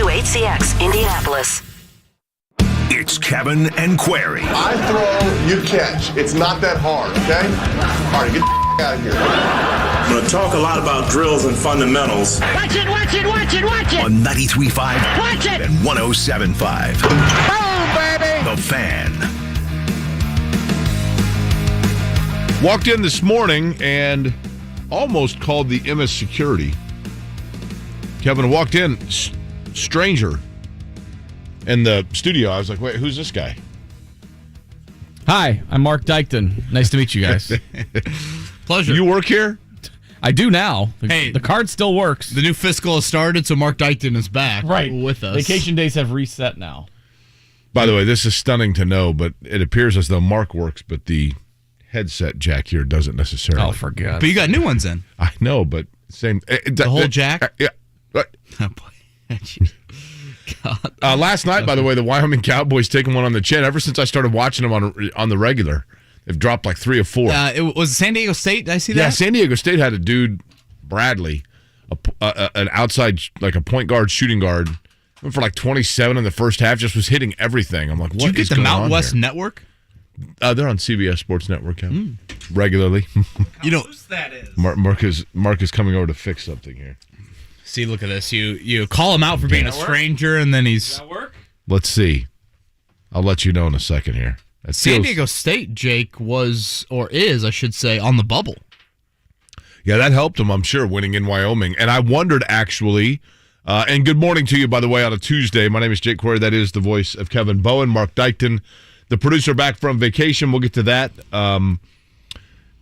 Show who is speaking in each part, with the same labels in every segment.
Speaker 1: 92.7 Indianapolis.
Speaker 2: It's Kevin and Query.
Speaker 3: I throw, you catch. It's not that hard, okay? All right, get the out of here.
Speaker 4: I'm going to talk a lot about drills and fundamentals.
Speaker 5: Watch it, watch it, watch it, watch it!
Speaker 2: On 93.5
Speaker 5: Watch it!
Speaker 2: and 107.5.
Speaker 5: Boom, baby!
Speaker 2: The Fan.
Speaker 6: Walked in this morning and almost called the MS security. Kevin walked in, stranger. In the studio, I was like, wait, who's this guy?
Speaker 7: Hi, I'm Marc Dykton. Nice to meet you guys.
Speaker 8: Pleasure.
Speaker 6: You work here?
Speaker 7: I do now.
Speaker 8: Hey,
Speaker 7: the card still works.
Speaker 8: The new fiscal has started, so Marc Dykton is back with us.
Speaker 7: Vacation days have reset now.
Speaker 6: By the way, this is stunning to know, but it appears as though Marc works, but the headset jack here doesn't necessarily.
Speaker 7: Oh, for God.
Speaker 8: But you got new ones in.
Speaker 6: I know, but same.
Speaker 8: The whole jack?
Speaker 6: Yeah. Last night, by the way, the Wyoming Cowboys taking one on the chin. Ever since I started watching them on the regular, they've dropped like 3 or 4.
Speaker 8: It was San Diego State. Did I see that?
Speaker 6: Yeah, San Diego State had a dude, Bradley, an outside, like a point guard, shooting guard, went for like 27 in the first half, just was hitting everything. I'm like, what is going on?
Speaker 8: Did you get the Mountain West Network?
Speaker 6: They're on CBS Sports Network regularly.
Speaker 8: You know
Speaker 9: whose that is?
Speaker 6: Marc is coming over to fix something here.
Speaker 8: See, look at this. You call him out for being a stranger, and then he's...
Speaker 9: Does that work?
Speaker 6: Let's see. I'll let you know in a second here.
Speaker 8: San Diego State, Jake, was, or is, I should say, on the bubble.
Speaker 6: Yeah, that helped him, I'm sure, winning in Wyoming. And I wondered, actually, and good morning to you, by the way, on a Tuesday. My name is Jake Query. That is the voice of Kevin Bowen, Marc Dykton, the producer, back from vacation. We'll get to that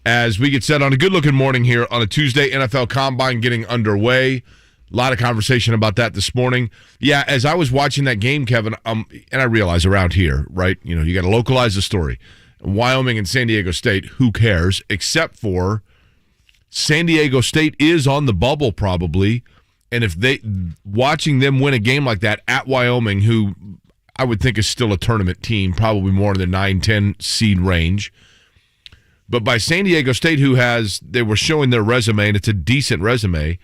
Speaker 6: as we get set on a good-looking morning here on a Tuesday. NFL Combine getting underway. A lot of conversation about that this morning. Yeah, as I was watching that game, Kevin, and I realize around here, right, you know, you got to localize the story. Wyoming and San Diego State, who cares? Except for San Diego State is on the bubble probably, and if watching them win a game like that at Wyoming, who I would think is still a tournament team, probably more in the 9-10 seed range. But by San Diego State, they were showing their resume, and it's a decent resume.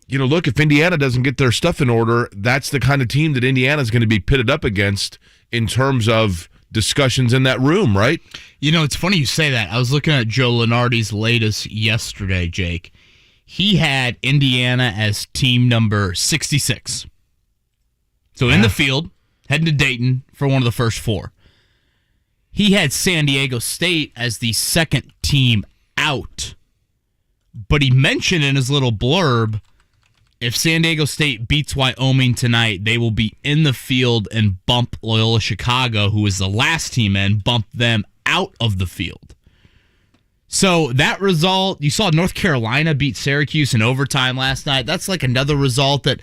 Speaker 6: You know, look, if Indiana doesn't get their stuff in order, that's the kind of team that Indiana's going to be pitted up against in terms of discussions in that room, right?
Speaker 8: You know, it's funny you say that. I was looking at Joe Lunardi's latest yesterday, Jake. He had Indiana as team number 66. So in the field, heading to Dayton for one of the first 4. He had San Diego State as the second team out. But he mentioned in his little blurb, if San Diego State beats Wyoming tonight, they will be in the field and bump Loyola Chicago, who is the last team in, bump them out of the field. So that result, you saw North Carolina beat Syracuse in overtime last night. That's like another result that,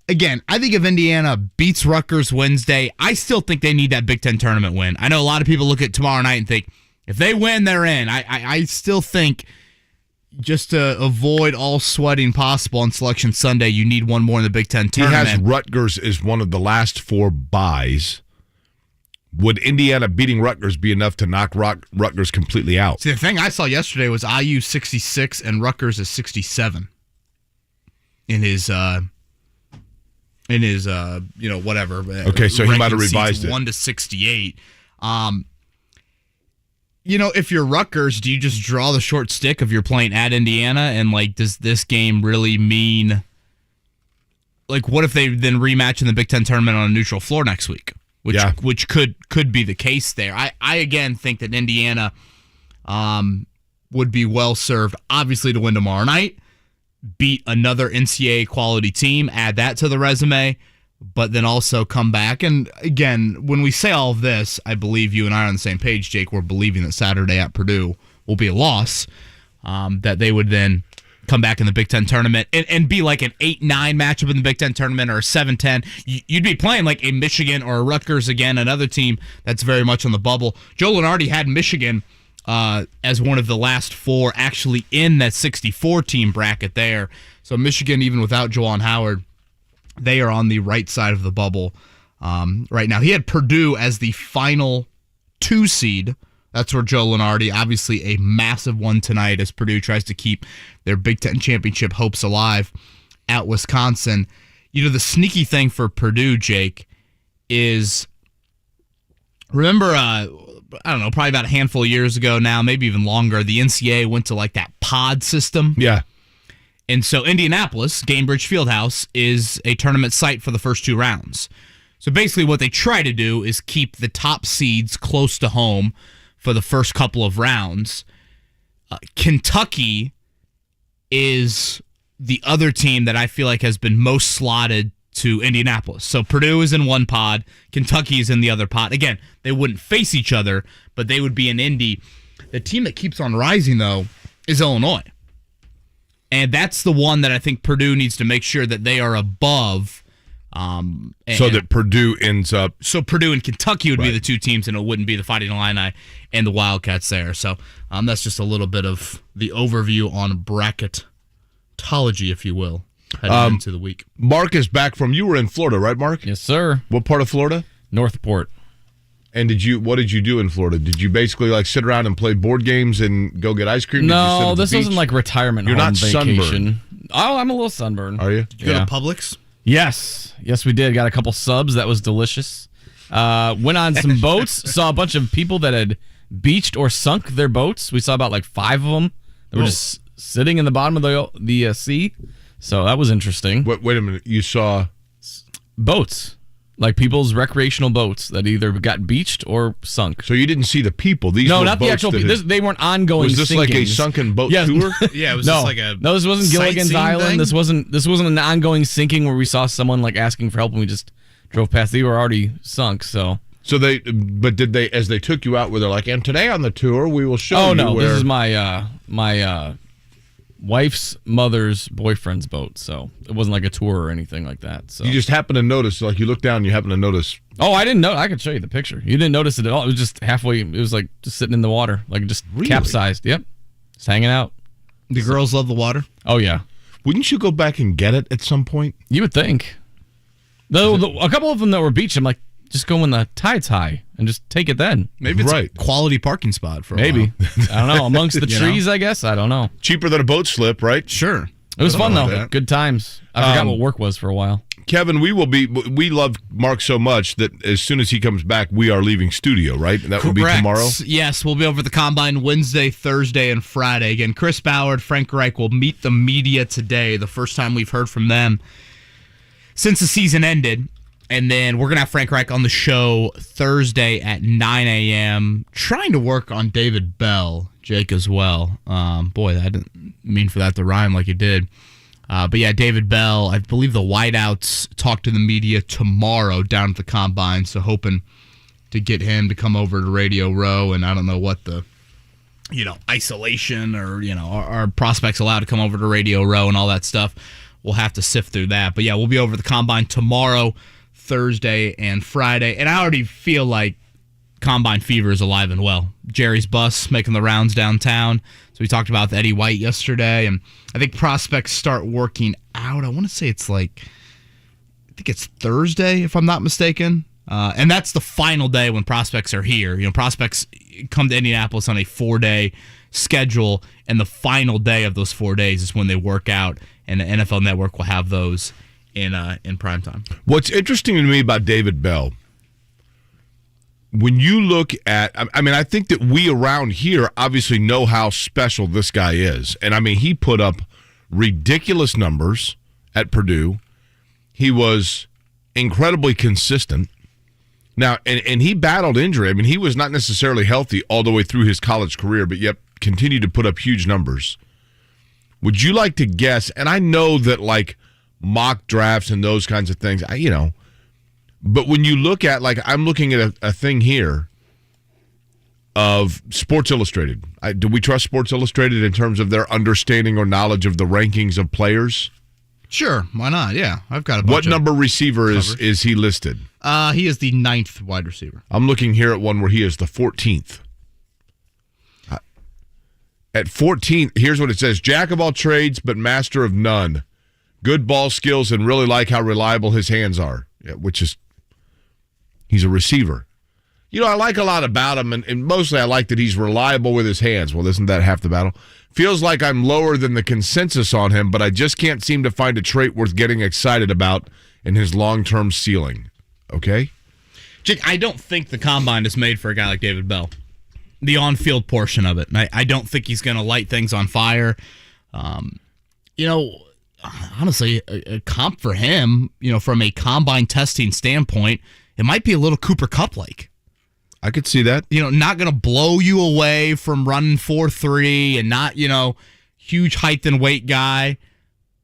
Speaker 8: again, I think if Indiana beats Rutgers Wednesday, I still think they need that Big Ten tournament win. I know a lot of people look at tomorrow night and think, if they win, they're in. I still think, just to avoid all sweating possible on Selection Sunday, you need one more in the Big Ten tournament.
Speaker 6: He has Rutgers as one of the last 4 byes. Would Indiana beating Rutgers be enough to knock Rutgers completely out?
Speaker 8: See, the thing I saw yesterday was IU 66 and Rutgers is 67 in his whatever.
Speaker 6: Okay, so he might have revised it.
Speaker 8: 1 to 68. You know, if you're Rutgers, do you just draw the short stick if you're playing at Indiana? And, like, does this game really mean, like, what if they then rematch in the Big Ten tournament on a neutral floor next week? Which could be the case there. I again think that Indiana would be well served, obviously, to win tomorrow night, beat another NCAA quality team, add that to the resume, but then also come back. And again, when we say all of this, I believe you and I are on the same page, Jake. We're believing that Saturday at Purdue will be a loss, that they would then come back in the Big Ten tournament and be like an 8-9 matchup in the Big Ten tournament or a 7-10. You'd be playing like a Michigan or a Rutgers again, another team that's very much on the bubble. Joe Lunardi had Michigan as one of the last 4 actually in that 64-team bracket there. So Michigan, even without Juwan Howard, they are on the right side of the bubble right now. He had Purdue as the final 2 seed. That's where Joe Lunardi, obviously a massive one tonight as Purdue tries to keep their Big Ten championship hopes alive at Wisconsin. the sneaky thing for Purdue, Jake, is remember, I don't know, probably about a handful of years ago now, maybe even longer, the NCAA went to like that pod system.
Speaker 6: Yeah.
Speaker 8: And so Indianapolis, Gainbridge Fieldhouse, is a tournament site for the first 2 rounds. So basically what they try to do is keep the top seeds close to home for the first couple of rounds. Kentucky is the other team that I feel like has been most slotted to Indianapolis. So Purdue is in one pod, Kentucky is in the other pod. Again, they wouldn't face each other, but they would be in Indy. The team that keeps on rising, though, is Illinois. And that's the one that I think Purdue needs to make sure that they are above.
Speaker 6: So that Purdue ends up.
Speaker 8: So Purdue and Kentucky would be the 2 teams, and it wouldn't be the Fighting Illini and the Wildcats there. So that's just a little bit of the overview on bracketology, if you will, heading into the week.
Speaker 6: Marc is back from. You were in Florida, right, Marc?
Speaker 7: Yes, sir.
Speaker 6: What part of Florida?
Speaker 7: Northport.
Speaker 6: And what did you do in Florida? Did you basically like sit around and play board games and go get ice cream? Did you sit
Speaker 7: No,
Speaker 6: at the
Speaker 7: this
Speaker 6: beach?
Speaker 7: wasn't like retirement
Speaker 6: You're
Speaker 7: home
Speaker 6: not
Speaker 7: vacation.
Speaker 6: sunburned.
Speaker 7: Oh, I'm a little sunburned.
Speaker 6: Are you?
Speaker 8: Did you go to Publix?
Speaker 7: Yes, we did. Got a couple subs. That was delicious. Went on some boats. Saw a bunch of people that had beached or sunk their boats. We saw about like 5 of them. They were just sitting in the bottom of the sea. So that was interesting.
Speaker 6: Wait a minute. You saw
Speaker 7: boats, like people's recreational boats that either got beached or sunk.
Speaker 6: So you didn't see the people. These
Speaker 7: no,
Speaker 6: were
Speaker 7: not the
Speaker 6: boats
Speaker 7: actual
Speaker 6: that
Speaker 7: people.
Speaker 6: had-
Speaker 7: They weren't ongoing.
Speaker 6: Was this like a sunken boat tour?
Speaker 8: Yeah, it was
Speaker 7: no,
Speaker 8: just like a
Speaker 7: no. This wasn't Gilligan's
Speaker 8: sightseeing
Speaker 7: Island.
Speaker 8: thing?
Speaker 7: This wasn't an ongoing sinking where we saw someone like asking for help and we just drove past. They were already sunk. So
Speaker 6: did they as they took you out? Were they like, and today on the tour we will show you?
Speaker 7: oh no,
Speaker 6: where...
Speaker 7: this is my wife's mother's boyfriend's boat. So it wasn't like a tour or anything like that. So
Speaker 6: You just happen to notice, like you look down, and you happen to notice.
Speaker 7: oh, I didn't know. I could show you the picture. You didn't notice it at all. It was just halfway. It was like just sitting in the water, like just
Speaker 6: Really?
Speaker 7: capsized. Yep, just hanging out.
Speaker 8: The girls love the water.
Speaker 7: Oh yeah.
Speaker 6: Wouldn't you go back and get it at some point?
Speaker 7: You would think. Though a couple of them that were beached, I'm like, just go when the tide's high and just take it then.
Speaker 8: Maybe it's
Speaker 6: Right.
Speaker 8: a quality parking spot for a
Speaker 7: Maybe.
Speaker 8: while.
Speaker 7: I don't know. Amongst the
Speaker 8: You know?
Speaker 7: trees, I guess. I don't know.
Speaker 6: Cheaper than a boat slip, right?
Speaker 8: Sure.
Speaker 7: It was fun,
Speaker 6: like
Speaker 7: though.
Speaker 6: that.
Speaker 7: Good times. I forgot what work was for a while.
Speaker 6: Kevin, we love Marc so much that as soon as he comes back, we are leaving studio, right? That will be
Speaker 8: Correct.
Speaker 6: tomorrow?
Speaker 8: Yes, we'll be over at the Combine Wednesday, Thursday, and Friday. Again, Chris Ballard, Frank Reich will meet the media today, the first time we've heard from them since the season ended. And then we're going to have Frank Reich on the show Thursday at 9 a.m. Trying to work on David Bell, Jake, as well. Boy, I didn't mean for that to rhyme like it did. But yeah, David Bell, I believe the Whiteouts talk to the media tomorrow down at the Combine, so hoping to get him to come over to Radio Row, and I don't know what the, isolation or, our prospects allowed to come over to Radio Row and all that stuff. We'll have to sift through that. But yeah, we'll be over at the Combine tomorrow, Thursday, and Friday, and I already feel like Combine fever is alive and well. Jerry's bus making the rounds downtown. So we talked about Eddie White yesterday, and I think prospects start working out. I want to say it's I think it's Thursday, if I'm not mistaken. And that's the final day when prospects are here. Prospects come to Indianapolis on a 4-day schedule, and the final day of those 4 days is when they work out, and the NFL Network will have those in prime time.
Speaker 6: What's interesting to me about David Bell, when you look at, I think that we around here obviously know how special this guy is. And he put up ridiculous numbers at Purdue. He was incredibly consistent. Now, and he battled injury. He was not necessarily healthy all the way through his college career, but yet continued to put up huge numbers. Would you like to guess, and I know that mock drafts and those kinds of things, but when you look at, I'm looking at a thing here of Sports Illustrated. Do we trust Sports Illustrated in terms of their understanding or knowledge of the rankings of players?
Speaker 8: Sure, why not? Yeah, I've got a bunch.
Speaker 6: What number receiver is he listed?
Speaker 8: He is the 9th wide receiver.
Speaker 6: I'm looking here at one where he is the 14th. At 14, here's what it says. Jack of all trades, but master of none. Good ball skills and really like how reliable his hands are, which is, he's a receiver. I like a lot about him, and mostly I like that he's reliable with his hands. Well, isn't that half the battle? Feels like I'm lower than the consensus on him, but I just can't seem to find a trait worth getting excited about. and his long-term ceiling. Okay?
Speaker 8: Jake, I don't think the combine is made for a guy like David Bell. The on-field portion of it. And I don't think he's going to light things on fire. Honestly, a comp for him, from a combine testing standpoint, it might be a little Cooper Kupp-like.
Speaker 6: I could see that.
Speaker 8: Not going to blow you away from running 4.3 and not, huge height and weight guy.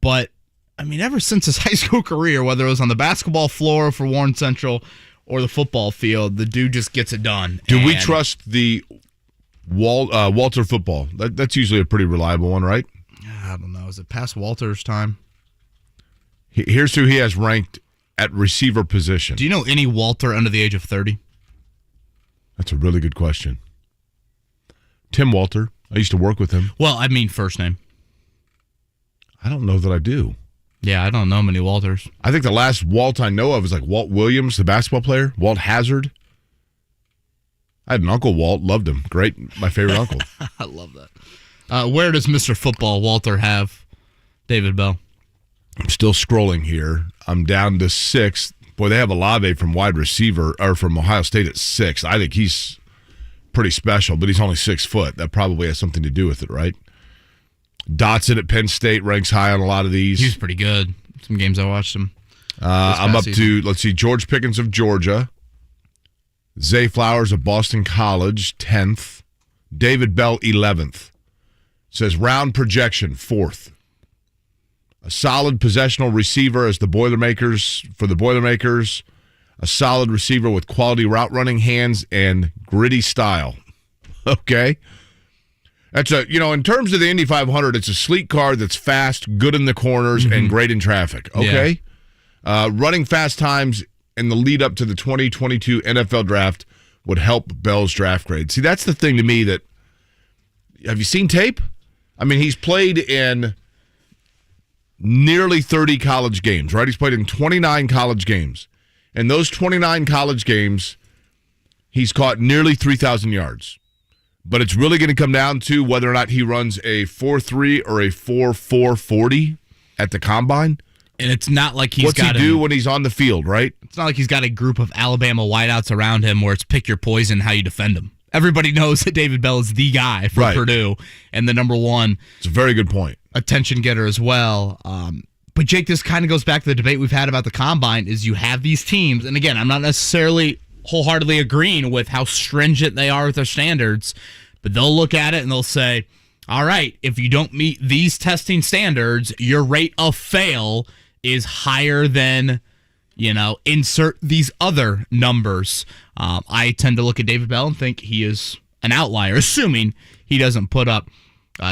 Speaker 8: But, ever since his high school career, whether it was on the basketball floor for Warren Central or the football field, the dude just gets it done.
Speaker 6: Do we trust the Walter football? That's usually a pretty reliable one, right?
Speaker 8: I don't know. Is it past Walter's time?
Speaker 6: Here's who he has ranked at receiver position.
Speaker 8: Do you know any Walter under the age of 30?
Speaker 6: That's a really good question. Tim Walter. I used to work with him.
Speaker 8: Well, first name.
Speaker 6: I don't know that I do.
Speaker 8: Yeah, I don't know many Walters.
Speaker 6: I think the last Walt I know of is like Walt Williams, the basketball player. Walt Hazard. I had an uncle, Walt. Loved him. Great. My favorite uncle.
Speaker 8: I love that. Where does Mr. Football Walter have David Bell?
Speaker 6: I'm still scrolling here. I'm down to 6. Boy, they have Olave from wide receiver, or from Ohio State at 6. I think he's pretty special, but he's only 6 foot. That probably has something to do with it, right? Dotson at Penn State ranks high on a lot of these.
Speaker 8: He's pretty good. Some games I watched him.
Speaker 6: I'm up to, let's see, George Pickens of Georgia. Zay Flowers of Boston College, 10th. David Bell, 11th. Says round projection, 4th. A solid possessional receiver as the Boilermakers, for the Boilermakers. A solid receiver with quality route running hands and gritty style. Okay? That's in terms of the Indy 500, it's a sleek car that's fast, good in the corners, and great in traffic. Okay? Yeah. Running fast times in the lead up to the 2022 NFL draft would help Bell's draft grade. See, that's the thing to me that, have you seen tape? He's played in nearly 30 college games, right? He's played in 29 college games. And those 29 college games, he's caught nearly 3,000 yards. But it's really going to come down to whether or not he runs a 4.3 or a 4.4 40 at the combine.
Speaker 8: And it's not like he's
Speaker 6: What's he do when he's on the field, right?
Speaker 8: It's not like he's got a group of Alabama wideouts around him where it's pick your poison, how you defend him. Everybody knows that David Bell is the guy for Purdue and the number one.
Speaker 6: It's a very good point.
Speaker 8: Attention getter as well. But Jake, this kind of goes back to the debate we've had about the combine is you have these teams. And again, I'm not necessarily wholeheartedly agreeing with how stringent they are with their standards, but they'll look at it and they'll say, all right, if you don't meet these testing standards, your rate of fail is higher than, insert these other numbers. I tend to look at David Bell and think he is an outlier, assuming he doesn't put up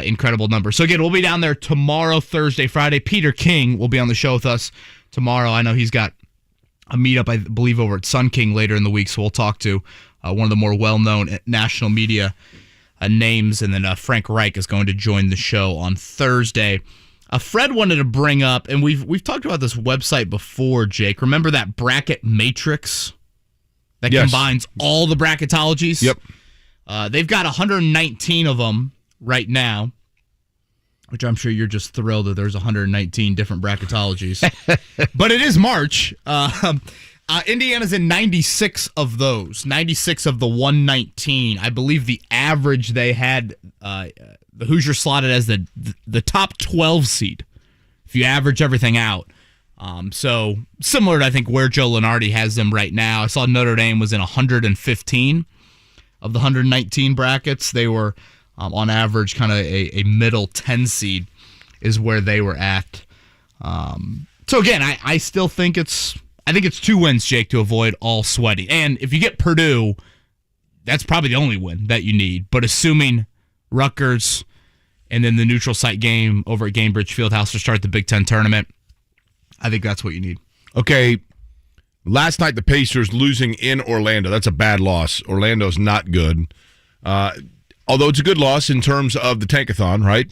Speaker 8: incredible numbers. So again, we'll be down there tomorrow, Thursday, Friday. Peter King will be on the show with us tomorrow. I know he's got a meetup, I believe, over at Sun King later in the week, so we'll talk to one of the more well-known national media names, and then Frank Reich is going to join the show on Thursday. Fred wanted to bring up, and we've talked about this website before, Jake. Remember that bracket matrix that combines all the bracketologies?
Speaker 6: Yep.
Speaker 8: They've got 119 of them right now, which I'm sure you're just thrilled that there's 119 different bracketologies. But it is March. Indiana's in 96 of those, 96 of the 119. I believe the average they had, the Hoosiers slotted as the top 12 seed, if you average everything out. So similar to, I think, where Joe Lunardi has them right now. I saw Notre Dame was in 115 of the 119 brackets. They were, on average, kind of a middle 10 seed is where they were at. So again, I still think it's 2 wins, Jake, to avoid all sweaty. And if you get Purdue, that's probably the only win that you need. But assuming Rutgers and then the neutral site game over at Gainbridge Fieldhouse to start the Big Ten tournament, I think that's what you need.
Speaker 6: Okay, last night the Pacers losing in Orlando. That's a bad loss. Orlando's not good. Although it's a good loss in terms of the tankathon, right?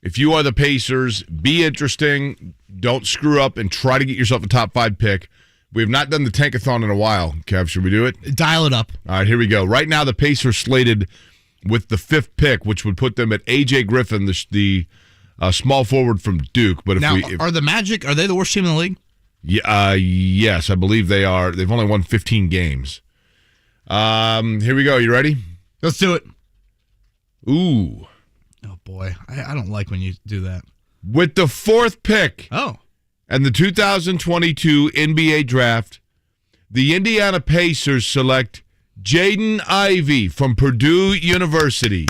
Speaker 6: If you are the Pacers, be interesting. Don't screw up and try to get yourself a top 5 pick. We have not done the tankathon in a while. Kev, should we do it?
Speaker 8: Dial it up.
Speaker 6: All right, here we go. Right now the Pacers slated with the 5th pick, which would put them at A.J. Griffin, the small forward from Duke. But
Speaker 8: are the Magic, are they the worst team in the league?
Speaker 6: Yes, I believe they are. They've only won 15 games. Here we go. You ready?
Speaker 8: Let's do it.
Speaker 6: Ooh.
Speaker 8: Oh, boy. I don't like when you do that.
Speaker 6: With the fourth pick and the 2022 NBA Draft, the Indiana Pacers select Jaden Ivey from Purdue University.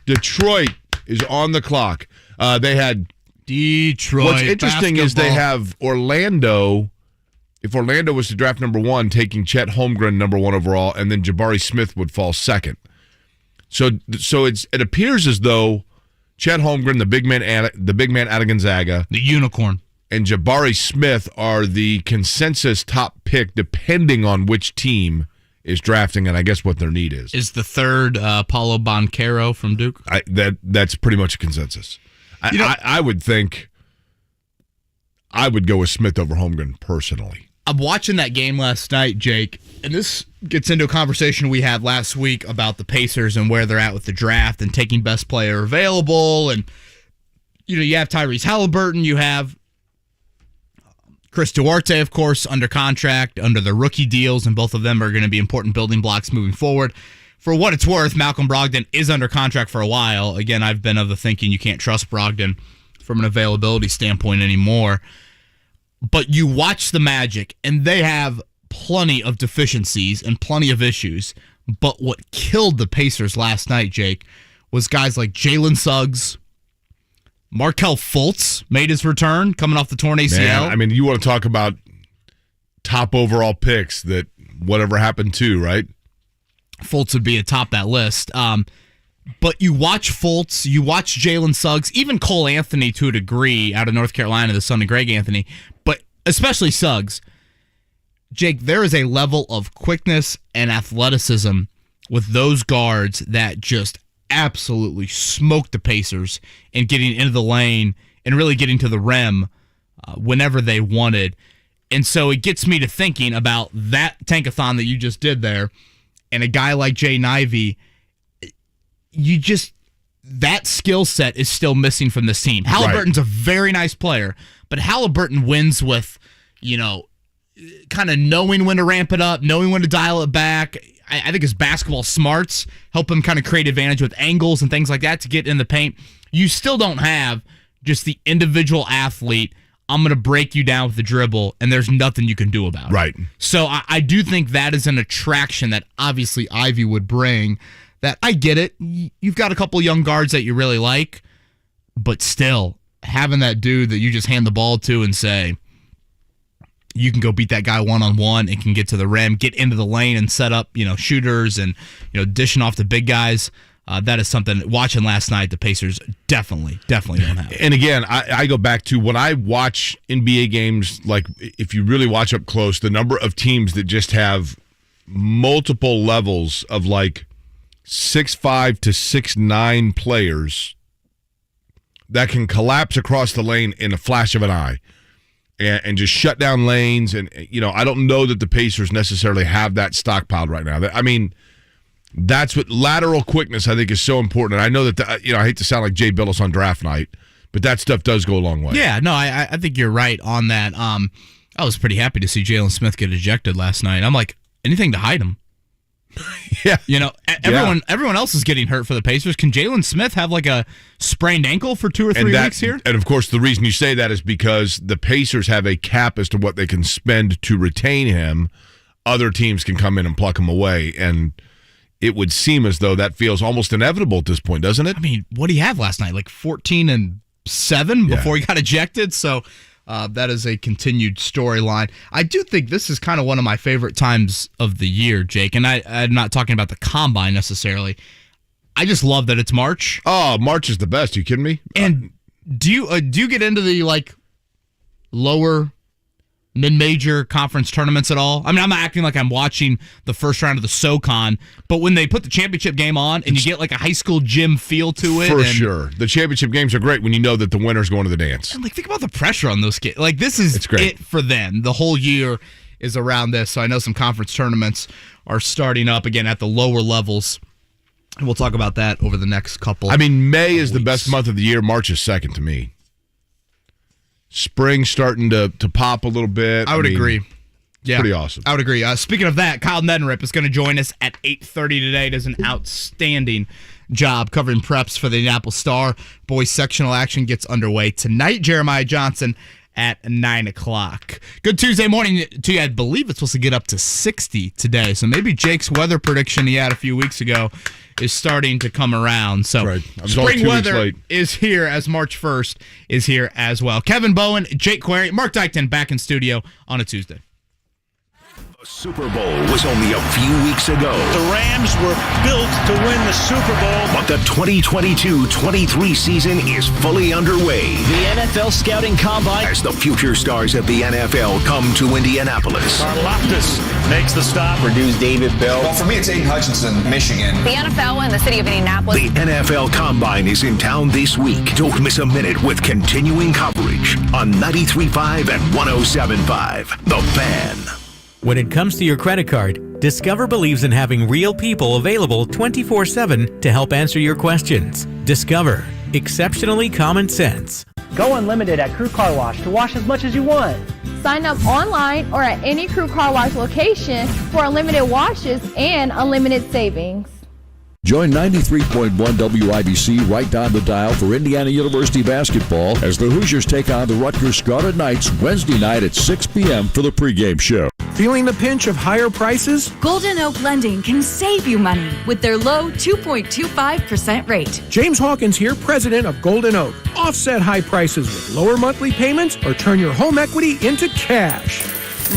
Speaker 6: Detroit is on the clock. They had
Speaker 8: Detroit.
Speaker 6: What's interesting is they
Speaker 8: basketball.
Speaker 6: have Orlando. If Orlando was to draft number 1, taking Chet Holmgren number 1 overall, and then Jabari Smith would fall second. So it appears as though Chet Holmgren, the big man out of Gonzaga,
Speaker 8: the unicorn, and
Speaker 6: Jabari Smith are the consensus top pick, depending on which team is drafting, and I guess what their need is.
Speaker 8: Is the third Paulo Banchero from Duke?
Speaker 6: That's pretty much a consensus. I would think I would go with Smith over Holmgren personally.
Speaker 8: I'm watching that game last night, Jake, and this gets into a conversation we had last week about the Pacers and where they're at with the draft and taking best player available. And, you have Tyrese Halliburton, you have Chris Duarte, of course, under contract, under the rookie deals, and both of them are going to be important building blocks moving forward. For what it's worth, Malcolm Brogdon is under contract for a while. Again, I've been of the thinking you can't trust Brogdon from an availability standpoint anymore. But you watch the Magic, and they have plenty of deficiencies and plenty of issues. But what killed the Pacers last night, Jake, was guys like Jalen Suggs. Markelle Fultz made his return coming off the torn ACL.
Speaker 6: Man, I mean, you want to talk about top overall picks that whatever happened to, right?
Speaker 8: Fultz would be atop that list. But you watch Fultz, you watch Jalen Suggs, even Cole Anthony to a degree out of North Carolina, the son of Greg Anthony, but especially Suggs. Jake, there is a level of quickness and athleticism with those guards that just absolutely smoked the Pacers in getting into the lane and really getting to the rim whenever they wanted. And so it gets me to thinking about that tankathon that you just did there, and a guy like Jaden Ivey. That skill set is still missing from this team. Halliburton's a very nice player, but Halliburton wins with, kind of knowing when to ramp it up, knowing when to dial it back. I think his basketball smarts help him kind of create advantage with angles and things like that to get in the paint. You still don't have just the individual athlete, I'm going to break you down with the dribble, and there's nothing you can do about it.
Speaker 6: Right.
Speaker 8: So I do think that is an attraction that obviously Ivy would bring. That I get it. You've got a couple young guards that you really like, but still having that dude that you just hand the ball to and say, you can go beat that guy one-on-one and can get to the rim, get into the lane and set up, shooters and, dishing off the big guys. That is something, watching last night, the Pacers definitely don't have.
Speaker 6: And again, I go back to when I watch NBA games, like if you really watch up close, the number of teams that just have multiple levels of like 6'5" to 6'9" players that can collapse across the lane in a flash of an eye and just shut down lanes. And, I don't know that the Pacers necessarily have that stockpiled right now. I mean, that's what lateral quickness I think is so important. And I know that, I hate to sound like Jay Billis on draft night, but that stuff does go a long way.
Speaker 8: Yeah, no, I think you're right on that. I was pretty happy to see Jalen Smith get ejected last night. I'm like, anything to hide him.
Speaker 6: Yeah.
Speaker 8: Everyone else is getting hurt for the Pacers. Can Jalen Smith have like a sprained ankle for 2 or 3 weeks here?
Speaker 6: And of course, the reason you say that is because the Pacers have a cap as to what they can spend to retain him. Other teams can come in and pluck him away. And it would seem as though that feels almost inevitable at this point, doesn't it?
Speaker 8: I mean, what did he have last night? Like 14 and 7 before he got ejected? So that is a continued storyline. I do think this is kind of one of my favorite times of the year, Jake. And I'm not talking about the combine necessarily. I just love that it's March.
Speaker 6: Oh, March is the best. You kidding me?
Speaker 8: And do you get into the like lower mid-major conference tournaments at all? I mean, I'm not acting like I'm watching the first round of the SoCon, but when they put the championship game on and you get like a high school gym feel to it.
Speaker 6: For sure. The championship games are great when you know that the winner's going to the dance.
Speaker 8: And like, think about the pressure on those kids. Like, this is it for them. The whole year is around this. So I know some conference tournaments are starting up again at the lower levels. And we'll talk about that over the next couple.
Speaker 6: I mean, May is the best month of the year. March is second to me. Spring starting to pop a little bit.
Speaker 8: I would agree. Yeah,
Speaker 6: pretty awesome.
Speaker 8: I would agree. Speaking of that, Kyle Neddenriep is going to join us at 8:30 today. Does an outstanding job covering preps for the Indianapolis Star. Boys sectional action gets underway tonight. Jeremiah Johnson at 9 o'clock. Good Tuesday morning to you. I believe it's supposed to get up to 60 today. So maybe Jake's weather prediction he had a few weeks ago is starting to come around. So
Speaker 6: right.
Speaker 8: spring weather is here as March 1st is here as well. Kevin Bowen, Jake Query, Marc Dykton back in studio on a Tuesday.
Speaker 2: The Super Bowl was only a few weeks ago.
Speaker 5: The Rams were built to win the Super Bowl.
Speaker 2: But the 2022-23 season is fully underway.
Speaker 9: The NFL Scouting Combine.
Speaker 2: As the future stars of the NFL come to Indianapolis.
Speaker 5: Karlaftis makes the stop.
Speaker 10: Purdue's David Bell.
Speaker 11: Well, for me, it's Aiden Hutchinson, Michigan.
Speaker 12: The NFL and the city of Indianapolis.
Speaker 2: The NFL Combine is in town this week. Don't miss a minute with continuing coverage on 93.5 and 107.5. The Fan.
Speaker 13: When it comes to your credit card, Discover believes in having real people available 24/7 to help answer your questions. Discover. Exceptionally common sense.
Speaker 14: Go unlimited at Crew Car Wash to wash as much as you want.
Speaker 15: Sign up online or at any Crew Car Wash location for unlimited washes and unlimited savings.
Speaker 16: Join 93.1 WIBC right down the dial for Indiana University basketball as the Hoosiers take on the Rutgers Scarlet Knights Wednesday night at 6 p.m. for the pregame show.
Speaker 17: Feeling the pinch of higher prices?
Speaker 18: Golden Oak Lending can save you money with their low 2.25% rate.
Speaker 17: James Hawkins here, president of Golden Oak. Offset high prices with lower monthly payments or turn your home equity into cash.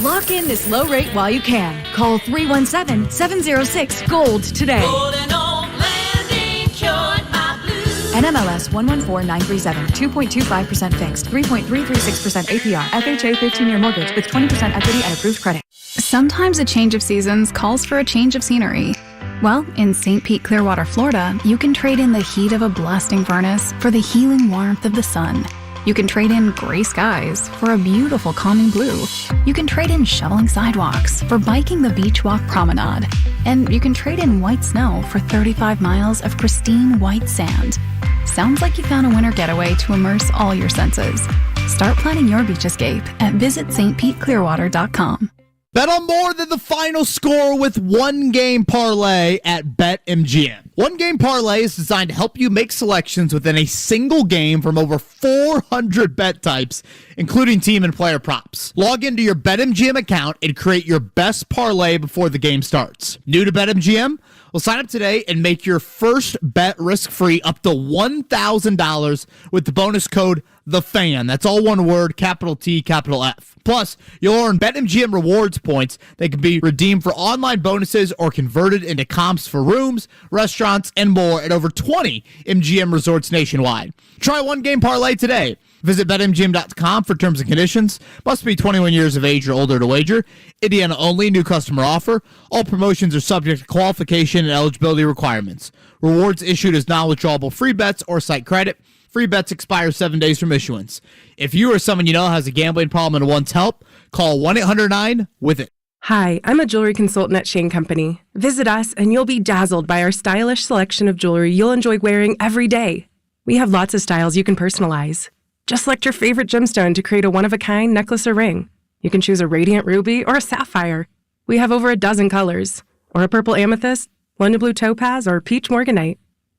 Speaker 18: Lock in this low rate while you can. Call 317-706-GOLD today.
Speaker 19: Golden Oak Lending cured my blues.
Speaker 18: NMLS 114937, 2.25% fixed, 3.336% APR, FHA 15-year mortgage with 20% equity and approved credit.
Speaker 20: Sometimes a change of seasons calls for a change of scenery. Well, in St. Pete, Clearwater, Florida, you can trade in the heat of a blasting furnace for the healing warmth of the sun. You can trade in gray skies for a beautiful calming blue. You can trade in shoveling sidewalks for biking the Beach Walk Promenade. And you can trade in white snow for 35 miles of pristine white sand. Sounds like you found a winter getaway to immerse all your senses. Start planning your beach escape at visitstpeteclearwater.com.
Speaker 21: Bet on more than the final score with One Game Parlay at BetMGM. One Game Parlay is designed to help you make selections within a single game from over 400 bet types, including team and player props. Log into your BetMGM account and create your best parlay before the game starts. New to BetMGM? Well, sign up today and make your first bet risk-free up to $1,000 with the bonus code THEFAN. That's all one word, capital T, capital F. Plus, you'll earn BetMGM rewards points that can be redeemed for online bonuses or converted into comps for rooms, restaurants, and more at over 20 MGM resorts nationwide. Try One Game Parlay today. Visit BetMGM.com for terms and conditions. Must be 21 years of age or older to wager. Indiana only. New customer offer. All promotions are subject to qualification and eligibility requirements. Rewards issued as non-withdrawable free bets or site credit. Free bets expire 7 days from issuance. If you or someone you know has a gambling problem and wants help, call 1-800-9-WITH-IT.
Speaker 22: Hi, I'm a jewelry consultant at Shane Company. Visit us and you'll be dazzled by our stylish selection of jewelry you'll enjoy wearing every day. We have lots of styles you can personalize. Just select your favorite gemstone to create a one-of-a-kind necklace or ring. You can choose a radiant ruby or a sapphire. We have over a dozen colors, or a purple amethyst, London blue topaz, or peach morganite.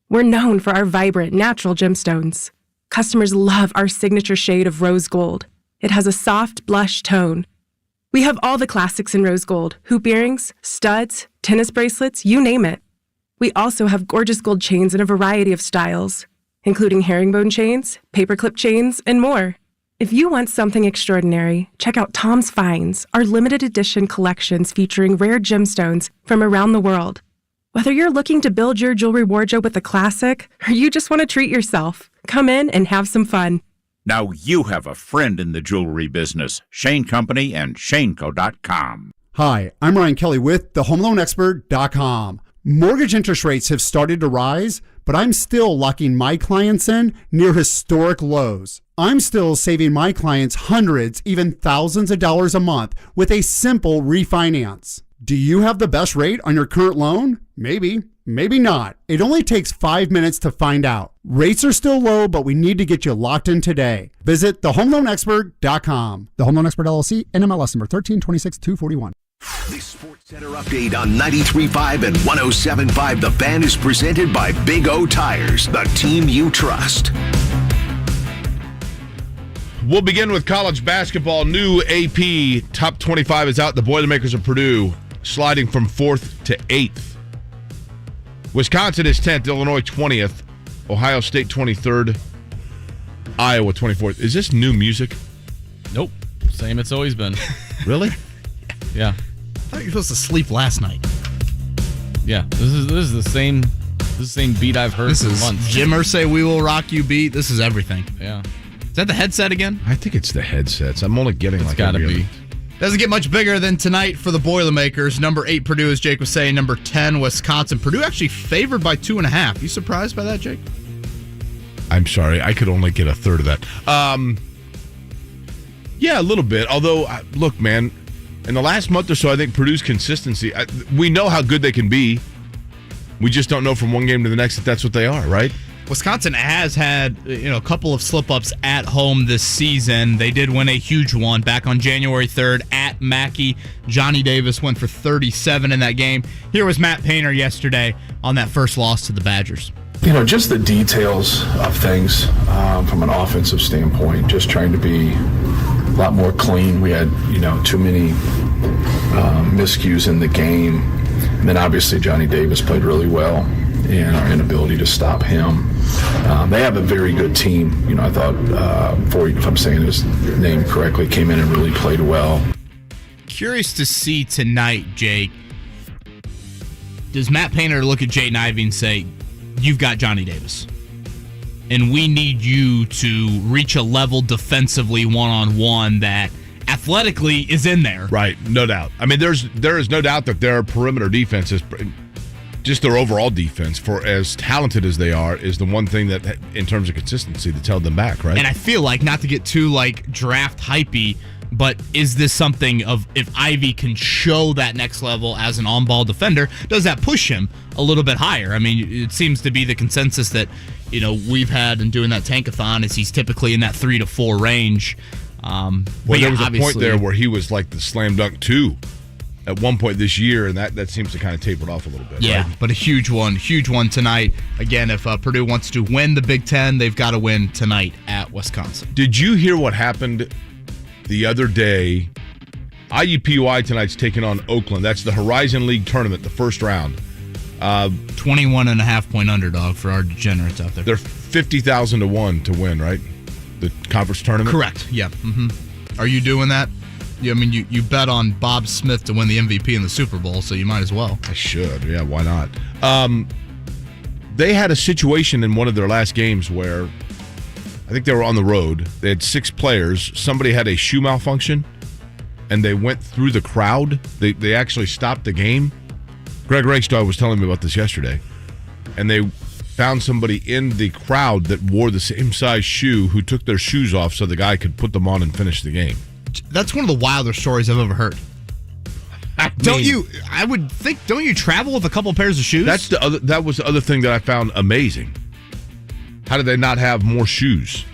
Speaker 22: We're known for our vibrant, natural gemstones. Customers love our signature shade of rose gold. It has a soft blush tone. We have all the classics in rose gold: hoop earrings, studs, tennis bracelets, you name it. We also have gorgeous gold chains in a variety of styles, including herringbone chains, paperclip chains, and more. If you want something extraordinary, check out Tom's Finds, our limited edition collections featuring rare gemstones from around the world. Whether you're looking to build your jewelry wardrobe with a classic, or you just want to treat yourself, come in and have some fun.
Speaker 23: Now you have a friend in the jewelry business. Shane Company and ShaneCo.com.
Speaker 24: Hi, I'm Ryan Kelly with thehomeloanexpert.com. Mortgage interest rates have started to rise, but I'm still locking my clients in near historic lows. I'm still saving my clients hundreds, even thousands of dollars a month with a simple refinance. Do you have the best rate on your current loan? Maybe, maybe not. It only takes 5 minutes to find out. Rates are still low, but we need to get you locked in today. Visit thehomeloanexpert.com. The Home Loan Expert LLC, NMLS number 1326241.
Speaker 2: This Sports Center update on 93.5 and 107.5 The Fan is presented by Big O Tires, the team you trust.
Speaker 6: We'll begin with college basketball. New AP top 25 is out. The Boilermakers of Purdue sliding from 4th to 8th. Wisconsin is 10th, Illinois 20th, Ohio State 23rd, Iowa 24th. Is this new music?
Speaker 7: Nope. Same it's always been.
Speaker 6: Really?
Speaker 7: Yeah.
Speaker 8: I thought you were supposed to sleep last night.
Speaker 7: Yeah. This is the same beat I've heard for months.
Speaker 8: Jim Irsay, We Will Rock You beat. This is everything.
Speaker 7: Yeah.
Speaker 8: Is that the headset again?
Speaker 6: I think it's the headsets. I'm only getting
Speaker 7: it's gotta be.
Speaker 8: Doesn't get much bigger than tonight for the Boilermakers. Number 8, Purdue, as Jake was saying. Number 10, Wisconsin. Purdue actually favored by 2.5. You surprised by that, Jake?
Speaker 6: I'm sorry. I could only get a third of that. Yeah, a little bit. Although, look, man, in the last month or so, I think Purdue's consistency, we know how good they can be. We just don't know from one game to the next that that's what they are, right?
Speaker 8: Wisconsin has had a couple of slip-ups at home this season. They did win a huge one back on January 3rd at Mackey. Johnny Davis went for 37 in that game. Here was Matt Painter yesterday on that first loss to the Badgers.
Speaker 1: Just the details of things from an offensive standpoint, just trying to be a lot more clean. We had, too many miscues in the game. And then obviously Johnny Davis played really well, and our inability to stop him. They have a very good team. I thought, if I'm saying his name correctly, came in and really played well.
Speaker 8: Curious to see tonight, Jake. Does Matt Painter look at Jaden Ivey and say, you've got Johnny Davis, and we need you to reach a level defensively one-on-one that athletically is in there?
Speaker 6: Right, no doubt. I mean, there is no doubt that their perimeter defense is just their overall defense, for as talented as they are, is the one thing that, in terms of consistency, that's held them back, right?
Speaker 8: And I feel like, not to get too draft hypey, but is this something of, if Ivy can show that next level as an on-ball defender, does that push him a little bit higher? I mean, it seems to be the consensus that we've had in doing that tankathon is he's typically in that 3 to 4 range.
Speaker 6: Well, there was a point there where he was like the slam dunk 2 at one point this year, and that seems to kind of tapered off a little bit.
Speaker 8: Yeah,
Speaker 6: right?
Speaker 8: But a huge one tonight. Again, if Purdue wants to win the Big Ten, they've got to win tonight at Wisconsin.
Speaker 6: Did you hear what happened the other day? IUPUI tonight's taking on Oakland. That's the Horizon League tournament, the first round.
Speaker 8: 21.5-point underdog for our degenerates out there.
Speaker 6: They're 50,000 to 1 to win, right? The conference tournament?
Speaker 8: Correct, yeah. Mm-hmm. Are you doing that? I mean, you bet on Bob Smith to win the MVP in the Super Bowl, so you might as well.
Speaker 6: I should. Yeah, why not? They had a situation in one of their last games where I think they were on the road. They had 6 players. Somebody had a shoe malfunction, and they went through the crowd. They actually stopped the game. Greg Reichstad was telling me about this yesterday. And they found somebody in the crowd that wore the same size shoe who took their shoes off so the guy could put them on and finish the game.
Speaker 8: That's one of the wilder stories I've ever heard. Don't you travel with a couple pairs of shoes?
Speaker 6: That was the other thing that I found amazing. How did they not have more shoes?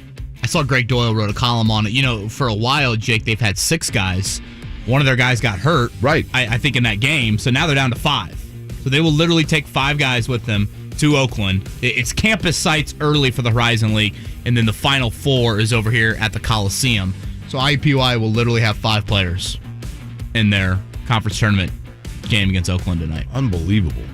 Speaker 8: I saw Greg Doyle wrote a column on it. For a while, Jake, they've had 6 guys. One of their guys got hurt.
Speaker 6: Right.
Speaker 8: I think in that game. So now they're down to 5. So they will literally take 5 guys with them to Oakland. It's campus sites early for the Horizon League, and then the final 4 is over here at the Coliseum. So IUPUI will literally have 5 players in their conference tournament game against Oakland tonight.
Speaker 6: Unbelievable.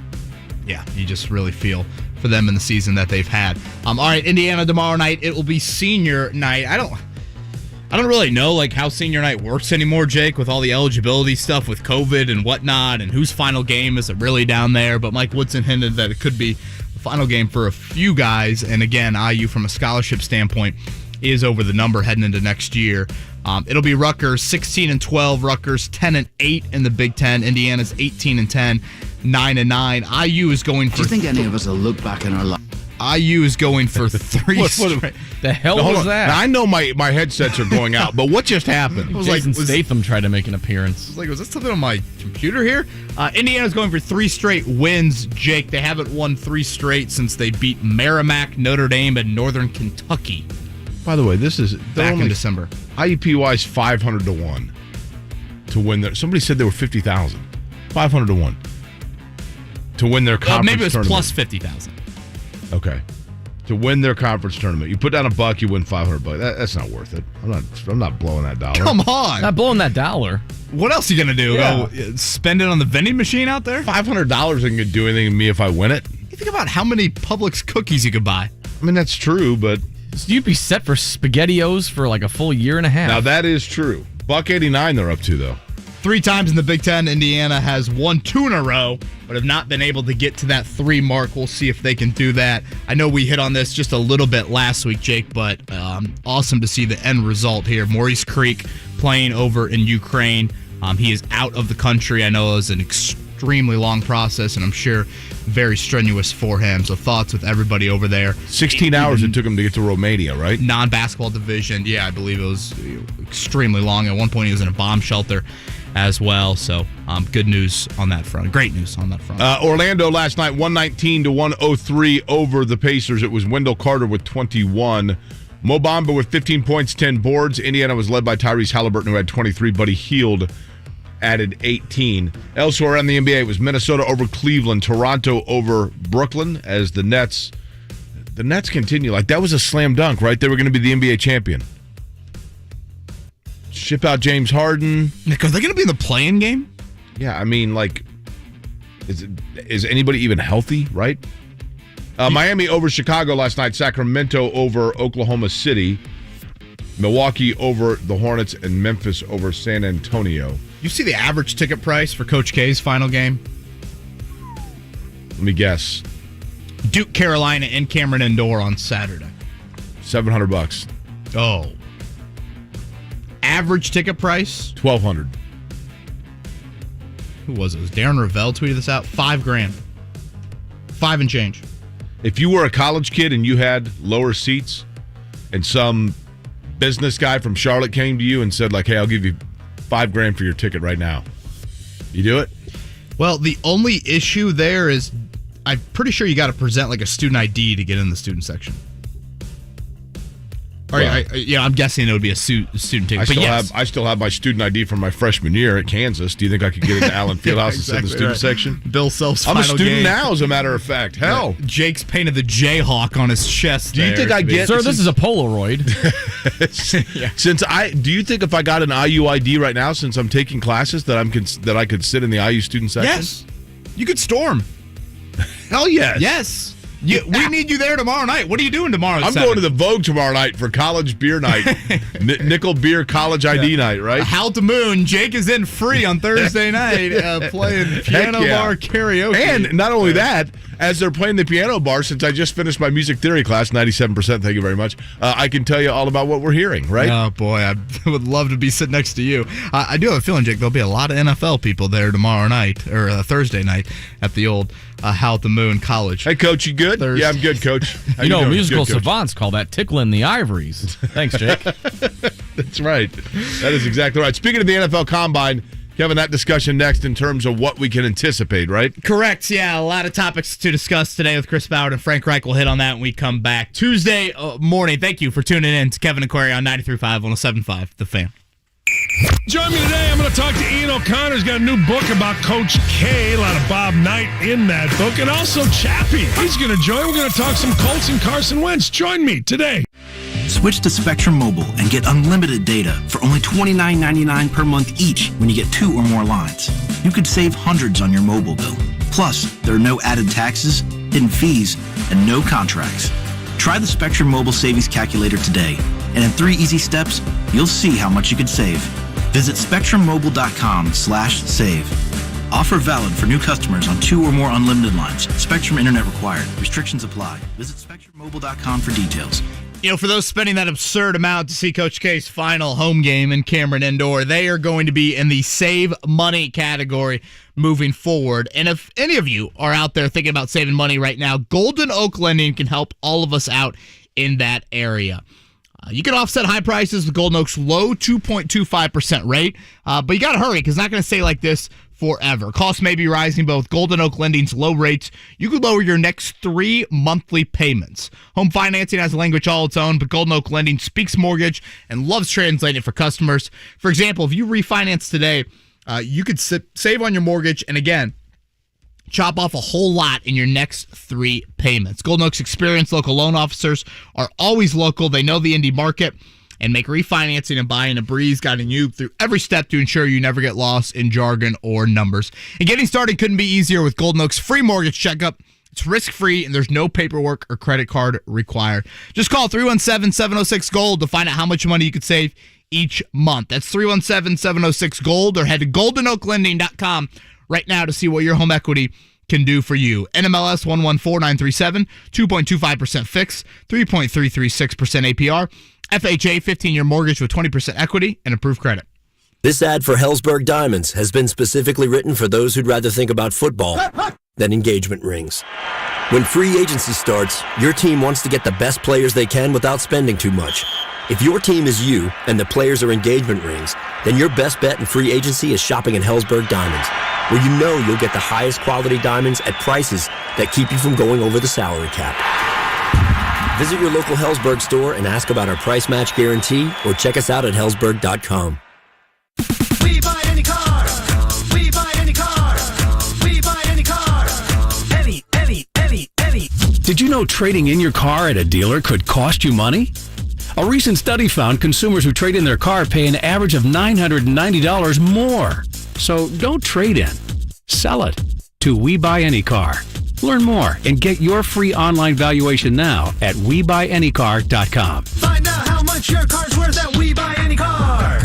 Speaker 8: Yeah, you just really feel for them in the season that they've had. All right, Indiana tomorrow night. It will be senior night. I don't really know how senior night works anymore, Jake, with all the eligibility stuff with COVID and whatnot, and whose final game is it really down there. But Mike Woodson hinted that it could be the final game for a few guys. And again, IU from a scholarship standpoint is over the number heading into next year. It'll be Rutgers 16-12, Rutgers 10-8 in the Big Ten. Indiana's 18-10, 9-9. IU is going for.
Speaker 3: Do you think any of us will look back in our life?
Speaker 8: IU is going for three straight.
Speaker 7: The hell
Speaker 6: Hold
Speaker 7: was
Speaker 6: on.
Speaker 7: that?
Speaker 6: Now, I know my headsets are going out, but what just happened?
Speaker 8: was
Speaker 7: Jason
Speaker 8: like, was-
Speaker 7: Statham tried to make an appearance.
Speaker 8: Was that something on my computer here? Indiana's going for 3 straight wins, Jake. They haven't won 3 straight since they beat Merrimack, Notre Dame, and Northern Kentucky.
Speaker 6: By the way, this is
Speaker 8: back in December.
Speaker 6: IUPY's 500 to 1 to win their. Somebody said they were 50,000. 500 to 1 to win their conference
Speaker 8: Maybe it was
Speaker 6: tournament.
Speaker 8: plus 50,000.
Speaker 6: Okay. To win their conference tournament. You put down $1, you win $500. That's not worth it. I'm not blowing that dollar.
Speaker 8: Come on.
Speaker 7: Not blowing that dollar.
Speaker 8: What else are you going to do?
Speaker 6: Yeah.
Speaker 8: Go spend it on the vending machine out there?
Speaker 6: $500 isn't going to do anything to me if I win it.
Speaker 8: You think about how many Publix cookies you could buy.
Speaker 6: I mean, that's true, but...
Speaker 7: So you'd be set for SpaghettiOs for like a full year and a half.
Speaker 6: Now, that is true. $1.89 they're up to, though.
Speaker 8: 3 times in the Big Ten, Indiana has won 2 in a row, but have not been able to get to that 3 mark. We'll see if they can do that. I know we hit on this just a little bit last week, Jake, but awesome to see the end result here. Maurice Creek playing over in Ukraine. He is out of the country. I know it was an extremely long process, and I'm sure very strenuous for him. So thoughts with everybody over there.
Speaker 6: 16 hours it took him to get to Romania, right?
Speaker 8: Non-basketball division. Yeah, I believe it was extremely long. At one point, he was in a bomb shelter as well. So good news on that front. Great news on that front.
Speaker 6: Orlando last night, 119 to 103 over the Pacers. It was Wendell Carter with 21. Mo Bamba with 15 points, 10 boards. Indiana was led by Tyrese Halliburton, who had 23. Buddy Hield added 18. Elsewhere in the NBA, it was Minnesota over Cleveland, Toronto over Brooklyn, as the Nets continue. Like, that was a slam dunk, right? They were going to be the NBA champion. Ship out James Harden.
Speaker 8: Nick, are they going to be in the play-in game?
Speaker 6: Yeah, I mean, like, is anybody even healthy, right? Miami over Chicago last night. Sacramento over Oklahoma City. Milwaukee over the Hornets, and Memphis over San Antonio.
Speaker 8: You see the average ticket price for Coach K's final game?
Speaker 6: Let me guess.
Speaker 8: Duke, Carolina, and Cameron Indoor on Saturday.
Speaker 6: $700.
Speaker 8: Oh. Average ticket price?
Speaker 6: $1,200.
Speaker 8: Who was it? Was Darren Ravel tweeted this out? $5,000. 5 and change.
Speaker 6: If you were a college kid and you had lower seats, and some business guy from Charlotte came to you and said, like, hey, I'll give you $5,000 for your ticket right now, you do it?
Speaker 8: Well, the only issue there is I'm pretty sure you got to present like a student ID to get in the student section.
Speaker 6: Well,
Speaker 8: I'm guessing it would be a student ticket.
Speaker 6: I still have my student ID from my freshman year at Kansas. Do you think I could get into Allen Fieldhouse and sit in the student section?
Speaker 8: Bill Self's
Speaker 6: I'm a
Speaker 8: final
Speaker 6: student
Speaker 8: game.
Speaker 6: now, as a matter of fact. Hell.
Speaker 8: Jake's painted the Jayhawk on his chest.
Speaker 6: Do you think I get...
Speaker 7: Sir, this is a Polaroid.
Speaker 6: Do you think if I got an IU ID right now, since I'm taking classes, that I could sit in the IU student section?
Speaker 8: Yes. You could storm.
Speaker 6: Hell yes.
Speaker 8: Yes. We need you there tomorrow night. What are you doing tomorrow?
Speaker 6: I'm going to the Vogue tomorrow night for college beer night. Nickel beer college ID night, right?
Speaker 8: How to Moon. Jake is in free on Thursday night playing piano bar karaoke.
Speaker 6: And not only that, as they're playing the piano bar, since I just finished my music theory class, 97%, thank you very much, I can tell you all about what we're hearing, right?
Speaker 8: Oh, boy, I would love to be sitting next to you. I do have a feeling, Jake, there'll be a lot of NFL people there tomorrow night, or Thursday night, at the old How the Moon College.
Speaker 6: Hey, Coach, you good?
Speaker 8: Thursday.
Speaker 6: Yeah, I'm good, Coach. How
Speaker 7: You know,
Speaker 6: doing?
Speaker 7: musical
Speaker 6: Good, Coach.
Speaker 7: savants call that tickling the ivories. Thanks, Jake.
Speaker 6: That's right. That is exactly right. Speaking of the NFL Combine, Kevin, that discussion next in terms of what we can anticipate, right?
Speaker 8: Correct. Yeah, a lot of topics to discuss today with Chris Ballard and Frank Reich. We'll hit on that when we come back. Tuesday morning. Thank you for tuning in to Kevin and Query on 93.5, 107.5, The Fan.
Speaker 3: Join me today. I'm going to talk to Ian O'Connor. He's got a new book about Coach K. A lot of Bob Knight in that book. And also Chappie. He's going to join. We're going to talk some Colts and Carson Wentz. Join me today.
Speaker 4: Switch to Spectrum Mobile and get unlimited data for only $29.99 per month each when you get 2 or more lines. You could save hundreds on your mobile bill. Plus, there are no added taxes, hidden fees, and no contracts. Try the Spectrum Mobile Savings Calculator today, and in 3 easy steps, you'll see how much you could save. Visit SpectrumMobile.com/save. Offer valid for new customers on 2 or more unlimited lines. Spectrum Internet required. Restrictions apply. Visit SpectrumMobile.com for details.
Speaker 8: For those spending that absurd amount to see Coach K's final home game in Cameron Indoor, they are going to be in the save money category moving forward. And if any of you are out there thinking about saving money right now, Golden Oak Lending can help all of us out in that area. You can offset high prices with Golden Oak's low 2.25% rate, but you got to hurry because it's not going to stay like this forever. Costs may be rising, but with Golden Oak Lending's low rates, you could lower your next 3 monthly payments. Home financing has a language all its own, but Golden Oak Lending speaks mortgage and loves translating it for customers. For example, if you refinance today, you could save on your mortgage and, again, chop off a whole lot in your next 3 payments. Golden Oak's experienced local loan officers are always local. They know the Indy market and make refinancing and buying a breeze, guiding you through every step to ensure you never get lost in jargon or numbers. And getting started couldn't be easier with Golden Oak's free mortgage checkup. It's risk-free, and there's no paperwork or credit card required. Just call 317-706-GOLD to find out how much money you could save each month. That's 317-706-GOLD, or head to goldenoaklending.com right now to see what your home equity can do for you. NMLS 114937, 2.25% fixed, 3.336% APR. FHA 15-year mortgage with 20% equity and approved credit.
Speaker 5: This ad for Hellsberg Diamonds has been specifically written for those who'd rather think about football than engagement rings. When free agency starts, your team wants to get the best players they can without spending too much. If your team is you and the players are engagement rings, then your best bet in free agency is shopping at Hellsberg Diamonds, where you know you'll get the highest quality diamonds at prices that keep you from going over the salary cap. Visit your local Hellsberg store and ask about our price match guarantee, or check us out at hellsberg.com.
Speaker 19: We buy any car. We buy any car. We buy any car. Any.
Speaker 9: Did you know trading in your car at a dealer could cost you money? A recent study found consumers who trade in their car pay an average of $990 more. So don't trade in. Sell it to We Buy Any Car. Learn more and get your free online valuation now at WeBuyAnyCar.com.
Speaker 19: Find out how much your car's worth at We Buy Any Car.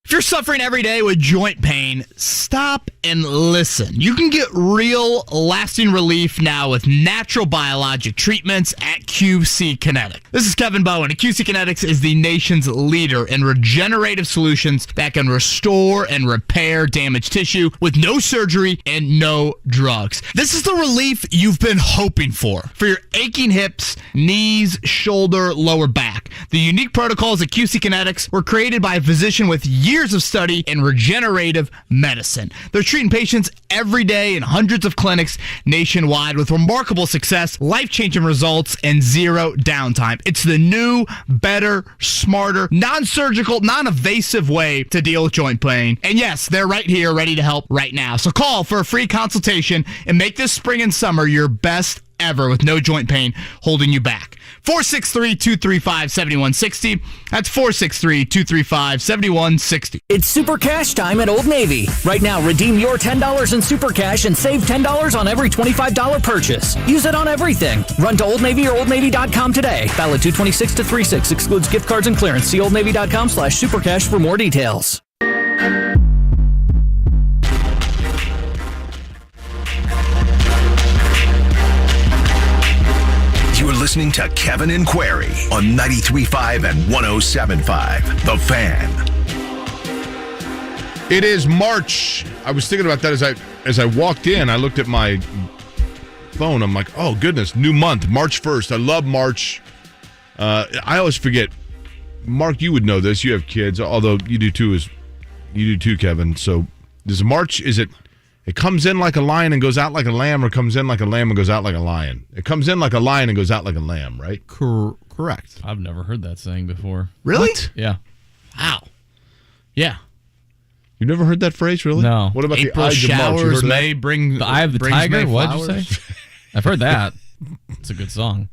Speaker 8: If you're suffering every day with joint pain, stop and listen. You can get real, lasting relief now with natural biologic treatments at QC Kinetic. This is Kevin Bowen, and QC Kinetics is the nation's leader in regenerative solutions that can restore and repair damaged tissue with no surgery and no drugs. This is the relief you've been hoping for your aching hips, knees, shoulder, lower back. The unique protocols at QC Kinetics were created by a physician with years of study in regenerative medicine. They're treating patients every day in hundreds of clinics nationwide with remarkable success, life-changing results, and zero downtime. It's the new, better, smarter, non-surgical, non-invasive way to deal with joint pain. And yes, they're right here, ready to help right now. So call for a free consultation and make this spring and summer your best ever with no joint pain holding you back. 463-235-7160. That's 463-235-7160.
Speaker 10: It's Super Cash time at Old Navy. Right now, redeem your $10 in Super Cash and save $10 on every $25 purchase. Use it on everything. Run to Old Navy or OldNavy.com today. Valid 2/26-3/6. Excludes gift cards and clearance. See OldNavy.com/supercash for more details.
Speaker 2: You're listening to Kevin and Query on 93.5 and 107.5. The Fan.
Speaker 6: It is March. I was thinking about that as I walked in. I looked at my phone. I'm like, oh, goodness, new month, March 1st. I love March. I always forget. Mark, you would know this. You have kids, although you do too, Kevin. So does March, is it comes in like a lion and goes out like a lamb, or comes in like a lamb and goes out like a lion? It comes in like a lion and goes out like a lamb, right?
Speaker 8: Correct.
Speaker 7: I've never heard that saying before.
Speaker 8: Really?
Speaker 6: What?
Speaker 7: Yeah.
Speaker 8: Wow. Yeah.
Speaker 6: You've never heard that phrase, really?
Speaker 7: No.
Speaker 6: What about
Speaker 8: April
Speaker 6: the Ides of March? You
Speaker 8: showers
Speaker 6: heard of that?
Speaker 8: may bring
Speaker 7: The Eye of the
Speaker 8: brings
Speaker 7: Tiger?
Speaker 8: May
Speaker 7: What did you
Speaker 8: flowers.
Speaker 7: say? I've heard that. It's a good song.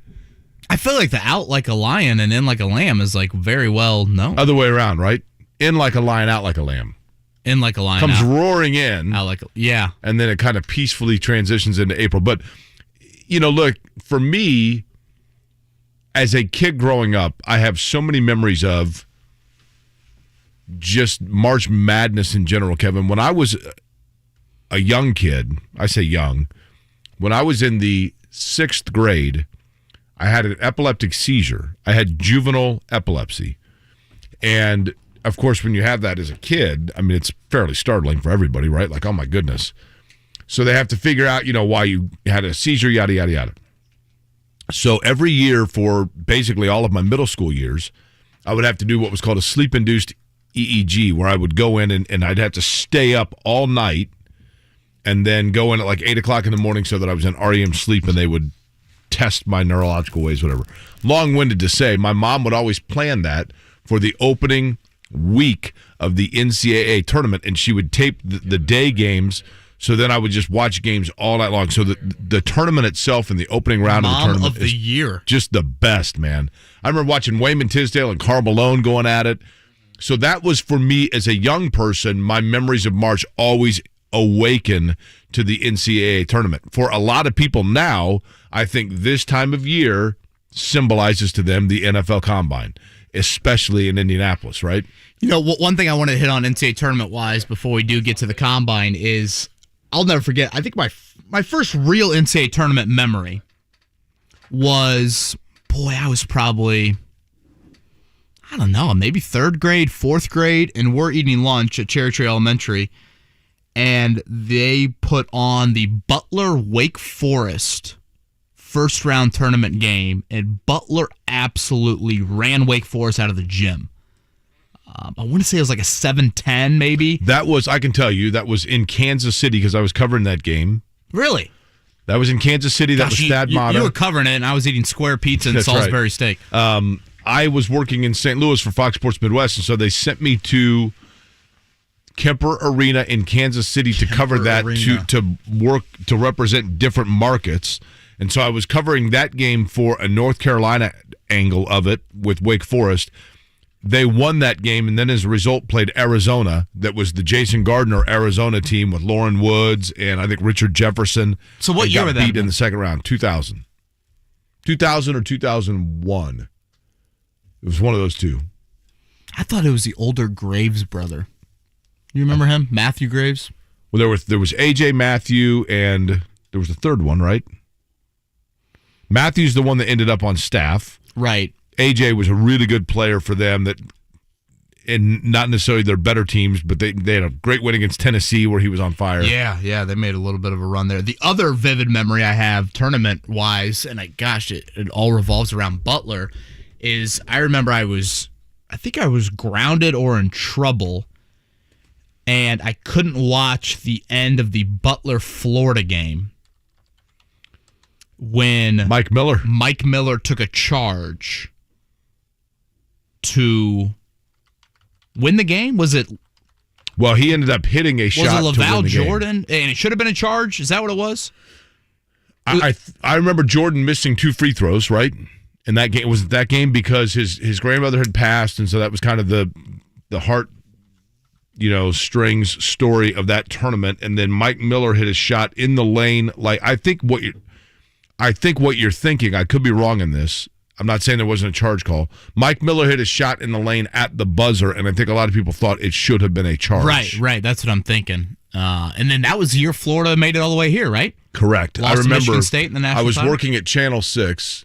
Speaker 8: I feel like the out like a lion and in like a lamb is like very well known.
Speaker 6: Other way around, right? In like a lion, out like a lamb.
Speaker 8: In like a lion.
Speaker 6: Comes
Speaker 8: out.
Speaker 6: roaring in.
Speaker 8: Out like yeah.
Speaker 6: And then it kind of peacefully transitions into April. But, look, for me, as a kid growing up, I have so many memories of just March Madness in general, Kevin. When I was a young kid, I say young, when I was in the 6th grade, I had an epileptic seizure. I had juvenile epilepsy. And, of course, when you have that as a kid, I mean, it's fairly startling for everybody, right? Like, oh, my goodness. So they have to figure out, why you had a seizure, yada, yada, yada. So every year for basically all of my middle school years, I would have to do what was called a sleep-induced EEG, where I would go in and I'd have to stay up all night and then go in at like 8 o'clock in the morning so that I was in REM sleep and they would test my neurological waves, whatever. Long-winded to say, my mom would always plan that for the opening week of the NCAA tournament, and she would tape the day games. So then I would just watch games all night long. So the tournament itself and the opening round of the tournament
Speaker 8: of the year,
Speaker 6: just the best, man. I remember watching Wayman Tisdale and Karl Malone going at it. So that was, for me as a young person, my memories of March always awaken to the NCAA tournament. For a lot of people now, I think this time of year symbolizes to them the NFL Combine, especially in Indianapolis, right?
Speaker 8: One thing I want to hit on NCAA tournament-wise before we do get to the Combine is, I'll never forget, I think my first real NCAA tournament memory was, I was probably, I don't know, maybe 3rd grade, 4th grade, and we're eating lunch at Cherry Tree Elementary, and they put on the Butler-Wake Forest first-round tournament game, and Butler absolutely ran Wake Forest out of the gym. I want to say it was like a 7-10 maybe.
Speaker 6: That was, I can tell you, that was in Kansas City because I was covering that game.
Speaker 8: Really?
Speaker 6: That was in Kansas City. That was Thad Matta.
Speaker 8: You were covering it, and I was eating square pizza and
Speaker 6: That's
Speaker 8: Salisbury
Speaker 6: right.
Speaker 8: steak.
Speaker 6: I was working in St. Louis for Fox Sports Midwest, and so they sent me to Kemper Arena in Kansas City to cover that, to work, to represent different markets. And so I was covering that game for a North Carolina angle of it with Wake Forest. They won that game, and then as a result played Arizona. That was the Jason Gardner Arizona team with Lauren Woods and I think Richard Jefferson.
Speaker 8: So what year
Speaker 6: got
Speaker 8: was that?
Speaker 6: beat in the second round? 2000. 2000 or 2001. It was one of those two.
Speaker 8: I thought it was the older Graves brother. You remember him? Matthew Graves?
Speaker 6: Well, there was AJ Matthew, and there was a third one, right? Matthew's the one that ended up on staff.
Speaker 8: Right.
Speaker 6: AJ was a really good player for them, that, and not necessarily their better teams, but they had a great win against Tennessee where he was on fire.
Speaker 8: Yeah, they made a little bit of a run there. The other vivid memory I have tournament-wise, and it all revolves around Butler, is I remember I think I was grounded or in trouble, and I couldn't watch the end of the Butler-Florida game when
Speaker 6: Mike Miller
Speaker 8: took a charge to win the game. Was it?
Speaker 6: Well, he ended up hitting a shot.
Speaker 8: Was it
Speaker 6: to
Speaker 8: LaValle
Speaker 6: win the
Speaker 8: Jordan?
Speaker 6: game.
Speaker 8: And it should have been a charge. Is that what it was?
Speaker 6: I remember Jordan missing 2 free throws, right? And that game was that game because his grandmother had passed, and so that was kind of the heart, strings story of that tournament. And then Mike Miller hit a shot in the lane. Like I think what you're thinking, I could be wrong in this. I'm not saying there wasn't a charge call. Mike Miller hit a shot in the lane at the buzzer, and I think a lot of people thought it should have been a charge.
Speaker 8: Right. That's what I'm thinking. And then that was the year Florida made it all the way here, right?
Speaker 6: Correct.
Speaker 8: Lost
Speaker 6: I
Speaker 8: to
Speaker 6: remember
Speaker 8: Michigan State in the national
Speaker 6: I was
Speaker 8: title?
Speaker 6: working at Channel 6,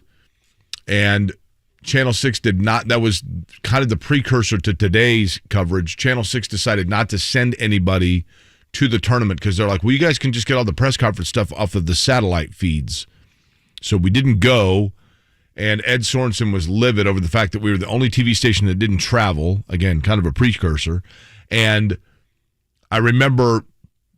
Speaker 6: and Channel 6 did not, that was kind of the precursor to today's coverage. Channel 6 decided not to send anybody to the tournament because they're like, well, you guys can just get all the press conference stuff off of the satellite feeds. So we didn't go, and Ed Sorensen was livid over the fact that we were the only TV station that didn't travel. Again, kind of a precursor. And I remember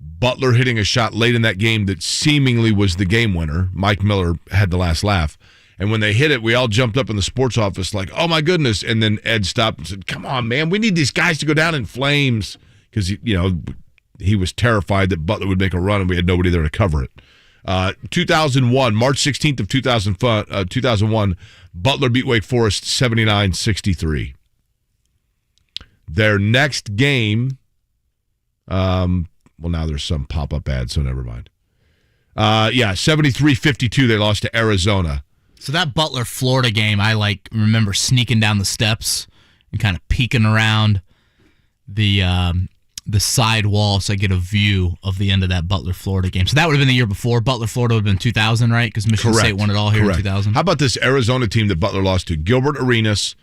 Speaker 6: Butler hitting a shot late in that game that seemingly was the game winner. Mike Miller had the last laugh. And when they hit it, we all jumped up in the sports office like, oh, my goodness. And then Ed stopped and said, come on, man, we need these guys to go down in flames. Because, he was terrified that Butler would make a run and we had nobody there to cover it. 2001, March 16th of 2001, Butler beat Wake Forest 79-63. Their next game, now there's some pop-up ads, so never mind. 73-52, they lost to Arizona.
Speaker 8: So that Butler-Florida game, I remember sneaking down the steps and kind of peeking around the the side wall so I get a view of the end of that Butler, Florida game. So that would have been the year before. Butler, Florida would have been 2000, right? Because Michigan State won it all here in 2000.
Speaker 6: How about this Arizona team that Butler lost to? Gilbert Arenas,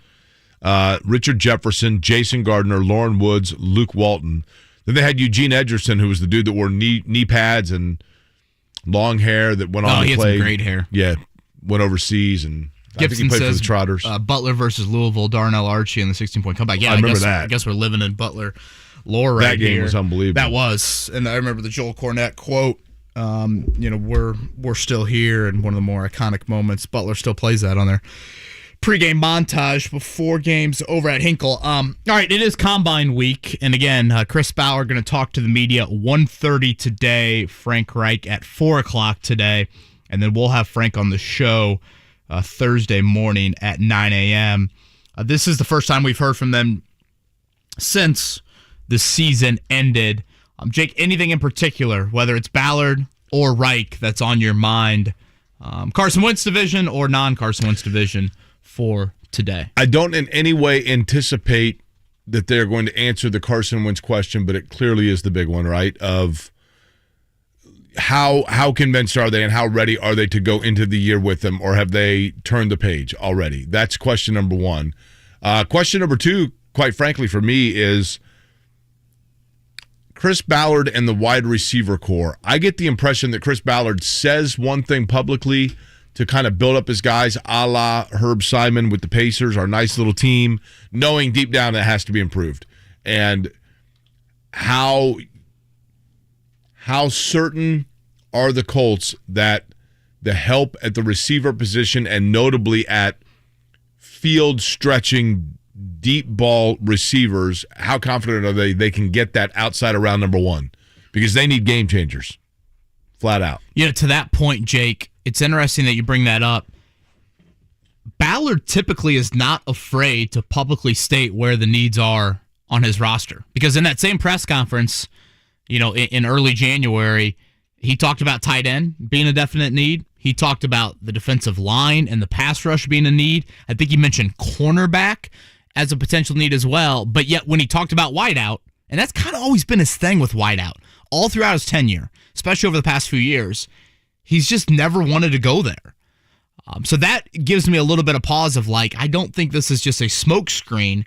Speaker 6: Richard Jefferson, Jason Gardner, Lauren Woods, Luke Walton. Then they had Eugene Edgerson, who was the dude that wore knee pads and long hair that went on to play.
Speaker 8: He had some great hair.
Speaker 6: Yeah, went overseas and
Speaker 8: Gibson
Speaker 6: I think he played
Speaker 8: says,
Speaker 6: for the Trotters.
Speaker 8: Butler versus Louisville, Darnell Archie in the 16-point comeback. Yeah,
Speaker 6: I remember that.
Speaker 8: I guess we're living in Butler lore right here.
Speaker 6: That game was unbelievable.
Speaker 8: That was. And I remember the Joel Cornette quote, we're still here, and one of the more iconic moments. Butler still plays that on their pregame montage before games over at Hinkle. All right, it is Combine Week, and again, Chris Ballard going to talk to the media 1:30 today, Frank Reich at 4 o'clock today, and then we'll have Frank on the show Thursday morning at 9 a.m. This is the first time we've heard from them since the season ended. Jake, anything in particular, whether it's Ballard or Reich, that's on your mind? Carson Wentz division or non-Carson Wentz division for today? I don't in any way anticipate that they're going to answer the Carson Wentz question, but it clearly is the big one, right? Of how convinced are they and how ready are they to go into the year with them, or have they turned the page already? That's question number one. Question number two, quite frankly, for me is Chris Ballard and the wide receiver core. I get the impression that Chris Ballard says one thing publicly to kind of build up his guys, a la Herb Simon with the Pacers, our nice little team, knowing deep down that has to be improved. And how certain are the Colts that the help at the receiver position and notably at field stretching deep ball receivers, how confident are they can get that outside around number one? Because they need game changers, flat out. To that point, Jake, it's interesting that you bring that up. Ballard typically is not afraid to publicly state where the needs are on his roster. Because in that same press conference, in early January, he talked about tight end being a definite need. He talked about the defensive line and the pass rush being a need. I think he mentioned cornerback as a potential need as well. But yet when he talked about wideout, and that's kind of always been his thing with wideout, all throughout his tenure, especially over the past few years, he's just never wanted to go there. So that gives me a little bit of pause of I don't think this is just a smokescreen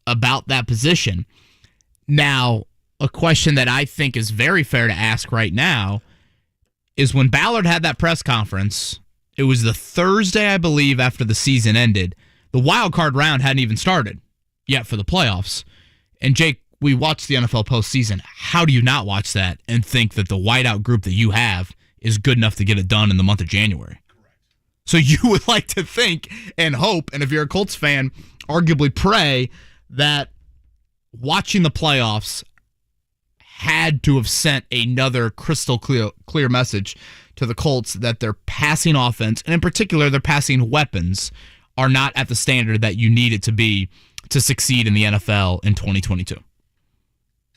Speaker 8: about that position. Now, a question that I think is very fair to ask right now is when Ballard had that press conference, it was the Thursday, I believe, after the season ended. The wild card round hadn't even started yet for the playoffs. And Jake, we watched the NFL postseason. How do you not watch that and think that the wideout group that you have is good enough to get it done in the month of January? Correct. So you would like to think and hope, and if you're a Colts fan, arguably pray that watching the playoffs had to have sent another crystal clear message to the Colts that their passing offense, and in particular their passing weapons, are not at the standard that you need it to be to succeed in the NFL in 2022.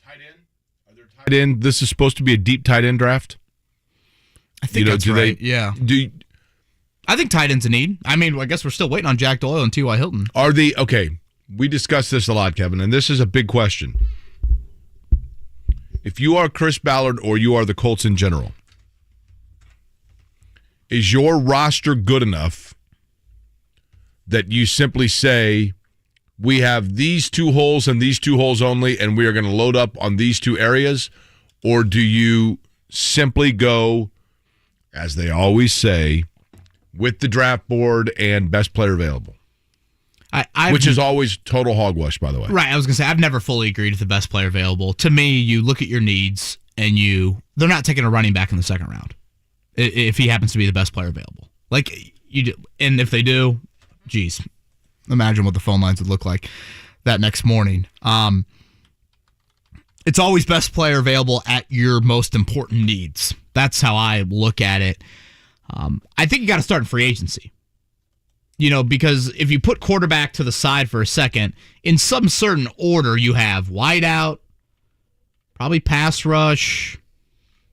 Speaker 6: Tight end. This is supposed to be a deep tight end draft.
Speaker 8: I think that's right. I think tight end's a need. I mean, I guess we're still waiting on Jack Doyle and T.Y. Hilton.
Speaker 6: Okay, we discussed this a lot, Kevin, and this is a big question. If you are Chris Ballard or you are the Colts in general, is your roster good enough that you simply say, we have these two holes and these two holes only, and we are going to load up on these two areas? Or do you simply go, as they always say, with the draft board and best player available? Which is always total hogwash, by the way.
Speaker 8: Right, I was going to say, I've never fully agreed with the best player available. To me, you look at your needs, and they're not taking a running back in the second round if he happens to be the best player available. And if they do, geez, imagine what the phone lines would look like that next morning. It's always best player available at your most important needs. That's how I look at it. I think you got to start in free agency. Because if you put quarterback to the side for a second, in some certain order, you have wideout, probably pass rush,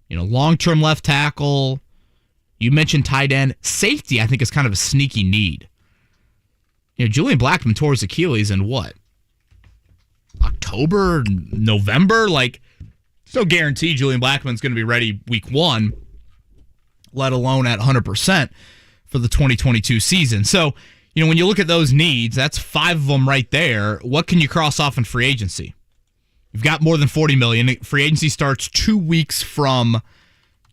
Speaker 8: long-term left tackle. You mentioned tight end. Safety, I think, is kind of a sneaky need. Julian Blackmon tore his Achilles in what? October, November. Like, there's no guarantee Julian Blackmon's going to be ready week 1, let alone at 100% for the 2022 season. So, when you look at those needs, that's 5 of them right there. What can you cross off in free agency? You've got more than $40 million. Free agency starts 2 weeks from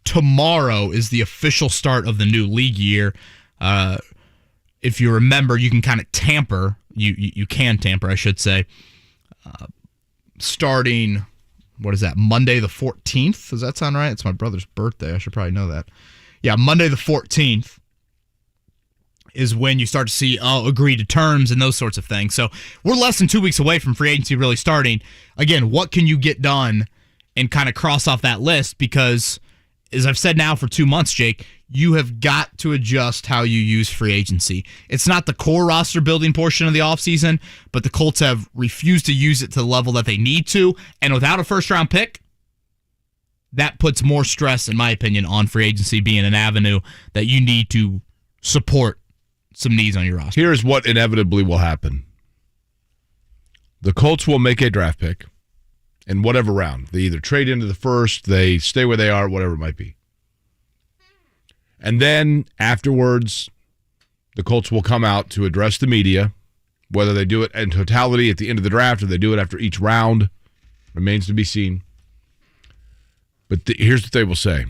Speaker 8: tomorrow is the official start of the new league year. If you remember, you can kind of tamper. You can tamper, I should say. Starting, what is that, Monday the 14th? Does that sound right? It's my brother's birthday. I should probably know that. Yeah, Monday the 14th is when you start to see agree to terms and those sorts of things. So we're less than 2 weeks away from free agency really starting. Again, what can you get done and kind of cross off that list? Because, as I've said now for 2 months, Jake, you have got to adjust how you use free agency. It's not the core roster building portion of the offseason, but the Colts have refused to use it to the level that they need to. And without a first-round pick, that puts more stress, in my opinion, on free agency being an avenue that you need to support some needs on your roster.
Speaker 6: Here's what inevitably will happen. The Colts will make a draft pick in whatever round. They either trade into the first, they stay where they are, whatever it might be. And then afterwards, the Colts will come out to address the media, whether they do it in totality at the end of the draft or they do it after each round, remains to be seen. But here's what they will say.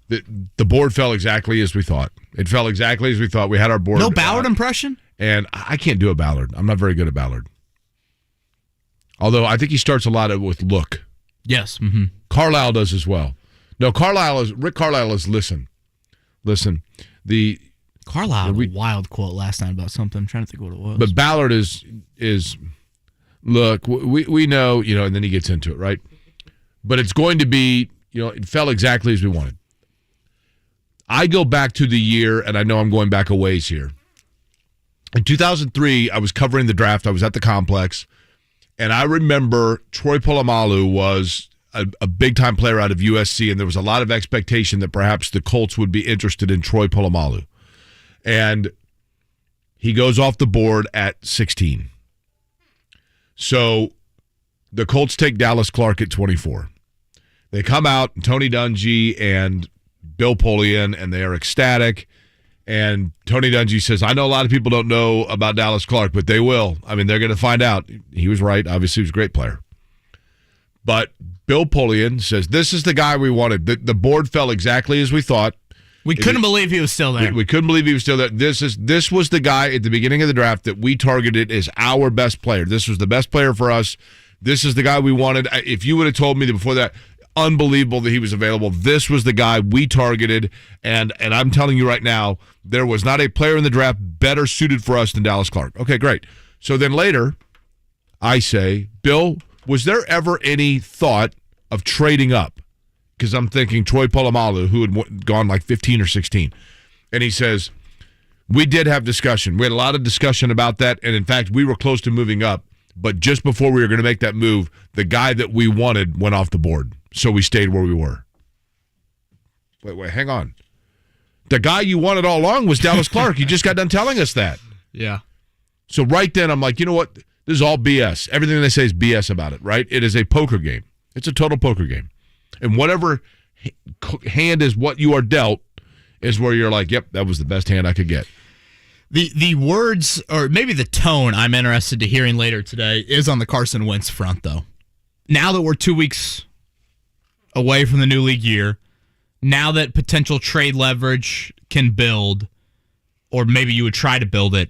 Speaker 6: The board fell exactly as we thought. It fell exactly as we thought. We had our board.
Speaker 8: No Ballard impression?
Speaker 6: And I can't do a Ballard. I'm not very good at Ballard. Although I think he starts a lot with look.
Speaker 8: Yes. Mm-hmm.
Speaker 6: Carlisle does as well. No, Rick Carlisle is listen. The
Speaker 8: Carlisle had a wild quote last night about something. I'm trying to think what it was.
Speaker 6: But Ballard is look, we know, and then he gets into it, right? But it's going to be, it fell exactly as we wanted. I go back to the year, and I know I'm going back a ways here. In 2003, I was covering the draft. I was at the complex, and I remember Troy Polamalu was a big-time player out of USC, and there was a lot of expectation that perhaps the Colts would be interested in Troy Polamalu. And he goes off the board at 16. So the Colts take Dallas Clark at 24. They come out, Tony Dungy and Bill Polian, and they are ecstatic. And Tony Dungy says, I know a lot of people don't know about Dallas Clark, but they will. I mean, they're going to find out. He was right. Obviously, he was a great player. But Bill Polian says, this is the guy we wanted. The board fell exactly as we thought.
Speaker 8: We couldn't believe he was still there.
Speaker 6: We couldn't believe he was still there. This was the guy at the beginning of the draft that we targeted as our best player. This was the best player for us. This is the guy we wanted. If you would have told me that before that, unbelievable that he was available. This was the guy we targeted, and I'm telling you right now, there was not a player in the draft better suited for us than Dallas Clark. Okay, great. So then later, I say, Bill, was there ever any thought of trading up? Because I'm thinking Troy Polamalu, who had gone like 15 or 16. And he says, we did have discussion. We had a lot of discussion about that, and in fact, we were close to moving up. But just before we were going to make that move, the guy that we wanted went off the board. So we stayed where we were. Wait, hang on. The guy you wanted all along was Dallas Clark. You just got done telling us that.
Speaker 8: Yeah.
Speaker 6: So right then, I'm like, you know what? This is all BS. Everything they say is BS about it, right? It is a poker game. It's a total poker game. And whatever hand is what you are dealt is where you're like, yep, that was the best hand I could get.
Speaker 8: The words, or maybe the tone I'm interested to hearing later today is on the Carson Wentz front, though. Now that we're 2 weeks away from the new league year, now that potential trade leverage can build, or maybe you would try to build it,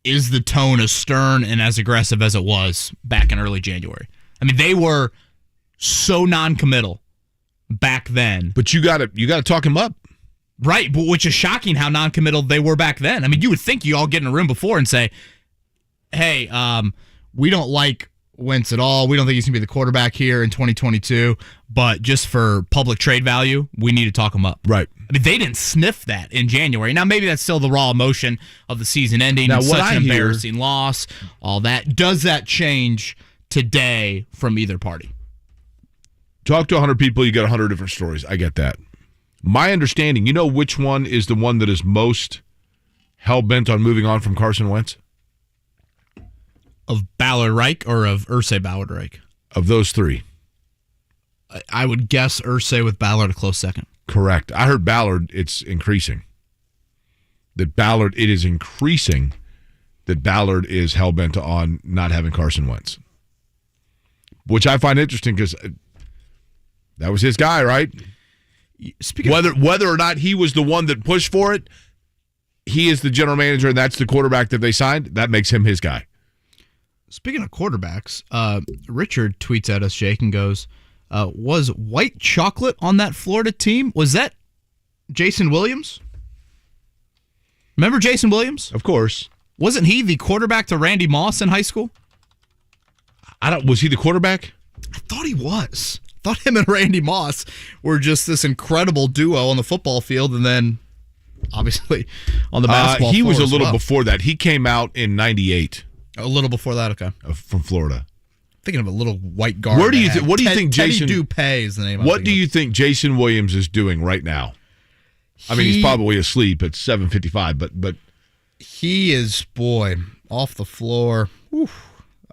Speaker 8: is the tone as stern and as aggressive as it was back in early January? I mean, they were so non-committal back then.
Speaker 6: But you got to talk him up.
Speaker 8: Right, but which is shocking how non-committal they were back then. I mean, you would think you all get in a room before and say, hey, we don't like Wentz at all. We don't think he's going to be the quarterback here in 2022, but just for public trade value, we need to talk him up.
Speaker 6: Right.
Speaker 8: I mean, they didn't sniff that in January. Now, maybe that's still the raw emotion of the season ending.
Speaker 6: Now,
Speaker 8: and
Speaker 6: what
Speaker 8: such
Speaker 6: I
Speaker 8: an
Speaker 6: hear,
Speaker 8: embarrassing loss, all that. Does that change today from either party?
Speaker 6: Talk to 100 people, you get 100 different stories. I get that. My understanding, you know which one is the one that is most hell-bent on moving on from Carson Wentz?
Speaker 8: Of Ballard Reich or of Irsay Ballard Reich?
Speaker 6: Of those three.
Speaker 8: I would guess Irsay with Ballard a close second.
Speaker 6: Correct. I heard Ballard, it's increasing. It is increasing that Ballard is hell-bent on not having Carson Wentz. Which I find interesting because that was his guy, right? Whether or not he was the one that pushed for it, he is the general manager and that's the quarterback that they signed. That makes him his guy.
Speaker 8: Speaking of quarterbacks, Richard tweets at us, Jake, and goes, was white chocolate on that Florida team? Was that Jason Williams? Remember Jason Williams?
Speaker 6: Of course.
Speaker 8: Wasn't he the quarterback to Randy Moss in high school?
Speaker 6: Was he the quarterback?
Speaker 8: I thought he was. I thought him and Randy Moss were just this incredible duo on the football field, and then obviously on the basketball
Speaker 6: he
Speaker 8: floor
Speaker 6: was a
Speaker 8: as
Speaker 6: little
Speaker 8: well.
Speaker 6: before that. He came out in 98.
Speaker 8: A little before that, okay.
Speaker 6: From Florida.
Speaker 8: Thinking of a little white guard.
Speaker 6: What do you think Jason
Speaker 8: Teddy Dupay is the name.
Speaker 6: What do you think Jason Williams is doing right now? I mean, he's probably asleep at 7:55, but
Speaker 8: he is, boy, off the floor. Whew.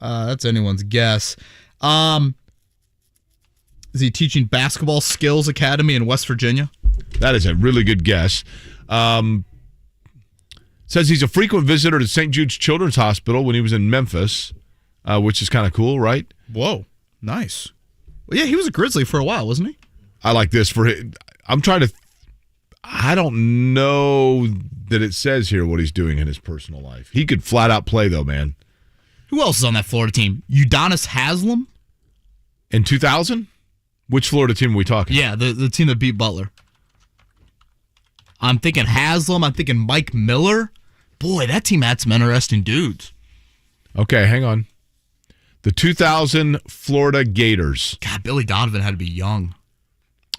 Speaker 8: That's anyone's guess. Is he teaching basketball skills academy in West Virginia?
Speaker 6: That is a really good guess. Says he's a frequent visitor to St. Jude's Children's Hospital when he was in Memphis, which is kind of cool, right?
Speaker 8: Whoa, nice. Well, yeah, he was a Grizzly for a while, wasn't he?
Speaker 6: I like this for him. I'm trying to. I don't know that it says here what he's doing in his personal life. He could flat out play though, man.
Speaker 8: Who else is on that Florida team? Udonis Haslem?
Speaker 6: In 2000? Which Florida team are we talking?
Speaker 8: Yeah, the team that beat Butler. I'm thinking Haslem. I'm thinking Mike Miller. Boy, that team had some interesting dudes.
Speaker 6: Okay, hang on. The 2000 Florida Gators.
Speaker 8: God, Billy Donovan had to be young.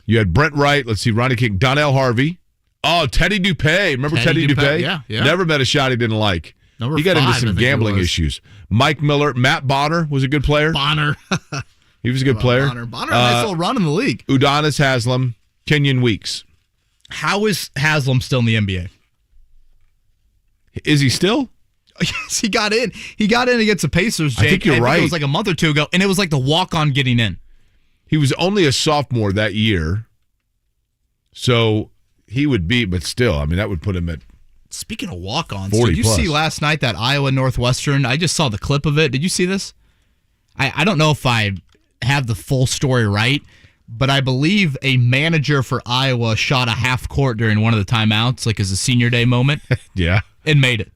Speaker 6: You had Brent Wright. Let's see, Ronnie King, Donnell Harvey. Oh, Teddy Dupay. Remember Teddy Dupay?
Speaker 8: Yeah.
Speaker 6: Never met a shot he didn't like.
Speaker 8: Number
Speaker 6: he got
Speaker 8: 5,
Speaker 6: into some gambling issues. Mike Miller. Matt Bonner was a good player.
Speaker 8: Bonner.
Speaker 6: He was a good player.
Speaker 8: Bonner had a nice little run in the league.
Speaker 6: Udonis Haslem. Kenyon Weeks.
Speaker 8: How is Haslem still in the NBA?
Speaker 6: Is he still?
Speaker 8: Yes, he got in. He got in against the Pacers, Jake.
Speaker 6: I think you're right.
Speaker 8: It was like a month or two ago, and it was like the walk-on getting in.
Speaker 6: He was only a sophomore that year, so he would be, but still, I mean, that would put him at.
Speaker 8: Speaking of walk-ons,
Speaker 6: 40
Speaker 8: did you
Speaker 6: plus.
Speaker 8: see last night that Iowa Northwestern? I just saw the clip of it. Did you see this? I don't know if I have the full story right, but I believe a manager for Iowa shot a half court during one of the timeouts, like as a senior day moment.
Speaker 6: Yeah.
Speaker 8: And made it.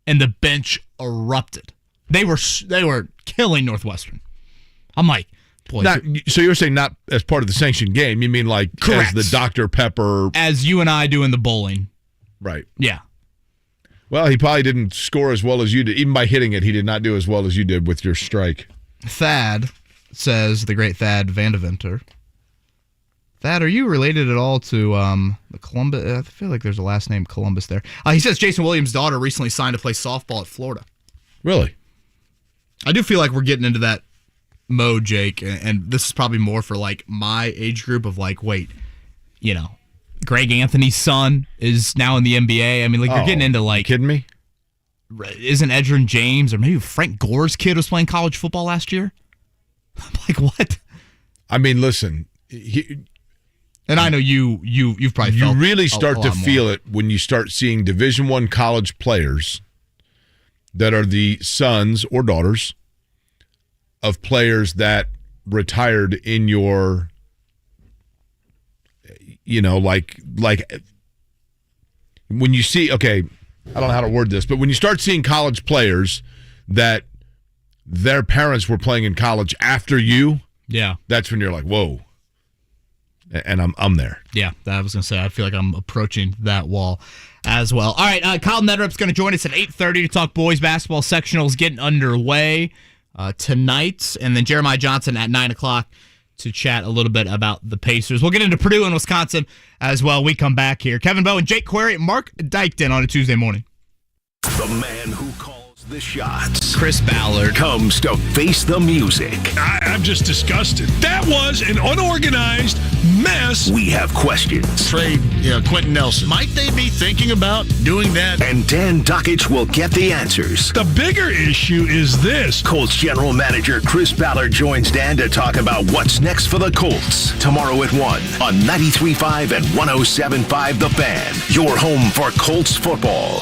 Speaker 8: And the bench erupted. They were killing Northwestern. I'm like, boy.
Speaker 6: So you're saying not as part of the sanctioned game. You mean like
Speaker 8: Correct.
Speaker 6: as the Dr. Pepper.
Speaker 8: As you and I do in the bowling.
Speaker 6: Right.
Speaker 8: Yeah.
Speaker 6: Well, he probably didn't score as well as you did. Even by hitting it, he did not do as well as you did with your strike.
Speaker 8: Thad says, the great Thad Vandeventer. Thad, are you related at all to the Columbus? I feel like there's a last name Columbus there. He says Jason Williams' daughter recently signed to play softball at Florida.
Speaker 6: Really?
Speaker 8: I do feel like we're getting into that mode, Jake, and this is probably more for like my age group of like, wait, you know, Greg Anthony's son is now in the NBA. I mean, like you're getting into like,
Speaker 6: kidding me?
Speaker 8: Isn't Edgerrin James or maybe Frank Gore's kid was playing college football last year? I'm like, what?
Speaker 6: I mean, listen.
Speaker 8: And I know you've probably felt
Speaker 6: you really start
Speaker 8: a
Speaker 6: to
Speaker 8: lot
Speaker 6: feel
Speaker 8: more.
Speaker 6: it when you start seeing Division I college players that are the sons or daughters of players that retired in your, you know, like when you see, okay, I don't know how to word this, but when you start seeing college players that their parents were playing in college after you,
Speaker 8: yeah,
Speaker 6: that's when you're like, whoa. And I'm there.
Speaker 8: Yeah, I was going to say, I feel like I'm approaching that wall as well. All right, Kyle Neddenriep's going to join us at 8:30 to talk boys basketball sectionals getting underway tonight. And then Jeremiah Johnson at 9 o'clock to chat a little bit about the Pacers. We'll get into Purdue and Wisconsin as well. We come back here. Kevin Bowen, Jake Query, Mark Dykton on a Tuesday morning.
Speaker 2: The man who calls The shots.
Speaker 8: Chris Ballard
Speaker 2: comes to face the music.
Speaker 3: I'm just disgusted. That was an unorganized mess.
Speaker 2: We have questions.
Speaker 11: Trade Quentin Nelson. Might they be thinking about doing that?
Speaker 2: And Dan Duckich will get the answers.
Speaker 3: The bigger issue is this.
Speaker 2: Colts General Manager Chris Ballard joins Dan to talk about what's next for the Colts. Tomorrow at 1 on 93.5 and 107.5 The Fan. Your home for Colts football.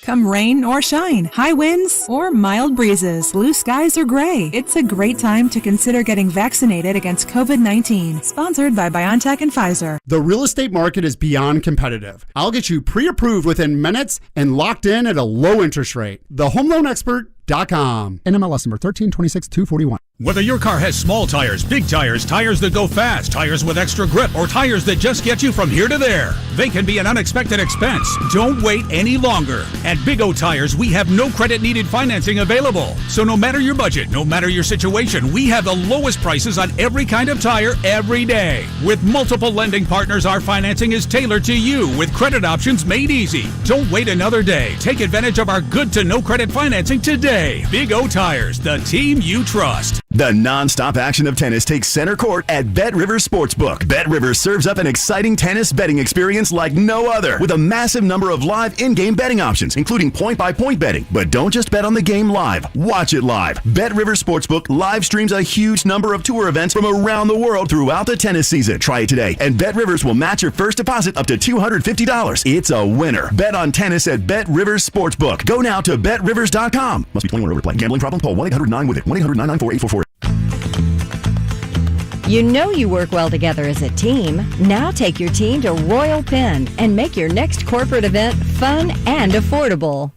Speaker 12: Come rain or shine, high winds or mild breezes, blue skies or gray, it's a great time to consider getting vaccinated against COVID-19. Sponsored by BioNTech and Pfizer.
Speaker 24: The real estate market is beyond competitive. I'll get you pre-approved within minutes and locked in at a low interest rate. TheHomeLoanExpert.com. NMLS number 1326241.
Speaker 9: Whether your car has small tires, big tires, tires that go fast, tires with extra grip, or tires that just get you from here to there, they can be an unexpected expense. Don't wait any longer. At Big O Tires, we have no credit needed financing available. So no matter your budget, no matter your situation, we have the lowest prices on every kind of tire every day. With multiple lending partners, our financing is tailored to you with credit options made easy. Don't wait another day. Take advantage of our good to no credit financing today. Big O Tires, the team you trust.
Speaker 13: The non-stop action of tennis takes center court at Bet Rivers Sportsbook. Bet Rivers serves up an exciting tennis betting experience like no other with a massive number of live in-game betting options, including point-by-point betting. But don't just bet on the game live. Watch it live. Bet Rivers Sportsbook live streams a huge number of tour events from around the world throughout the tennis season. Try it today, and Bet Rivers will match your first deposit up to $250. It's a winner. Bet on tennis at Bet Rivers Sportsbook. Go now to BetRivers.com. Must be 21 or over to play. Gambling problem? Call 1-800-9-WITH-IT. 1-800-994-844.
Speaker 14: You know you work well together as a team. Now take your team to Royal Pen and make your next corporate event fun and affordable.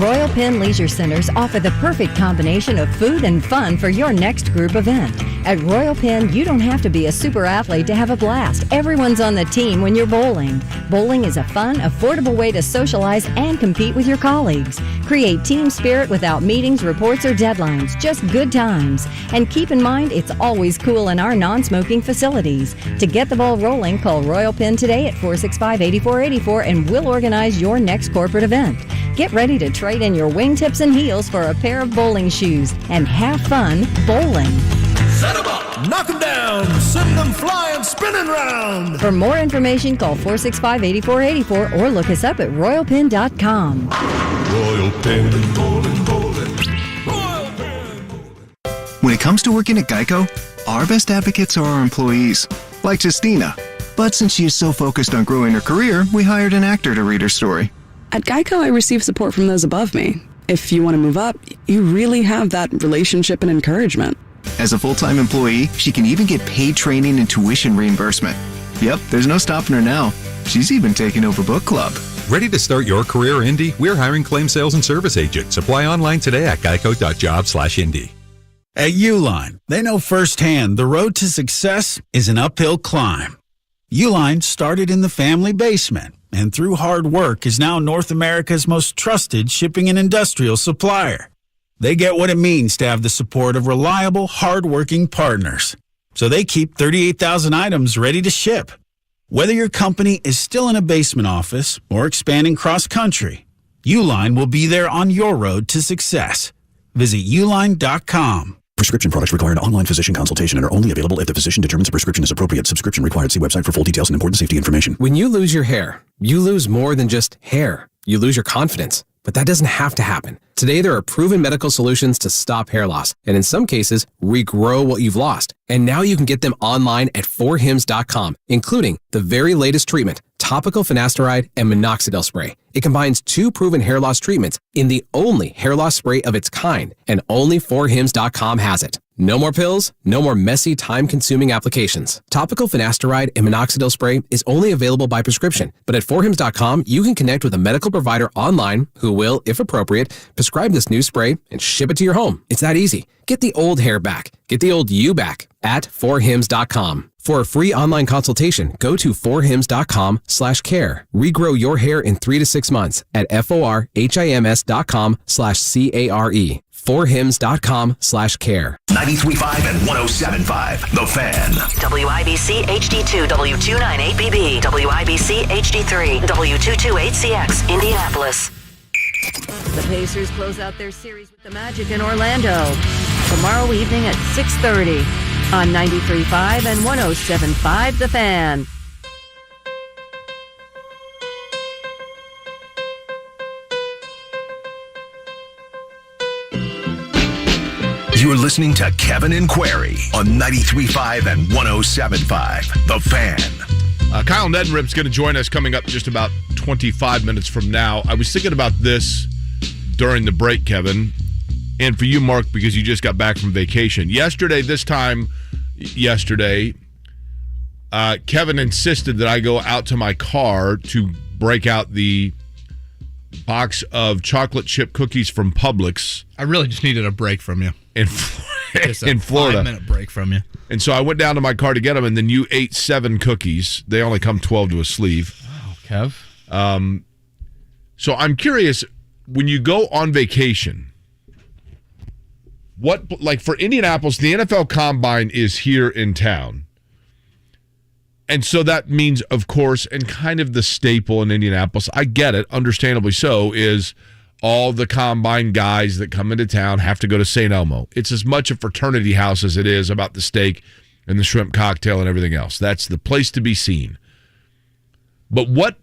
Speaker 14: Royal Pen Leisure Centers offer the perfect combination of food and fun for your next group event. At Royal Pen, you don't have to be a super athlete to have a blast. Everyone's on the team when you're bowling. Bowling is a fun, affordable way to socialize and compete with your colleagues. Create team spirit without meetings, reports, or deadlines. Just good times. And keep in mind, it's always cool in our non-smoking facilities. To get the ball rolling, call Royal Pen today at 465-8484 and we'll organize your next corporate event. Get ready to trade in your wingtips and heels for a pair of bowling shoes and have fun bowling.
Speaker 19: Set 'em up, knock 'em down, send them flying, spinning round.
Speaker 14: For more information, call 465-8484 or look us up at royalpen.com.
Speaker 19: Royal Pen, bowling, bowling.
Speaker 25: When it comes to working at Geico, our best advocates are our employees, like Justina. But since she is so focused on growing her career, we hired an actor to read her story.
Speaker 26: At Geico, I receive support from those above me. If you want to move up, you really have that relationship and encouragement.
Speaker 25: As a full-time employee, she can even get paid training and tuition reimbursement. Yep, there's no stopping her now. She's even taken over book club.
Speaker 27: Ready to start your career, Indy? We're hiring claim sales and service agents. Apply online today at geico.jobs/Indy.
Speaker 28: At Uline, they know firsthand the road to success is an uphill climb. Uline started in the family basement, and through hard work is now North America's most trusted shipping and industrial supplier. They get what it means to have the support of reliable, hard-working partners. So they keep 38,000 items ready to ship. Whether your company is still in a basement office or expanding cross-country, Uline will be there on your road to success. Visit uline.com.
Speaker 29: Prescription products require an online physician consultation and are only available if the physician determines a prescription is appropriate. Subscription required. See website for full details and important safety information.
Speaker 30: When you lose your hair, you lose more than just hair. You lose your confidence. But that doesn't have to happen. Today, there are proven medical solutions to stop hair loss, and in some cases, regrow what you've lost. And now you can get them online at 4hims.com, including the very latest treatment, topical finasteride and minoxidil spray. It combines 2 proven hair loss treatments in the only hair loss spray of its kind, and only 4hims.com has it. No more pills, no more messy, time-consuming applications. Topical finasteride and minoxidil spray is only available by prescription, but at 4hims.com, you can connect with a medical provider online who will, if appropriate, prescribe this new spray and ship it to your home. It's that easy. Get the old hair back. Get the old you back at 4hims.com. For a free online consultation, go to 4hims.com/care. Regrow your hair in 3 to 6 months at forhims.com/care. 4hims.com/care.
Speaker 2: 93.5 and 107.5 The Fan.
Speaker 31: WIBC HD2 W298BB, WIBC HD3 W228CX, Indianapolis.
Speaker 14: The Pacers close out their series with the Magic in Orlando tomorrow evening at 6:30 on 93.5 and 107.5 The Fan.
Speaker 2: You're listening to Kevin and Query on 93.5 and 107.5 The Fan.
Speaker 6: Kyle Neddenriep's going to join us coming up just about 25 minutes from now. I was thinking about this during the break, Kevin, and for you, Mark, because you just got back from vacation. Yesterday, Kevin insisted that I go out to my car to break out the box of chocolate chip cookies from Publix.
Speaker 8: I really just needed a break from you.
Speaker 6: In Florida.
Speaker 8: 5-minute break from you.
Speaker 6: And so I went down to my car to get them, and then you ate 7 cookies. They only come 12 to a sleeve.
Speaker 7: Oh, Kev.
Speaker 6: So I'm curious, when you go on vacation, like for Indianapolis, the NFL Combine is here in town. And so that means, of course, and kind of the staple in Indianapolis, I get it, understandably so, is all the Combine guys that come into town have to go to St. Elmo. It's as much a fraternity house as it is about the steak and the shrimp cocktail and everything else. That's the place to be seen. But what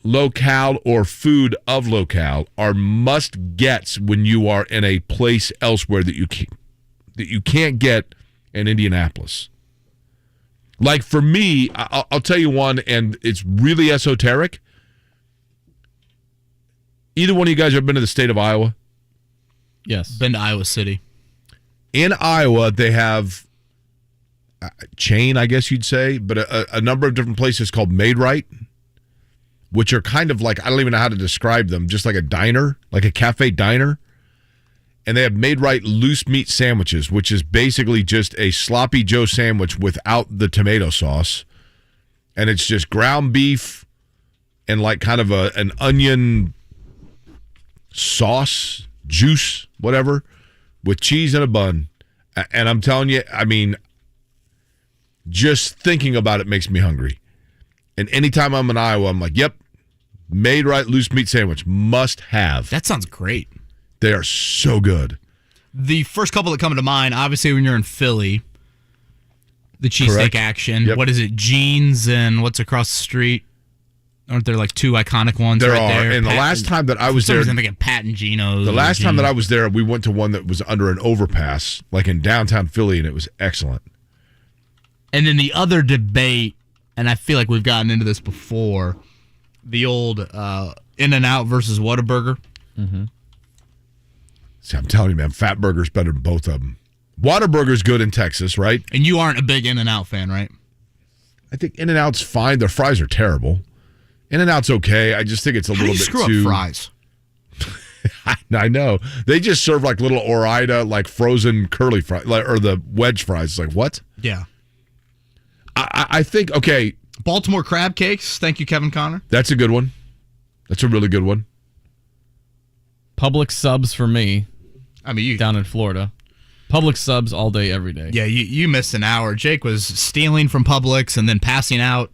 Speaker 6: locale or food of locale are must-gets when you are in a place elsewhere that you can't get in Indianapolis? Like for me, I'll tell you one, and it's really esoteric. Either one of you guys ever been to the state of Iowa?
Speaker 7: Yes.
Speaker 8: Been to Iowa City.
Speaker 6: In Iowa, they have a chain, I guess you'd say, but a number of different places called Made Right, which are kind of like, I don't even know how to describe them, just like a diner, like a cafe diner. And they have Made Right loose meat sandwiches, which is basically just a sloppy Joe sandwich without the tomato sauce. And it's just ground beef and like kind of an onion sauce, juice, whatever, with cheese and a bun. And I'm telling you, I mean, just thinking about it makes me hungry. And anytime I'm in Iowa, I'm like, yep, Made Right loose meat sandwich, must have.
Speaker 8: That sounds great.
Speaker 6: They are so good.
Speaker 8: The first couple that come to mind, obviously when you're in Philly, the cheesesteak action.
Speaker 6: Yep.
Speaker 8: What is it, Jeans and what's across the street? Aren't there like 2 iconic ones
Speaker 6: There
Speaker 8: right
Speaker 6: are.
Speaker 8: there?
Speaker 6: And the last time that I was
Speaker 8: for some
Speaker 6: there,
Speaker 8: reason I'm thinking Pat and Gino's.
Speaker 6: the last time that I was there, we went to one that was under an overpass, like in downtown Philly, and it was excellent.
Speaker 8: And then the other debate, and I feel like we've gotten into this before, the old In-N-Out versus Whataburger.
Speaker 7: Mm-hmm.
Speaker 6: See, I'm telling you, man, Fat Burger's better than both of them. Whataburger's good in Texas, right?
Speaker 8: And you aren't a big In-N-Out fan, right?
Speaker 6: I think In-N-Out's fine. Their fries are terrible. In-N-Out's okay. I just think it's a little bit
Speaker 8: screw
Speaker 6: too...
Speaker 8: up fries?
Speaker 6: I know. They just serve like little Ore-Ida, like frozen curly fries, or the wedge fries. It's like, what?
Speaker 8: Yeah.
Speaker 6: I think, okay.
Speaker 8: Baltimore crab cakes. Thank you, Kevin Connor.
Speaker 6: That's a good one. That's a really good one.
Speaker 7: Public subs for me.
Speaker 8: I mean, you
Speaker 7: down in Florida. Public subs all day, every day.
Speaker 8: Yeah, you missed an hour. Jake was stealing from Publix and then passing out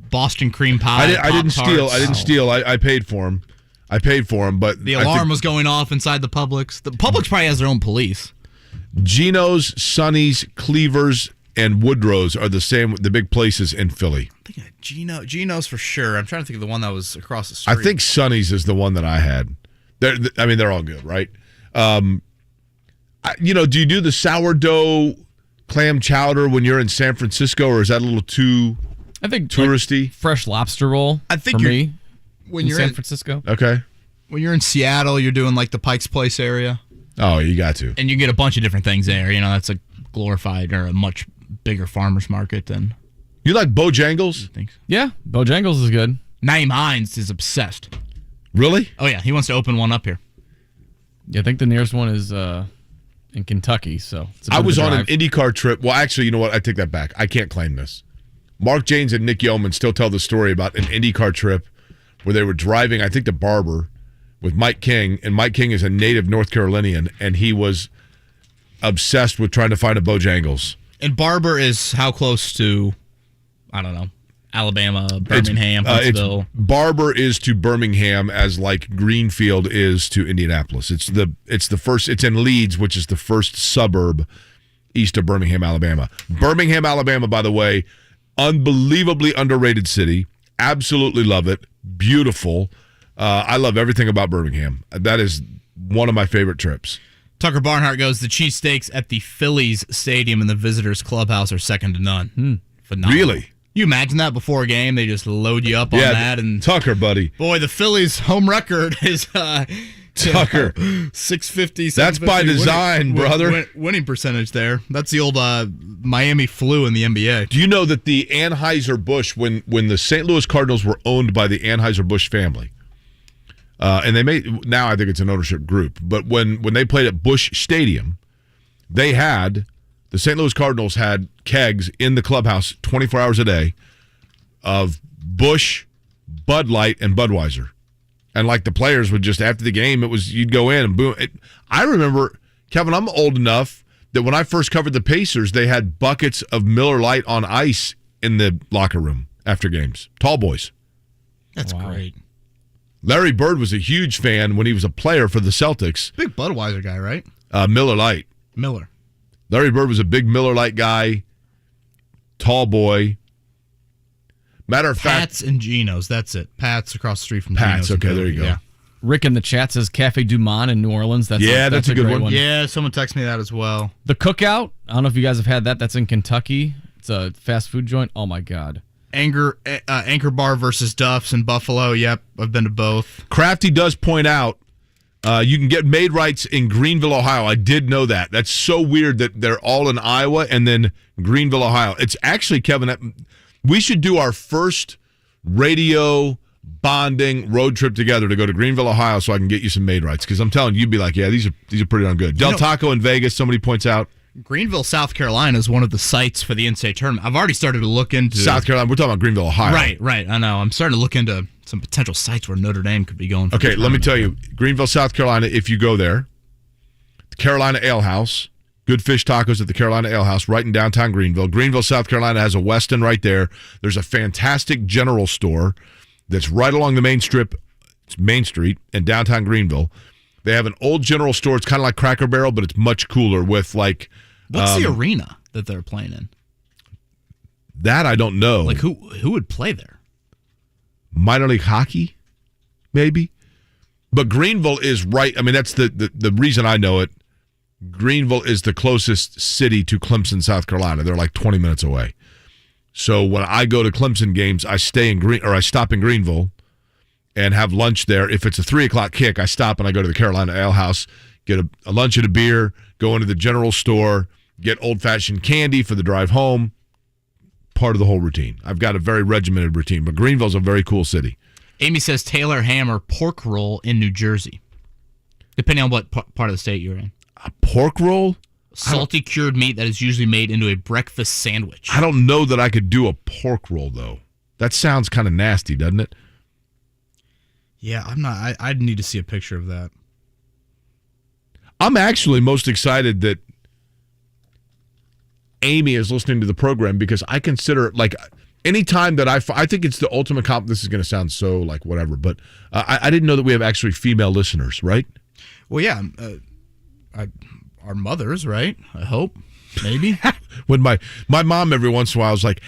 Speaker 8: Boston cream pie.
Speaker 6: I didn't steal. I paid for them. But
Speaker 8: the alarm was going off inside the Publix. The Publix probably has their own police.
Speaker 6: Geno's, Sonny's, Cleaver's, and Woodrow's are the big places in Philly.
Speaker 8: I'm thinking of Geno's for sure. I'm trying to think of the one that was across the street.
Speaker 6: I think Sonny's is the one that I had. They're all good, right? Do you do the sourdough clam chowder when you're in San Francisco, or is that a little too touristy?
Speaker 7: Like fresh lobster roll.
Speaker 8: I think
Speaker 7: for me
Speaker 8: when you're
Speaker 7: San Francisco.
Speaker 6: Okay.
Speaker 8: When you're in Seattle, you're doing like the Pike's Place area.
Speaker 6: Oh, you got to.
Speaker 8: And you get a bunch of different things there. That's a glorified or a much bigger farmer's market than.
Speaker 6: You like Bojangles?
Speaker 7: Yeah, Bojangles is good.
Speaker 8: Naeem Hines is obsessed.
Speaker 6: Really?
Speaker 8: Oh yeah, he wants to open one up here.
Speaker 7: Yeah, I think the nearest one is in Kentucky. So it's a bit
Speaker 6: I was
Speaker 7: of a
Speaker 6: on an
Speaker 7: drive.
Speaker 6: IndyCar trip. Well, actually, you know what? I take that back. I can't claim this. Mark Janes and Nick Yeoman still tell the story about an IndyCar trip where they were driving, I think, to Barber with Mike King, and Mike King is a native North Carolinian, and he was obsessed with trying to find a Bojangles.
Speaker 8: And Barber is how close to, I don't know, Alabama, Birmingham, Huntsville.
Speaker 6: Barber is to Birmingham as like Greenfield is to Indianapolis. It's the first. It's in Leeds, which is the first suburb east of Birmingham, Alabama. Birmingham, Alabama, by the way, unbelievably underrated city. Absolutely love it. Beautiful. I love everything about Birmingham. That is one of my favorite trips.
Speaker 8: Tucker Barnhart goes, the cheesesteaks at the Phillies Stadium in the visitors' clubhouse are second to none. Phenomenal.
Speaker 6: Really?
Speaker 8: You imagine that before a game, they just load you up on that. And
Speaker 6: Tucker, buddy.
Speaker 8: Boy, the Phillies' home record is
Speaker 6: Tucker.
Speaker 8: 650.
Speaker 6: That's by design, brother.
Speaker 8: Winning percentage there. That's the old Miami flu in the NBA.
Speaker 6: Do you know that the Anheuser-Busch, when the St. Louis Cardinals were owned by the Anheuser-Busch family, and they now I think it's an ownership group, but when they played at Busch Stadium, the St. Louis Cardinals had kegs in the clubhouse 24 hours a day of Busch, Bud Light, and Budweiser. And like the players would just, after the game, you'd go in and boom. I remember, Kevin, I'm old enough that when I first covered the Pacers, they had buckets of Miller Lite on ice in the locker room after games. Tall boys.
Speaker 8: That's great.
Speaker 6: Larry Bird was a huge fan when he was a player for the Celtics.
Speaker 8: Big Budweiser guy, right?
Speaker 6: Miller Lite.
Speaker 8: Miller.
Speaker 6: Larry Bird was a big Miller Lite guy. Tall boy. Matter of fact,
Speaker 8: Pat's and Geno's. That's it. Pat's across the street from
Speaker 6: Pat's.
Speaker 8: Geno's.
Speaker 6: Okay, there you go.
Speaker 8: Yeah.
Speaker 7: Rick in the chat says Cafe Du Monde in New Orleans. That's
Speaker 6: a good
Speaker 7: great
Speaker 6: one.
Speaker 8: Yeah, someone texted me that as well.
Speaker 7: The Cookout. I don't know if you guys have had that. That's in Kentucky. It's a fast food joint. Oh my God.
Speaker 8: Anchor Bar versus Duff's in Buffalo. Yep, I've been to both.
Speaker 6: Crafty does point out you can get Made Rights in Greenville, Ohio. I did know that. That's so weird that they're all in Iowa and then Greenville, Ohio. It's actually, Kevin, we should do our first radio bonding road trip together to go to Greenville, Ohio, so I can get you some Made Rights. Because I'm telling you, you'd be like, yeah, these are pretty darn good. Del Taco in Vegas, somebody points out.
Speaker 8: Greenville, South Carolina is one of the sites for the NCAA tournament. I've already started to look into
Speaker 6: South Carolina. We're talking about Greenville, Ohio.
Speaker 8: Right. I know. I'm starting to look into some potential sites where Notre Dame could be going.
Speaker 6: Okay, let me tell you, Greenville, South Carolina. If you go there, the Carolina Ale House, good fish tacos at the Carolina Ale House, right in downtown Greenville. Greenville, South Carolina has a Westin right there. There's a fantastic general store that's right along the main strip. It's Main Street in downtown Greenville. They have an old general store. It's kind of like Cracker Barrel, but it's much cooler with like.
Speaker 8: What's the arena that they're playing in?
Speaker 6: That I don't know.
Speaker 8: Like who would play there?
Speaker 6: Minor league hockey, maybe. But Greenville is right. I mean, that's the reason I know it. Greenville is the closest city to Clemson, South Carolina. They're like 20 minutes away. So when I go to Clemson games, I stop in Greenville and have lunch there. If it's a 3:00 kick, I stop and I go to the Carolina Ale House, get a lunch and a beer, go into the general store, get old-fashioned candy for the drive home. Part of the whole routine. I've got a very regimented routine, but Greenville's a very cool city.
Speaker 8: Amy says Taylor Hammer pork roll in New Jersey, depending on what part of the state you're in.
Speaker 6: A pork roll?
Speaker 8: Salty cured meat that is usually made into a breakfast sandwich.
Speaker 6: I don't know that I could do a pork roll, though. That sounds kind of nasty, doesn't it?
Speaker 8: Yeah, I'm not. I'd need to see a picture of that.
Speaker 6: I'm actually most excited that Amy is listening to the program because I consider, like, anytime that I think it's the ultimate compliment. This is going to sound so, like, whatever, but I didn't know that we have actually female listeners, right?
Speaker 8: Well, yeah. Our mothers, right? I hope. Maybe.
Speaker 6: When my mom every once in a while was like,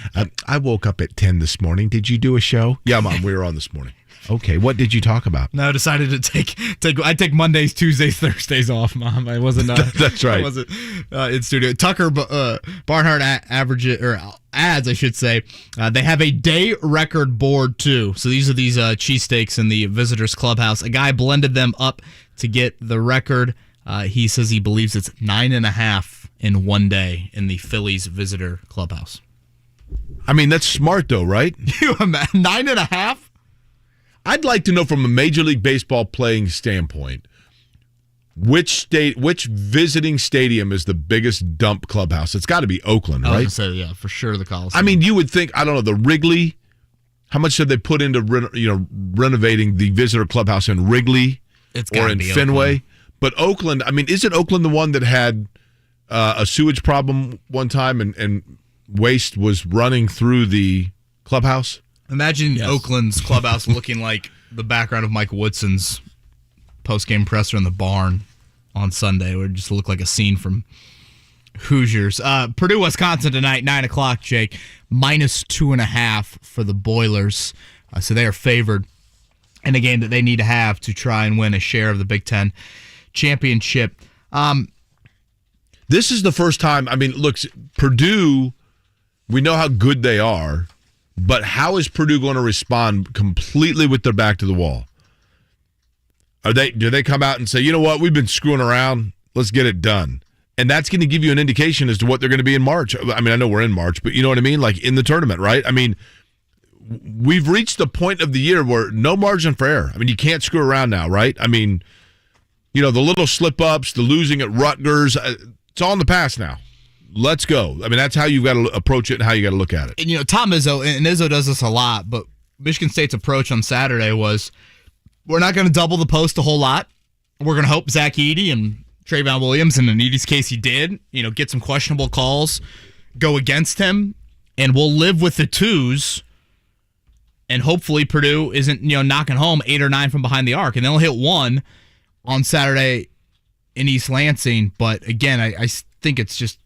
Speaker 6: I woke up at 10 this morning. Did you do a show? Yeah, Mom, we were on this morning. Okay, what did you talk about?
Speaker 8: No, I decided to I take Mondays, Tuesdays, Thursdays off, Mom. I wasn't.
Speaker 6: That's right.
Speaker 8: I wasn't in studio. Tucker Barnhart adds, I should say. They have a day record board too. So these are these cheesesteaks in the visitors clubhouse. A guy blended them up to get the record. He says he believes it's 9.5 in one day in the Phillies visitor clubhouse.
Speaker 6: I mean, that's smart though, right?
Speaker 8: 9.5.
Speaker 6: I'd like to know from a Major League Baseball playing standpoint, which visiting stadium is the biggest dump clubhouse? It's got to be Oakland, right?
Speaker 8: I was gonna say, yeah, for sure the Coliseum.
Speaker 6: I mean, you would think, I don't know, the Wrigley. How much did they put into renovating the visitor clubhouse in Wrigley or in Fenway? Oakland. But Oakland, I mean, isn't Oakland the one that had a sewage problem one time and waste was running through the clubhouse?
Speaker 8: Imagine Oakland's clubhouse looking like the background of Mike Woodson's post-game presser in the barn on Sunday. It would just look like a scene from Hoosiers. Purdue, Wisconsin tonight, 9 o'clock, Jake. -2.5 for the Boilers. So they are favored in a game that they need to have to try and win a share of the Big Ten championship.
Speaker 6: This is the first time. I mean, look, Purdue, we know how good they are, but how is Purdue going to respond completely with their back to the wall? Do they come out and say, you know what, we've been screwing around, let's get it done? And that's going to give you an indication as to what they're going to be in March. I mean, I know we're in March, but you know what I mean? Like in the tournament, right? I mean, we've reached the point of the year where no margin for error. I mean, you can't screw around now, right? I mean, you know, the little slip-ups, the losing at Rutgers, it's all in the past now. Let's go. I mean, that's how you've got to approach it and how you got to look at it.
Speaker 8: And, you know, Tom Izzo, and Izzo does this a lot, but Michigan State's approach on Saturday was, we're not going to double the post a whole lot. We're going to hope Zach Edey and Trayvon Williams, and in Edey's case he did, you know, get some questionable calls, go against him, and we'll live with the twos, and hopefully Purdue isn't, you know, knocking home 8 or 9 from behind the arc, and they'll hit 1 on Saturday in East Lansing. But again, I think it's just,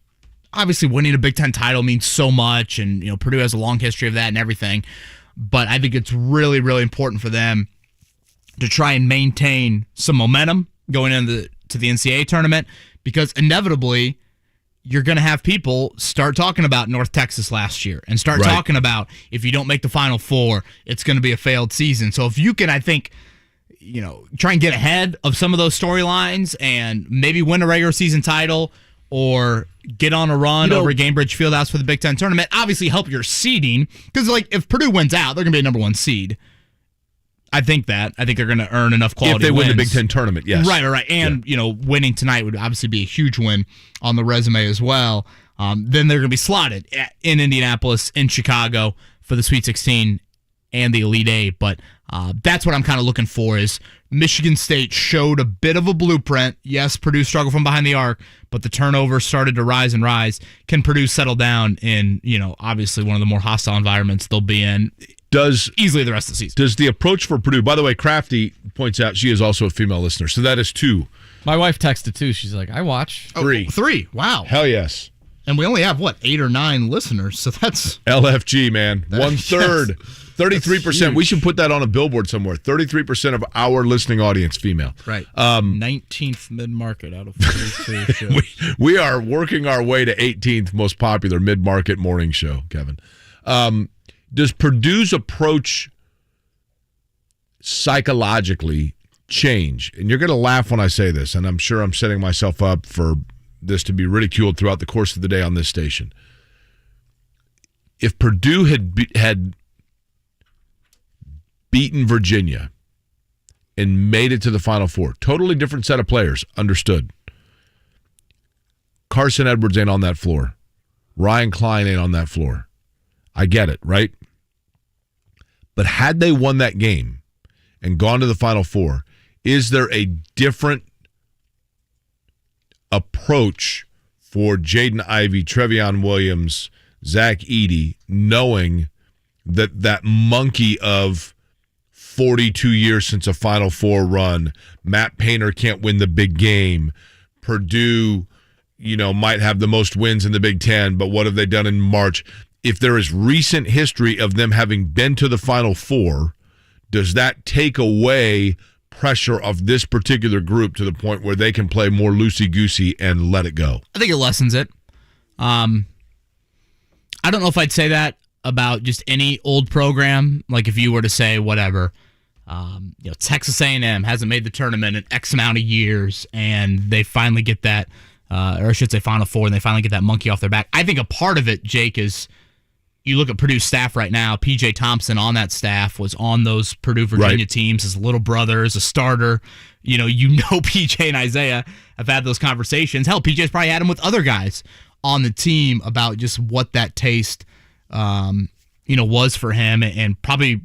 Speaker 8: obviously winning a Big Ten title means so much, and, you know, Purdue has a long history of that and everything, but I think it's really, really important for them to try and maintain some momentum going into the NCAA tournament, because inevitably you're going to have people start talking about North Texas last year and start talking about, if you don't make the Final Four, it's going to be a failed season. So if you can, I think, you know, try and get ahead of some of those storylines and maybe win a regular season title or get on a run over Gainbridge Fieldhouse for the Big Ten tournament, obviously help your seeding, because like if Purdue wins out, they're going to be a number 1 seed. I think they're going to earn enough quality
Speaker 6: if they
Speaker 8: wins.
Speaker 6: win the Big Ten tournament, yes.
Speaker 8: Right. And, you know, winning tonight would obviously be a huge win on the resume as well. Then they're going to be slotted in Indianapolis, in Chicago for the Sweet 16 and the Elite Eight. But that's what I'm kind of looking for, is Michigan State showed a bit of a blueprint. Yes, Purdue struggled from behind the arc, but the turnover started to rise and rise. Can Purdue settle down in, you know, obviously one of the more hostile environments they'll be in? Easily the rest of the season.
Speaker 6: Does the approach for Purdue, by the way, Crafty points out she is also a female listener, so that is 2.
Speaker 7: My wife texted too. She's like, I watch.
Speaker 6: 3.
Speaker 8: 3. Wow.
Speaker 6: Hell yes.
Speaker 8: And we only have, 8 or 9 listeners, so that's...
Speaker 6: LFG, man. 1/3.
Speaker 8: Yes.
Speaker 6: 33%. We should put that on a billboard somewhere. 33% of our listening audience female.
Speaker 8: Right. 19th mid-market out of 42 shows.
Speaker 6: We are working our way to 18th most popular mid-market morning show, Kevin. Does Purdue's approach psychologically change? And you're going to laugh when I say this, and I'm sure I'm setting myself up for this to be ridiculed throughout the course of the day on this station. If Purdue had beaten Virginia and made it to the Final Four, totally different set of players, understood. Carson Edwards ain't on that floor. Ryan Klein ain't on that floor. I get it, right? But had they won that game and gone to the Final Four, is there a different approach for Jaden Ivey, Trevion Williams, Zach Edey, knowing that monkey of 42 years since a Final Four run, Matt Painter can't win the big game, Purdue, you know, might have the most wins in the Big Ten, but what have they done in March? If there is recent history of them having been to the Final Four, does that take away pressure of this particular group to the point where they can play more loosey-goosey and let it go?
Speaker 8: I think it lessens it. I don't know if I'd say that about just any old program. Like if you were to say whatever, you know, Texas A&M hasn't made the tournament in X amount of years, and they finally get that, or I should say Final Four, and they finally get that monkey off their back. I think a part of it, Jake, is you look at Purdue's staff right now. P.J. Thompson on that staff was on those Purdue-Virginia teams. His little brother is a starter. You know P.J. and Isaiah have had those conversations. Hell, P.J.'s probably had them with other guys on the team about just what that taste, was for him, and probably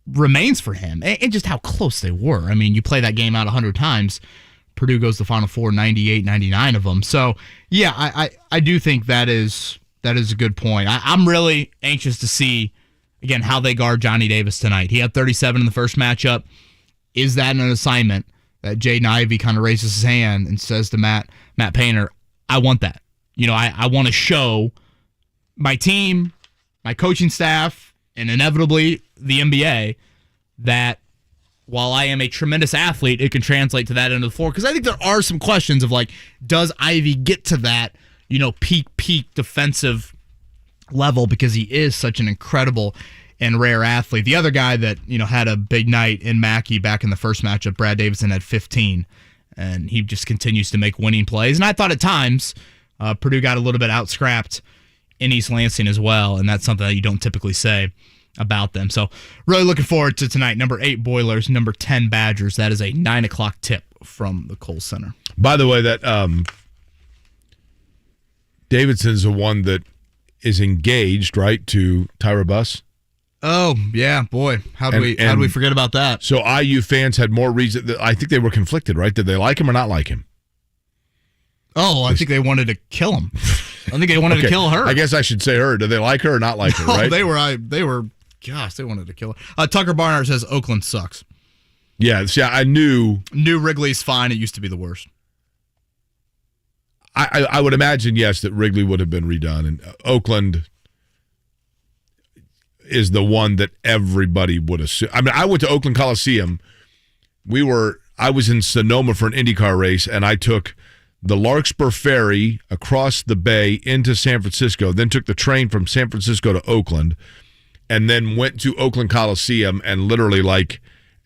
Speaker 8: remains for him, and just how close they were. I mean, you play that game out 100 times. Purdue goes to the Final Four 98, 99 of them. So, yeah, I do think that is That is a good point. I'm really anxious to see, again, how they guard Johnny Davis tonight. He had 37 in the first matchup. Is that an assignment that Jaden Ivey kind of raises his hand and says to Matt Painter, I want that. I want to show my team, my coaching staff, and inevitably the NBA that while I am a tremendous athlete, it can translate to that end of the floor. Because I think there are some questions of does Ivey get to that, peak defensive level because he is such an incredible and rare athlete. The other guy that, had a big night in Mackey back in the first matchup, Brad Davison, had 15, and he just continues to make winning plays. And I thought at times Purdue got a little bit out-scrapped in East Lansing as well, and that's something that you don't typically say about them. So really looking forward to tonight. Number 8 Boilers, number 10 Badgers. That is a 9 o'clock tip from the Kohl Center.
Speaker 6: By the way, that Davidson's the one that is engaged, right, to Tyra Buss.
Speaker 8: Oh, yeah, boy. How do we forget about that?
Speaker 6: So IU fans had more reason. I think they were conflicted, right? Did they like him or not like him?
Speaker 8: Oh, I think they wanted to kill him. I think they wanted to kill her.
Speaker 6: I guess I should say her. Did they like her or not like her, right?
Speaker 8: They were, gosh, they wanted to kill her. Tucker Barnard says Oakland sucks.
Speaker 6: Yeah, see, I knew.
Speaker 8: New Wrigley's fine. It used to be the worst.
Speaker 6: I would imagine, yes, that Wrigley would have been redone. And Oakland is the one that everybody would assume. I mean, I went to Oakland Coliseum. I was in Sonoma for an IndyCar race, and I took the Larkspur Ferry across the bay into San Francisco, then took the train from San Francisco to Oakland, and then went to Oakland Coliseum, and literally,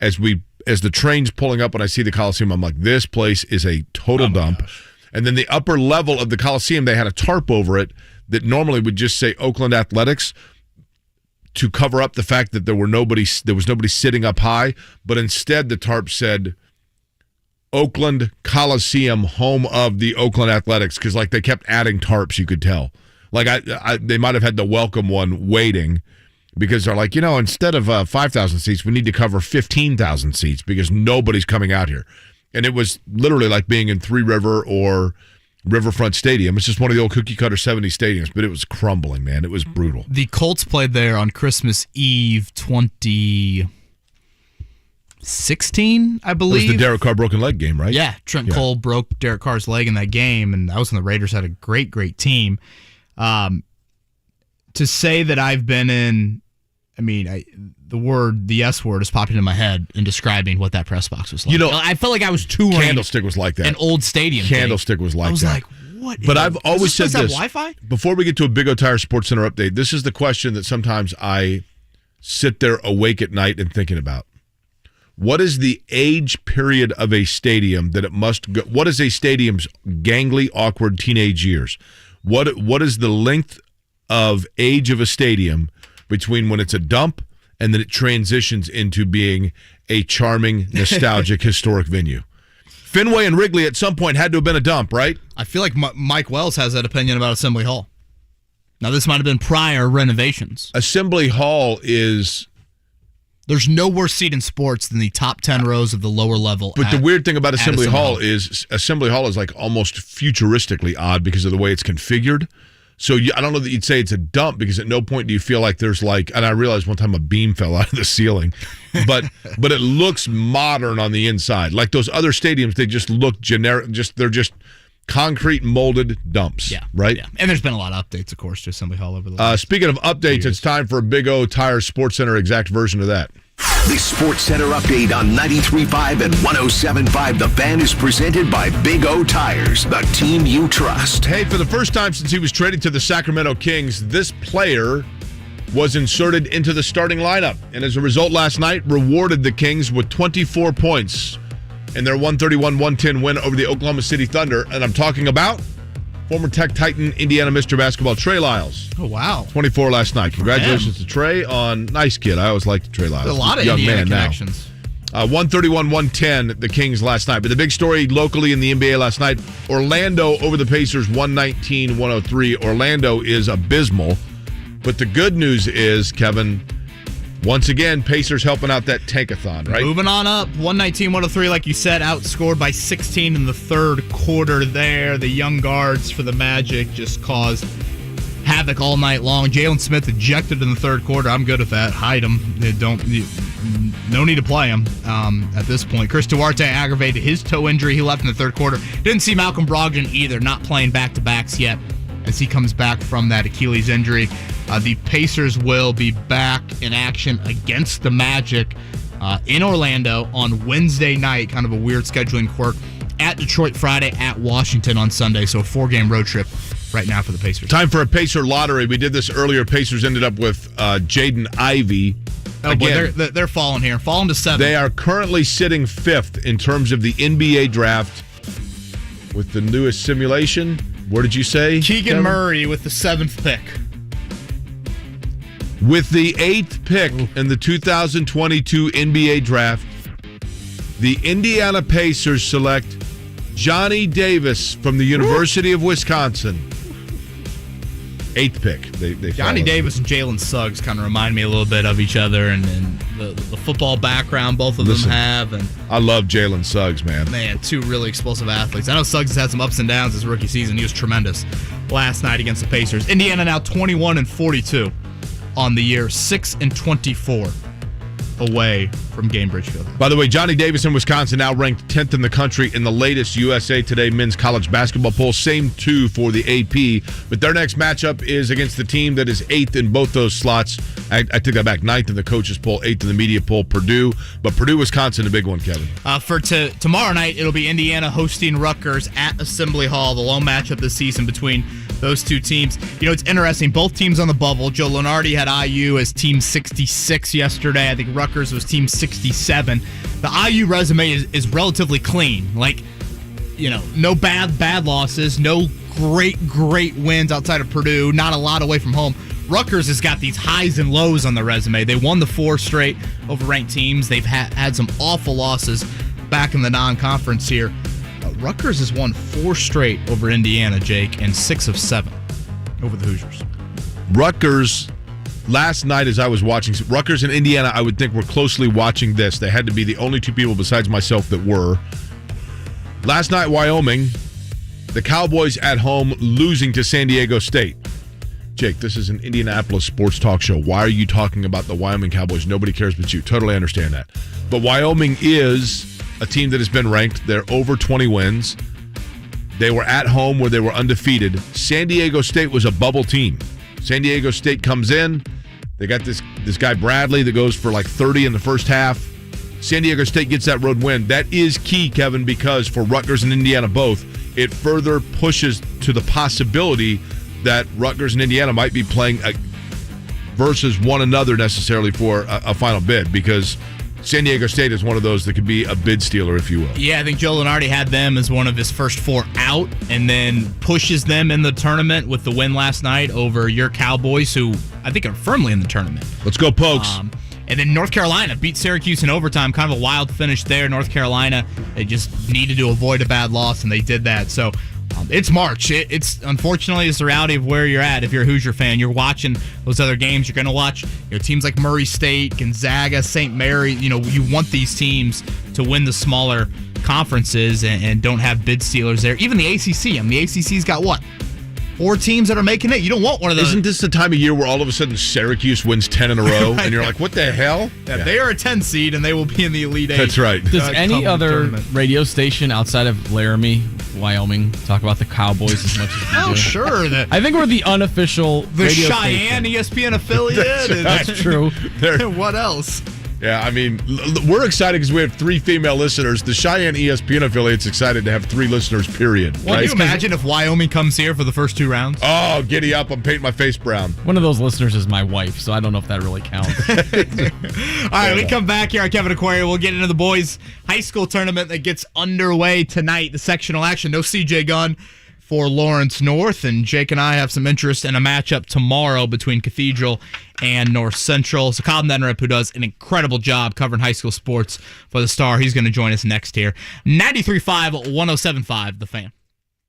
Speaker 6: as the train's pulling up and I see the Coliseum, I'm like, this place is a total dump. Gosh. And then the upper level of the Coliseum, they had a tarp over it that normally would just say Oakland Athletics to cover up the fact that there was nobody sitting up high, but instead the tarp said Oakland Coliseum, home of the Oakland Athletics, because they kept adding tarps, you could tell. They might have had the welcome one waiting because they're like, instead of 5,000 seats, we need to cover 15,000 seats because nobody's coming out here. And it was literally like being in Three River or Riverfront Stadium. It's just one of the old cookie-cutter 70s stadiums, but it was crumbling, man. It was brutal.
Speaker 8: The Colts played there on Christmas Eve 2016, I believe.
Speaker 6: It was the Derek Carr broken leg game, right?
Speaker 8: Yeah, Trent Cole broke Derek Carr's leg in that game, and that was when the Raiders had a great, great team. To say that I've been in, the S word is popping in my head in describing what that press box was like. I felt like I was touring.
Speaker 6: Candlestick was like that.
Speaker 8: An old stadium.
Speaker 6: Candlestick was like that.
Speaker 8: I was like, what?
Speaker 6: But I've always said this.
Speaker 8: Wi-Fi?
Speaker 6: Before we get to a Big O Tires Sportscenter update, this is the question that sometimes I sit there awake at night and thinking about. What is the age period of a stadium that it must go? What is a stadium's gangly, awkward teenage years? What is the length of age of a stadium between when it's a dump and then it transitions into being a charming, nostalgic, historic venue? Fenway and Wrigley at some point had to have been a dump, right?
Speaker 8: I feel like Mike Wells has that opinion about Assembly Hall. Now, this might have been prior renovations.
Speaker 6: Assembly Hall is...
Speaker 8: There's no worse seat in sports than the top 10 rows of the lower level.
Speaker 6: But the weird thing about Assembly Hall is like almost futuristically odd because of the way it's configured. So I don't know that you'd say it's a dump because at no point do you feel like there's and I realized one time a beam fell out of the ceiling, but it looks modern on the inside. Like those other stadiums, they just look generic. They're just concrete molded dumps. Yeah, right. Yeah,
Speaker 8: and there's been a lot of updates, of course, to Assembly Hall over the last
Speaker 6: speaking of updates, it's time for a Big O Tires Sportscenter exact version of that.
Speaker 2: The Sports Center update on 93.5 and 107.5 The Fan is presented by Big O Tires, the team you trust.
Speaker 6: Hey, for the first time since he was traded to the Sacramento Kings, this player was inserted into the starting lineup, and as a result last night, rewarded the Kings with 24 points in their 131-110 win over the Oklahoma City Thunder, and I'm talking about former Tech Titan, Indiana Mr. Basketball, Trey Lyles.
Speaker 8: Oh, wow.
Speaker 6: 24 last night. Congratulations to Trey on nice kid. I always liked Trey Lyles.
Speaker 8: A lot of
Speaker 6: young
Speaker 8: Indiana
Speaker 6: man
Speaker 8: connections.
Speaker 6: 131-110, the Kings last night. But the big story locally in the NBA last night, Orlando over the Pacers, 119-103. Orlando is abysmal. But the good news is, Kevin, once again, Pacers helping out that tankathon, right?
Speaker 8: Moving on up, 119-103, like you said, outscored by 16 in the third quarter there. The young guards for the Magic just caused havoc all night long. Jalen Smith ejected in the third quarter. I'm good with that. Hide him. No need to play him at this point. Chris Duarte aggravated his toe injury. He left in the third quarter. Didn't see Malcolm Brogdon either, not playing back-to-backs yet as he comes back from that Achilles injury. The Pacers will be back in action against the Magic in Orlando on Wednesday night. Kind of a weird scheduling quirk. At Detroit Friday, at Washington on Sunday. So a 4-game road trip right now for the Pacers.
Speaker 6: Time for a Pacer lottery. We did this earlier. Pacers ended up with Jaden Ivey.
Speaker 8: Oh, boy, they're falling here. Falling to 7.
Speaker 6: They are currently sitting 5th in terms of the NBA draft with the newest simulation. What did you say?
Speaker 8: Keegan Murray with the 7th pick.
Speaker 6: With the 8th pick in the 2022 NBA draft, the Indiana Pacers select Johnny Davis from the University of Wisconsin. 8th pick. They
Speaker 8: Johnny Davis and Jalen Suggs kind of remind me a little bit of each other, and the football background both of them have. And
Speaker 6: I love Jalen Suggs, man.
Speaker 8: Man, 2 really explosive athletes. I know Suggs has had some ups and downs his rookie season. He was tremendous last night against the Pacers. Indiana now 21-42 on the year, 6-24 away from Gainbridge Field.
Speaker 6: By the way, Johnny Davis in Wisconsin now ranked 10th in the country in the latest USA Today men's college basketball poll. Same 2 for the AP. But their next matchup is against the team that is 8th in both those slots. I take that back. 9th in the coaches poll, 8th in the media poll, Purdue. But Purdue, Wisconsin, a big one, Kevin.
Speaker 8: For tomorrow night, it'll be Indiana hosting Rutgers at Assembly Hall, the lone matchup this season between those two teams. You know, it's interesting. Both teams on the bubble. Joe Lunardi had IU as team 66 yesterday. I think Rutgers was team 67. The IU resume is relatively clean. Like, you know, no bad losses, no great wins outside of Purdue, not a lot away from home. Rutgers has got these highs and lows on the resume. They won the 4 straight over ranked teams. They've had some awful losses back in the non-conference here. Rutgers has won 4 straight over Indiana, Jake, and 6 of 7 over the Hoosiers.
Speaker 6: Rutgers, last night as I was watching, Rutgers and Indiana, I would think were closely watching this. They had to be the only 2 people besides myself that were. Last night, Wyoming, the Cowboys at home losing to San Diego State. Jake, this is an Indianapolis sports talk show. Why are you talking about the Wyoming Cowboys? Nobody cares but you. Totally understand that. But Wyoming is a team that has been ranked. They're over 20 wins. They were at home where they were undefeated. San Diego State was a bubble team. San Diego State comes in. They got this guy Bradley that goes for like 30 in the first half. San Diego State gets that road win. That is key, Kevin, because for Rutgers and Indiana both, it further pushes to the possibility that Rutgers and Indiana might be playing versus one another necessarily for a final bid, because San Diego State is one of those that could be a bid stealer, if you will.
Speaker 8: Yeah, I think Joe Lunardi had them as one of his first 4 out and then pushes them in the tournament with the win last night over your Cowboys, who I think are firmly in the tournament.
Speaker 6: Let's go, Pokes.
Speaker 8: And then North Carolina beat Syracuse in overtime. Kind of a wild finish there. North Carolina, they just needed to avoid a bad loss, and they did that. So it's March. It's unfortunately it's the reality of where you're at. If you're a Hoosier fan, you're watching those other games. You're going to watch teams like Murray State, Gonzaga, St. Mary. You want these teams to win the smaller conferences and don't have bid stealers there. Even the ACC. I mean, the ACC's got what? 4 teams that are making it. You don't want one of those.
Speaker 6: Isn't this the time of year where all of a sudden Syracuse wins 10 in a row, and you're like, what the hell?
Speaker 8: Yeah. They are a 10 seed, and they will be in the Elite 8.
Speaker 6: That's right.
Speaker 7: Does any other radio station outside of Laramie, Wyoming, talk about the Cowboys as much as we do?
Speaker 8: Oh, sure.
Speaker 7: I think we're the unofficial radio
Speaker 8: Cheyenne
Speaker 7: station.
Speaker 8: ESPN affiliate.
Speaker 7: That's true.
Speaker 8: What else?
Speaker 6: Yeah, I mean, we're excited because we have 3 female listeners. The Cheyenne ESPN affiliate's excited to have 3 listeners, period.
Speaker 8: Can you imagine if Wyoming comes here for the first 2 rounds?
Speaker 6: Oh, giddy up. I'm painting my face brown.
Speaker 7: One of those listeners is my wife, so I don't know if that really counts.
Speaker 8: All right, we come back here on Kevin Aquaria. We'll get into the boys' high school tournament that gets underway tonight, the sectional action. No CJ Gunn for Lawrence North, and Jake and I have some interest in a matchup tomorrow between Cathedral and North Central. So Kyle Neddenriep, who does an incredible job covering high school sports for the Star, he's going to join us next here. 93.5, 107.5, The Fan.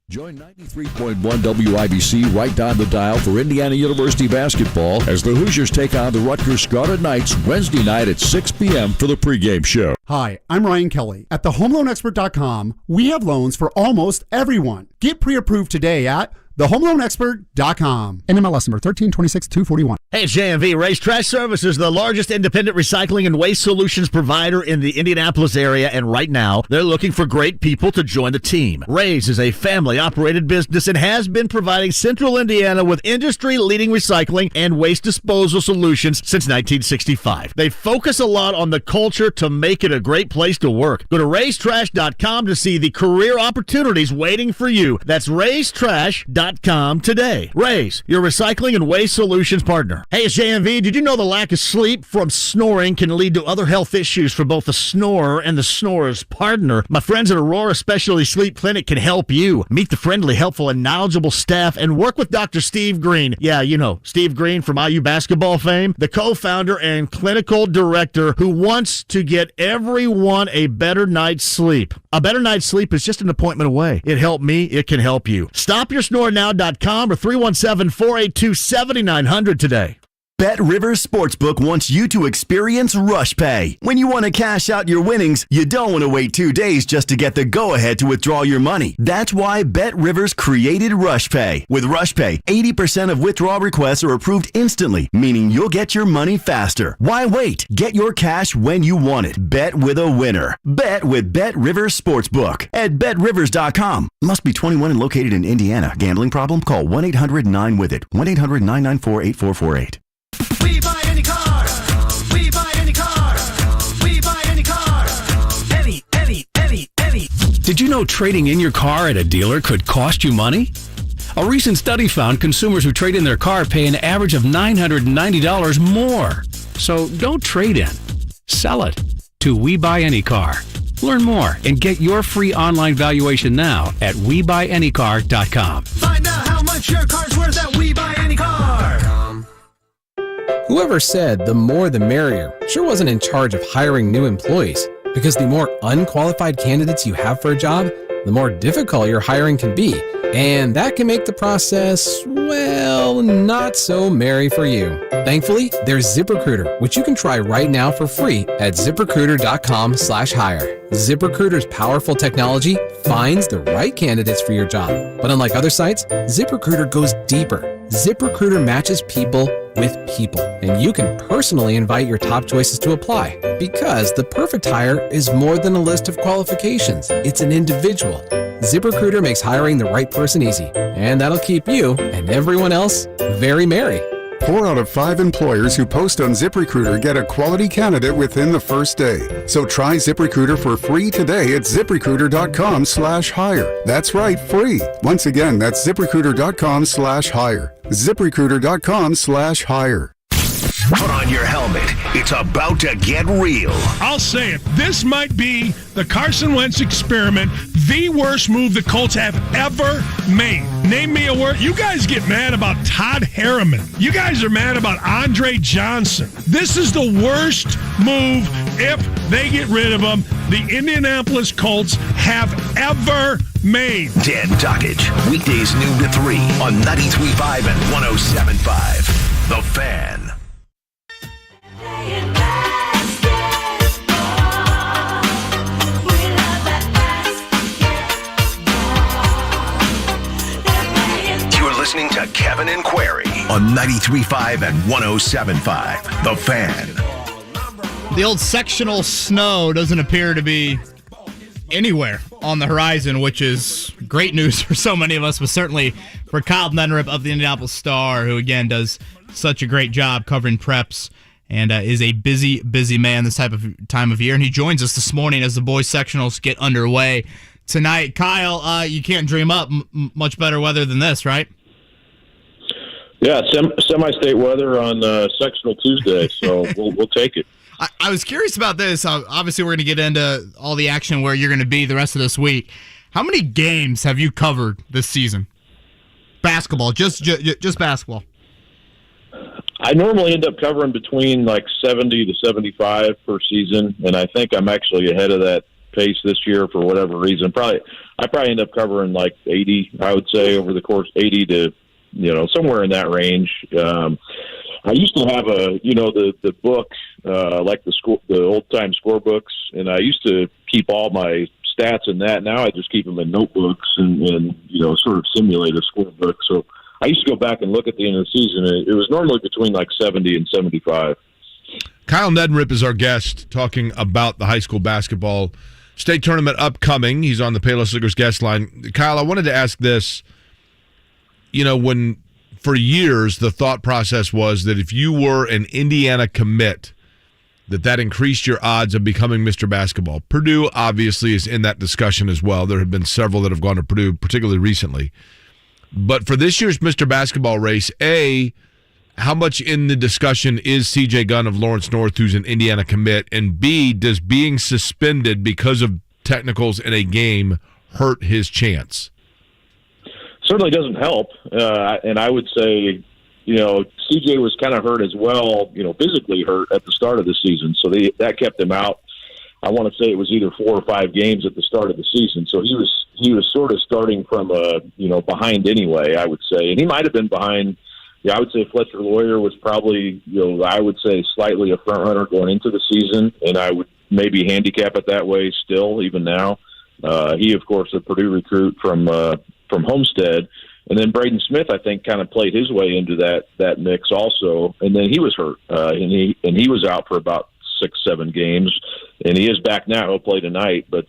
Speaker 1: Join 93.1 WIBC right down the dial for Indiana University basketball as the Hoosiers take on the Rutgers Scarlet Knights Wednesday night at 6 p.m. for the pregame show.
Speaker 24: Hi, I'm Ryan Kelly. At thehomeloanexpert.com, we have loans for almost everyone. Get pre-approved today at thehomeloanexpert.com. NMLS number 1326241.
Speaker 11: Hey, it's JMV. Ray's Trash Services, the largest independent recycling and waste solutions provider in the Indianapolis area, and right now, they're looking for great people to join the team. Ray's is a family-operated business and has been providing Central Indiana with industry-leading recycling and waste disposal solutions since 1965. They focus a lot on the culture to make it a great place to work. Go to raystrash.com to see the career opportunities waiting for you. That's raystrash.com today. Ray's, your recycling and waste solutions partner. Hey, it's JMV. Did you know the lack of sleep from snoring can lead to other health issues for both the snorer and the snorer's partner? My friends at Aurora Specialty Sleep Clinic can help you. Meet the friendly, helpful, and knowledgeable staff and work with Dr. Steve Green. Yeah, you know, Steve Green from IU basketball fame, the co-founder and clinical director who wants to get everyone a better night's sleep. A better night's sleep is just an appointment away. It helped me. It can help you. StopYourSnoreNow.com or 317-482-7900 today.
Speaker 13: Bet Rivers Sportsbook wants you to experience Rush Pay. When you want to cash out your winnings, you don't want to wait 2 days just to get the go-ahead to withdraw your money. That's why Bet Rivers created Rush Pay. With Rush Pay, 80% of withdrawal requests are approved instantly, meaning you'll get your money faster. Why wait? Get your cash when you want it. Bet with a winner. Bet with Bet Rivers Sportsbook at BetRivers.com. Must be 21 and located in Indiana. Gambling problem? Call 1-800-9-WITH-IT. 1-800-994-8448.
Speaker 19: We buy any car. We buy any car. We buy any car. Any.
Speaker 9: Did you know trading in your car at a dealer could cost you money? A recent study found consumers who trade in their car pay an average of $990 more. So don't trade in. Sell it to We Buy Any Car. Learn more and get your free online valuation now at WeBuyAnyCar.com.
Speaker 19: Find out how much your car's worth at We Buy Any Car.
Speaker 30: Whoever said the more the merrier sure wasn't in charge of hiring new employees, because the more unqualified candidates you have for a job, the more difficult your hiring can be. And that can make the process, well, not so merry for you. Thankfully, there's ZipRecruiter, which you can try right now for free at ZipRecruiter.com/hire. ZipRecruiter's powerful technology finds the right candidates for your job. But unlike other sites, ZipRecruiter goes deeper. ZipRecruiter matches people with people, and you can personally invite your top choices to apply, because the perfect hire is more than a list of qualifications. It's an individual. ZipRecruiter makes hiring the right person easy, and that'll keep you and everyone else very merry.
Speaker 4: 4 out of 5 employers who post on ZipRecruiter get a quality candidate within the first day. So try ZipRecruiter for free today at ZipRecruiter.com/hire. That's right, free. Once again, that's ZipRecruiter.com/hire. ZipRecruiter.com/hire.
Speaker 2: Put on your helmet. It's about to get real.
Speaker 3: I'll say it. This might be the Carson Wentz experiment, the worst move the Colts have ever made. Name me a word. You guys get mad about Todd Harriman. You guys are mad about Andre Johnson. This is the worst move, if they get rid of him, the Indianapolis Colts have ever made.
Speaker 2: Dan Dockage, weekdays noon to 3 on 93.5 and 107.5. The Fan. You're listening to Kevin and Query on 93.5 and 107.5. The Fan.
Speaker 8: The old sectional snow doesn't appear to be anywhere on the horizon, which is great news for so many of us, but certainly for Kyle Neddenriep of the Indianapolis Star, who again does such a great job covering preps and is a busy man this time of year. And he joins us this morning as the boys sectionals get underway tonight. Kyle, you can't dream up much better weather than this, right?
Speaker 5: Yeah, semi-state weather on sectional Tuesday, so we'll take it.
Speaker 8: I was curious about this. Obviously, we're going to get into all the action where you're going to be the rest of this week. How many games have you covered this season? Basketball, just basketball.
Speaker 5: I normally end up covering between like 70 to 75 per season, and I think I'm actually ahead of that pace this year for whatever reason. I probably end up covering like 80, I would say, over the course, 80 to, somewhere in that range. I used to have the book, like the old time score books, and I used to keep all my stats in that. Now I just keep them in notebooks and sort of simulate a scorebook. So I used to go back and look at the end of the season. It was normally between like 70 and 75.
Speaker 6: Kyle Neddenriep is our guest talking about the high school basketball state tournament upcoming. He's on the Payless Liquors guest line. Kyle, I wanted to ask this. When for years the thought process was that if you were an Indiana commit, that increased your odds of becoming Mr. Basketball. Purdue obviously is in that discussion as well. There have been several that have gone to Purdue, particularly recently. But for this year's Mr. Basketball race, A, how much in the discussion is CJ Gunn of Lawrence North, who's an Indiana commit? And B, does being suspended because of technicals in a game hurt his chance?
Speaker 5: Certainly doesn't help. And I would say, CJ was kind of hurt as well, physically hurt at the start of the season. So that kept him out. I want to say it was either 4 or 5 games at the start of the season. So he was sort of starting from behind anyway, I would say. And he might have been behind. Yeah, I would say Fletcher Lawyer was probably, I would say slightly a front runner going into the season, and I would maybe handicap it that way still, even now. He, of course, a Purdue recruit from Homestead. And then Braden Smith, I think, kind of played his way into that mix also. And then he was hurt, and he was out for about 6-7 games, and he is back now. He'll play tonight. But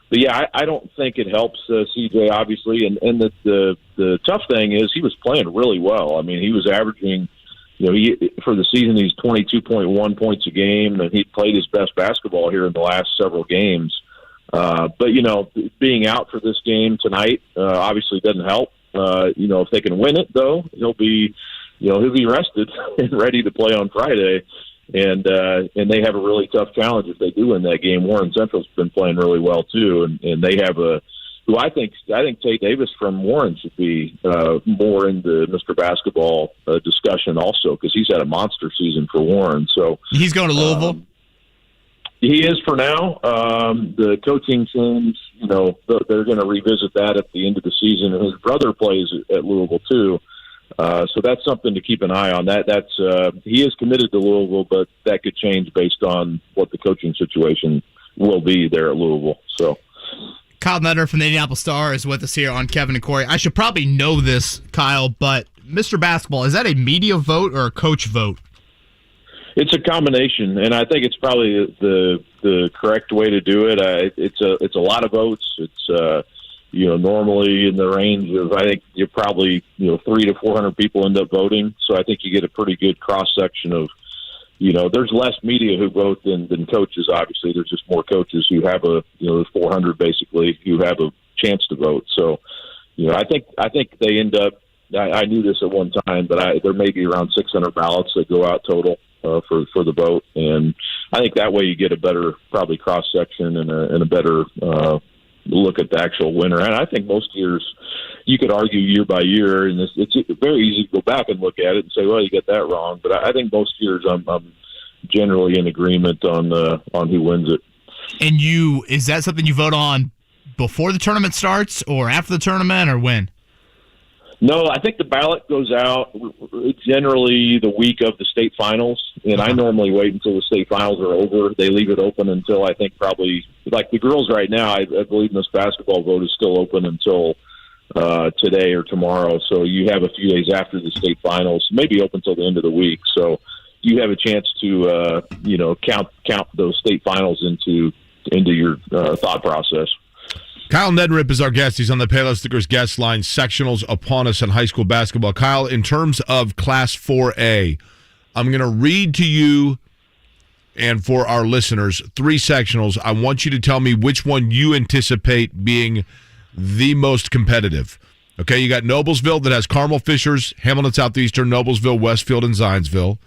Speaker 5: yeah, I don't think it helps CJ, obviously. And the tough thing is he was playing really well. I mean, he was averaging, for the season, he's 22.1 points a game, and he played his best basketball here in the last several games. But, being out for this game tonight obviously doesn't help. If they can win it, though, he'll be rested and ready to play on Friday. And they have a really tough challenge if they do win that game. Warren Central's been playing really well too, and they have who I think Tate Davis from Warren should be more in the Mr. Basketball discussion also, because he's had a monster season for Warren. So
Speaker 8: he's going to Louisville.
Speaker 5: He is for now. The coaching change, they're going to revisit that at the end of the season. And his brother plays at Louisville too. So that's something to keep an eye on. He is committed to Louisville, but that could change based on what the coaching situation will be there at Louisville. So,
Speaker 8: Kyle Neddenriep from the Indianapolis Star is with us here on Kevin and Corey. I should probably know this, Kyle, but Mr. Basketball, is that a media vote or a coach vote?
Speaker 5: It's a combination, and I think it's probably the correct way to do it. It's a lot of votes. It's normally in the range of, I think you're probably 300 to 400 people end up voting. So I think you get a pretty good cross section of there's less media who vote than coaches. Obviously, there's just more coaches who have there's 400 basically who have a chance to vote. So I think they end up. I knew this at one time, but there may be around 600 ballots that go out total. For the vote, and I think that way you get a better probably cross section and a better look at the actual winner. And I think most years you could argue year by year, and it's very easy to go back and look at it and say, well, you get that wrong. But I think most years I'm generally in agreement on who wins it.
Speaker 8: And is that something you vote on before the tournament starts or after the tournament or when?
Speaker 5: No, I think the ballot goes out generally the week of the state finals, and I normally wait until the state finals are over. They leave it open until I think probably, like the girls right now, I believe this basketball vote is still open until today or tomorrow. So you have a few days after the state finals, maybe open until the end of the week. So you have a chance to count those state finals into your thought process.
Speaker 6: Kyle Neddenriep is our guest. He's on the Payless Liquors guest line. Sectionals upon us in high school basketball. Kyle, in terms of Class 4A, I'm going to read to you and for our listeners 3 sectionals. I want you to tell me which one you anticipate being the most competitive. Okay, you got Noblesville that has Carmel Fishers, Hamilton Southeastern, Noblesville, Westfield, and Zionsville.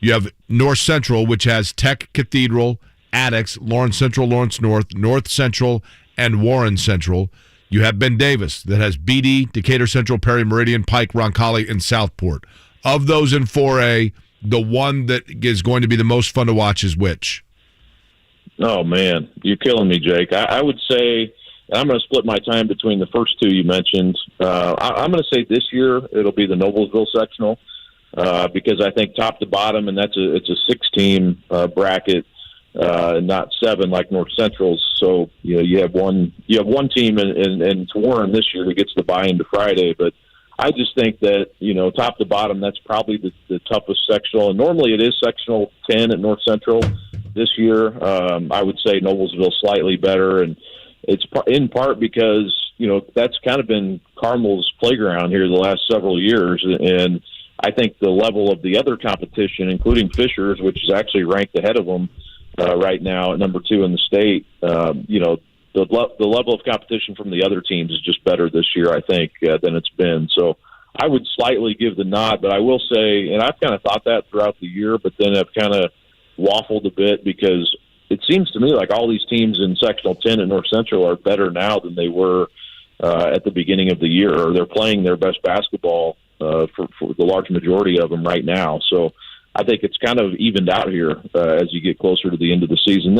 Speaker 6: You have North Central, which has Tech, Cathedral, Attucks, Lawrence Central, Lawrence North, North Central, and Warren Central. You have Ben Davis that has BD, Decatur Central, Perry Meridian, Pike, Roncalli, and Southport. Of those in 4A, the one that is going to be the most fun to watch is which?
Speaker 5: Oh, man, you're killing me, Jake. I would say I'm going to split my time between the first 2 you mentioned. I'm going to say this year it'll be the Noblesville sectional because I think top to bottom, and it's a 6-team bracket. not 7 like North Central's. So you have one team in Warren this year who gets the bye into Friday. But I just think that top to bottom, that's probably the toughest sectional. And normally it is sectional 10 at North Central. This year, I would say Noblesville slightly better, and it's in part because that's kind of been Carmel's playground here the last several years, and I think the level of the other competition, including Fishers, which is actually ranked ahead of them right now at number 2 in the state, the level of competition from the other teams is just better this year, I think, than it's been. So I would slightly give the nod, but I will say, and I've kind of thought that throughout the year, but then I've kind of waffled a bit because it seems to me like all these teams in sectional 10 at North Central are better now than they were at the beginning of the year, or they're playing their best basketball for the large majority of them right now. So I think it's kind of evened out here as you get closer to the end of the season.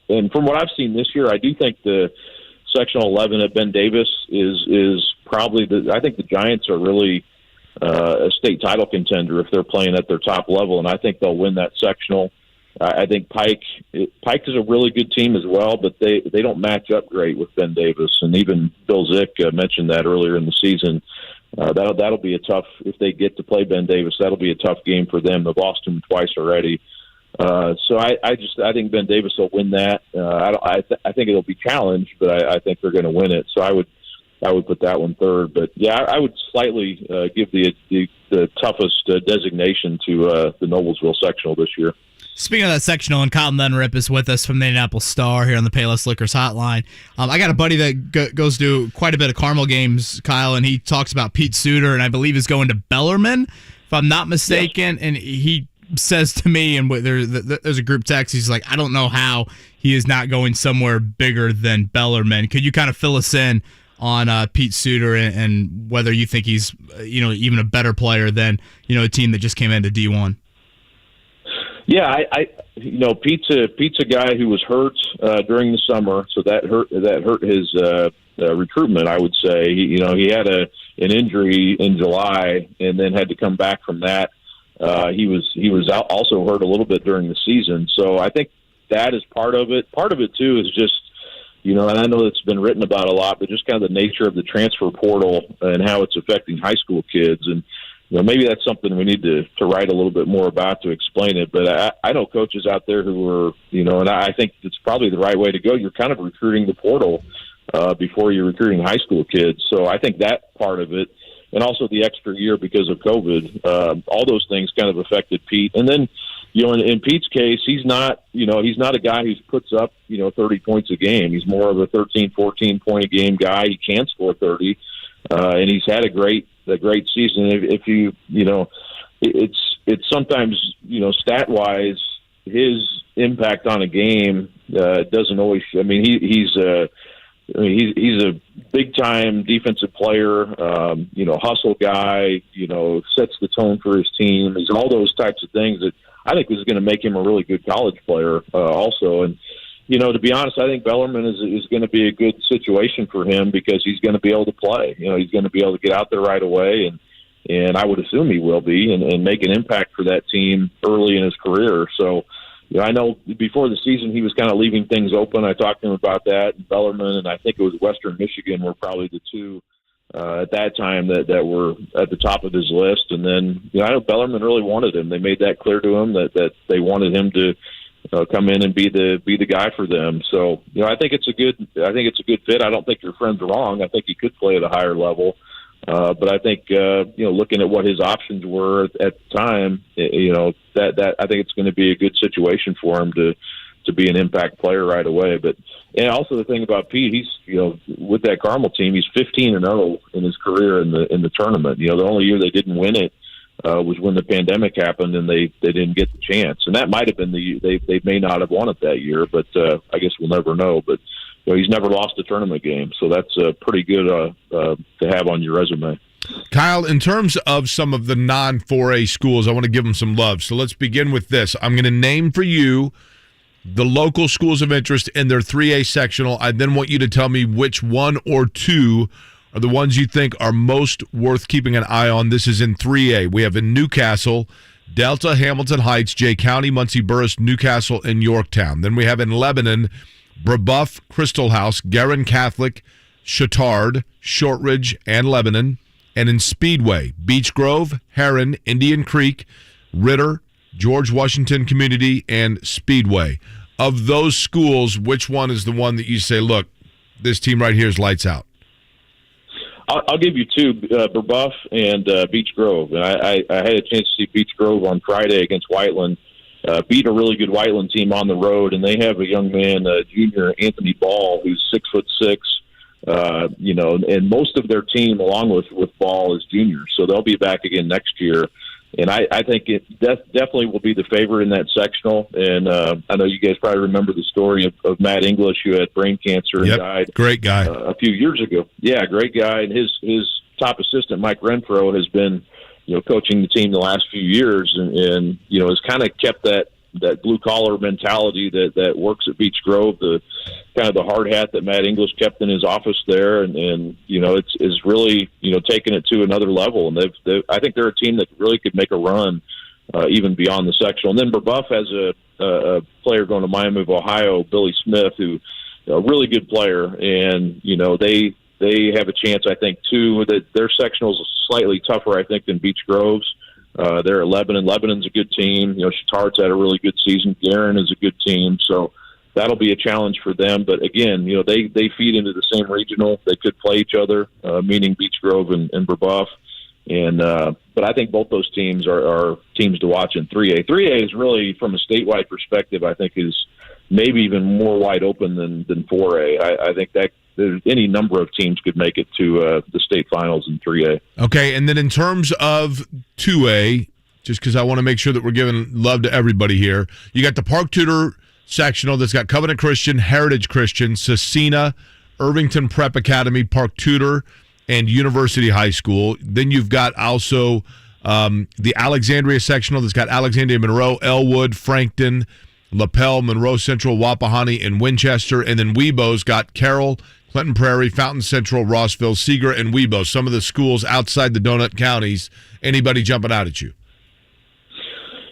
Speaker 5: And from what I've seen this year, I do think the sectional 11 at Ben Davis is probably I think the Giants are really a state title contender if they're playing at their top level, and I think they'll win that sectional. I think Pike is a really good team as well, but they don't match up great with Ben Davis, and even Bill Zick mentioned that earlier in the season. That'll be a tough, if they get to play Ben Davis, that'll be a tough game for them. They've lost him twice already. So I think Ben Davis will win that. I think it'll be challenged, but I think they're going to win it. So I would put that one third. But yeah, I would slightly give the toughest designation to the Noblesville sectional this year.
Speaker 8: Speaking of that sectional, and Kyle Neddenriep is with us from the Indianapolis Star here on the Payless Liquors hotline. I got a buddy that goes to quite a bit of Carmel games, Kyle, and he talks about Pete Suter, and I believe is going to Bellarmine, if I'm not mistaken. Yes. And he says to me, and there's a group text, he's like, I don't know how he is not going somewhere bigger than Bellarmine. Could you kind of fill us in on Pete Suter and whether you think he's even a better player than a team that just came into D1?
Speaker 5: Yeah, Pete's a guy who was hurt during the summer, so that hurt his recruitment. I would say he had an injury in July and then had to come back from that. He was also hurt a little bit during the season, so I think that is part of it. Part of it too is just and I know it's been written about a lot, but just kind of the nature of the transfer portal and how it's affecting high school kids. And maybe that's something we need to write a little bit more about to explain it. But I know coaches out there who are, and I think it's probably the right way to go. You're kind of recruiting the portal before you're recruiting high school kids. So I think that part of it, and also the extra year because of COVID, all those things kind of affected Pete. And then, in Pete's case, he's not a guy who puts up, 30 points a game. He's more of a 13, 14 point a game guy. He can score 30, and he's had a great season. If it's sometimes, stat wise, his impact on a game doesn't always. I mean, he's a big time defensive player. Hustle guy. Sets the tone for his team. He's all those types of things that I think is going to make him a really good college player. Also, and to be honest, I think Bellarmine is going to be a good situation for him because he's going to be able to play. He's going to be able to get out there right away, and I would assume he will be, and make an impact for that team early in his career. So, I know before the season he was kind of leaving things open. I talked to him about that. And Bellarmine, and I think it was Western Michigan were probably the two at that time that were at the top of his list. And then, I know Bellarmine really wanted him. They made that clear to him that they wanted him to come in and be the guy for them. So, I think it's a good fit. I don't think your friend's wrong. I think he could play at a higher level. But I think, looking at what his options were at the time, that I think it's going to be a good situation for him to be an impact player right away. But, and also the thing about Pete, he's, with that Carmel team, he's 15-0 in his career in the tournament. The only year they didn't win it was when the pandemic happened and they didn't get the chance. And that might have been they may not have won it that year, but I guess we'll never know. But he's never lost a tournament game, so that's pretty good to have on your resume.
Speaker 6: Kyle, in terms of some of the non-4A schools, I want to give them some love. So let's begin with this. I'm going to name for you the local schools of interest in their 3A sectional. I then want you to tell me which one or two are the ones you think are most worth keeping an eye on. This is in 3A. We have in Newcastle, Delta, Hamilton Heights, Jay County, Muncie, Burris, Newcastle, and Yorktown. Then we have in Lebanon, Brebeuf, Crystal House, Garin Catholic, Chatard, Shortridge, and Lebanon. And in Speedway, Beech Grove, Heron, Indian Creek, Ritter, George Washington Community, and Speedway. Of those schools, which one is the one that you say, look, this team right here is lights out?
Speaker 5: I'll give you two, Brebeuf and Beech Grove. And I had a chance to see Beech Grove on Friday against Whiteland. Beat a really good Whiteland team on the road, and they have a young man, junior Anthony Ball, who's 6'6". And most of their team, along with Ball, is juniors, so they'll be back again next year. And I think it definitely will be the favorite in that sectional. And I know you guys probably remember the story of Matt English, who had brain cancer and died.
Speaker 6: Great guy.
Speaker 5: A few years ago. Yeah, great guy. And his top assistant, Mike Renfro, has been coaching the team the last few years, and has kind of kept that blue collar mentality that works at Beech Grove, the kind of the hard hat that Matt English kept in his office there, and it's really taking it to another level. And I think they're a team that really could make a run even beyond the sectional. And then Brebeuf has a player going to Miami of Ohio, Billy Smith, who a really good player, and they have a chance, I think, too. That their sectional is slightly tougher, I think, than Beech Grove's. They're at Lebanon. Lebanon's a good team. Chatard's had a really good season. Garin is a good team. So that'll be a challenge for them. But again, they feed into the same regional. They could play each other, meaning Beech Grove and Brebeuf. But I think both those teams are teams to watch in 3A. 3A is really, from a statewide perspective, I think is maybe even more wide open than 4A. I think that there's any number of teams could make it to the state finals in 3A.
Speaker 6: Okay, and then in terms of 2A, just because I want to make sure that we're giving love to everybody here, you got the Park Tudor sectional that's got Covenant Christian, Heritage Christian, Cecina, Irvington Prep Academy, Park Tudor, and University High School. Then you've got also the Alexandria sectional that's got Alexandria Monroe, Elwood, Frankton, LaPel, Monroe Central, Wapahani, and Winchester. And then Webo's got Carroll, Clinton Prairie, Fountain Central, Rossville, Seeger, and Webo. Some of the schools outside the donut counties. Anybody jumping out at you?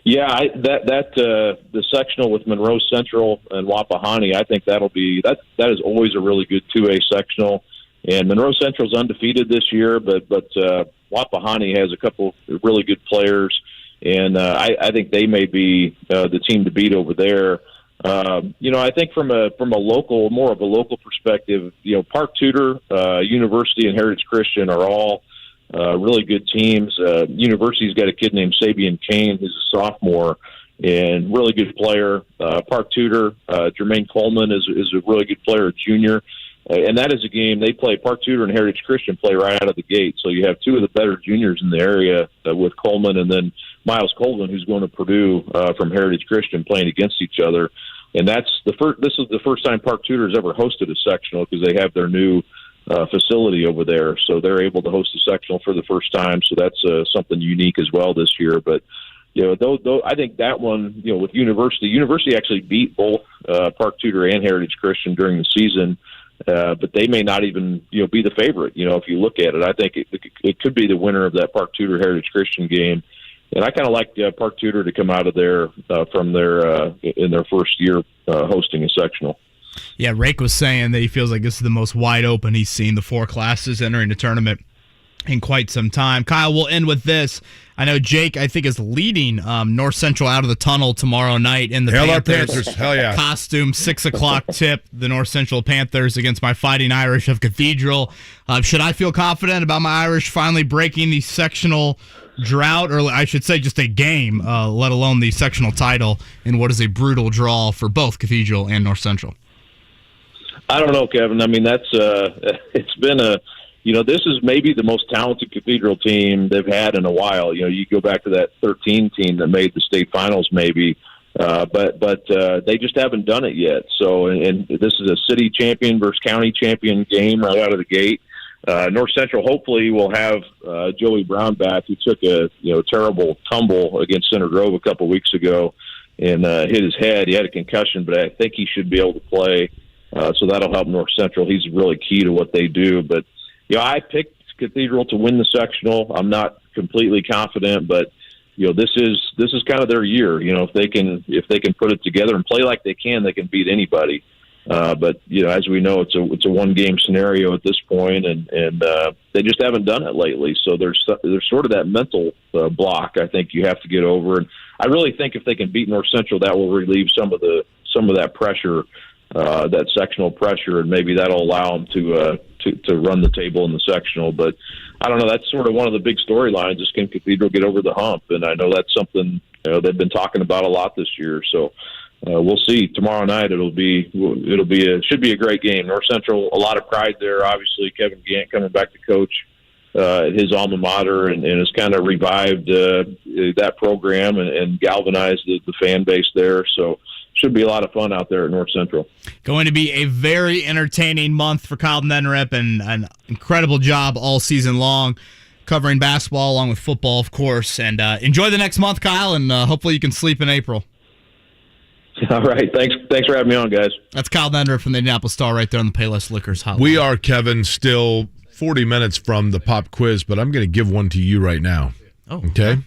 Speaker 5: Yeah, the sectional with Monroe Central and Wapahani, I think that is always a really good 2A sectional. And Monroe Central's undefeated this year, but Wapahani has a couple really good players, and I think they may be the team to beat over there. I think from a local, more of a local perspective, Park Tudor, University, and Heritage Christian are all really good teams. University's got a kid named Sabian Kane, who's a sophomore and really good player. Park Tudor, Jermaine Coleman is a really good player, a junior. And that is a game they play. Park Tudor and Heritage Christian play right out of the gate. So you have two of the better juniors in the area with Coleman, and then Miles Colvin, who's going to Purdue from Heritage Christian, playing against each other. And that's this is the first time Park Tudor has ever hosted a sectional, because they have their new facility over there. So they're able to host a sectional for the first time. So that's something unique as well this year. But though I think that one, with University actually beat both Park Tudor and Heritage Christian during the season. But they may not even, be the favorite. If you look at it, I think it could be the winner of that Park Tudor Heritage Christian game. And I kind of like Park Tudor to come out of there from in their first year hosting a sectional.
Speaker 8: Yeah, Reich was saying that he feels like this is the most wide open he's seen the four classes entering the tournament in quite some time. Kyle, we'll end with this. I know Jake, I think, is leading North Central out of the tunnel tomorrow night in the
Speaker 6: Panthers. Hell yeah.
Speaker 8: Costume, 6 o'clock tip, the North Central Panthers against my Fighting Irish of Cathedral. Should I feel confident about my Irish finally breaking the sectional drought, or I should say just a game, let alone the sectional title, in what is a brutal draw for both Cathedral and North Central?
Speaker 5: I don't know, Kevin. I mean, that's it's been this is maybe the most talented Cathedral team they've had in a while. You go back to that 13 team that made the state finals, maybe, but they just haven't done it yet. So, and this is a city champion versus county champion game right out of the gate. North Central hopefully will have Joey Brown back, who took a terrible tumble against Center Grove a couple weeks ago and hit his head. He had a concussion, but I think he should be able to play. So that'll help North Central. He's really key to what they do. But I picked Cathedral to win the sectional. I'm not completely confident, but this is kind of their year. If they can put it together and play like they can beat anybody. But as we know, it's a one-game scenario at this point, and they just haven't done it lately. So there's sort of that mental block I think you have to get over. And I really think if they can beat North Central, that will relieve some of that pressure, that sectional pressure, and maybe that'll allow them to run the table in the sectional. But I don't know. That's sort of one of the big storylines. Is can Cathedral get over the hump? And I know that's something they've been talking about a lot this year. So. We'll see. Tomorrow night should be a great game. North Central, a lot of pride there. Obviously, Kevin Gant coming back to coach at his alma mater and has kind of revived that program and galvanized the fan base there. So should be a lot of fun out there at North Central.
Speaker 8: Going to be a very entertaining month for Kyle Neddenriep, and an incredible job all season long covering basketball along with football, of course. And enjoy the next month, Kyle, and hopefully you can sleep in April.
Speaker 5: All right. Thanks for having me on, guys.
Speaker 8: That's Kyle Neddenriep from the Indianapolis Star right there on the Payless Liquors hotline.
Speaker 6: We are, Kevin, still 40 minutes from the pop quiz, but I'm going to give one to you right now.
Speaker 8: Oh,
Speaker 6: okay.
Speaker 8: Do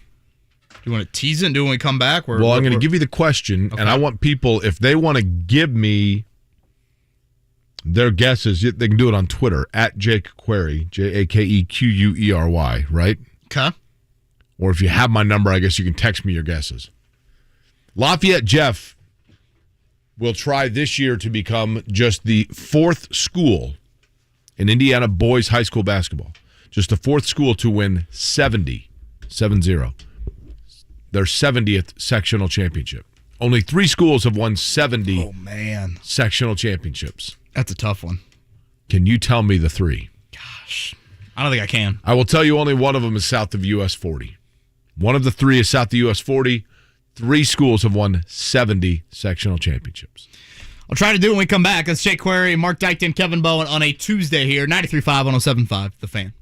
Speaker 8: you want to tease it and do it when we come back?
Speaker 6: I'm going to give you the question, and I want people, if they want to give me their guesses, they can do it on Twitter, at Jake Query, JakeQuery, right?
Speaker 8: Okay.
Speaker 6: Or if you have my number, I guess you can text me your guesses. Lafayette Jeff will try this year to become just the fourth school in Indiana boys high school basketball. Just the fourth school to win 70, their 70th sectional championship. Only 3 schools have won 70 sectional championships.
Speaker 8: That's a tough one.
Speaker 6: Can you tell me the 3?
Speaker 8: Gosh, I don't think I can.
Speaker 6: I will tell you only one of them is south of US 40. One of the 3 is south of US 40. 3 schools have won 70 sectional championships.
Speaker 8: I'll try to do it when we come back. That's Jake Query, Marc Dykton, Kevin Bowen on a Tuesday here, 93.5, 107.5, The Fan.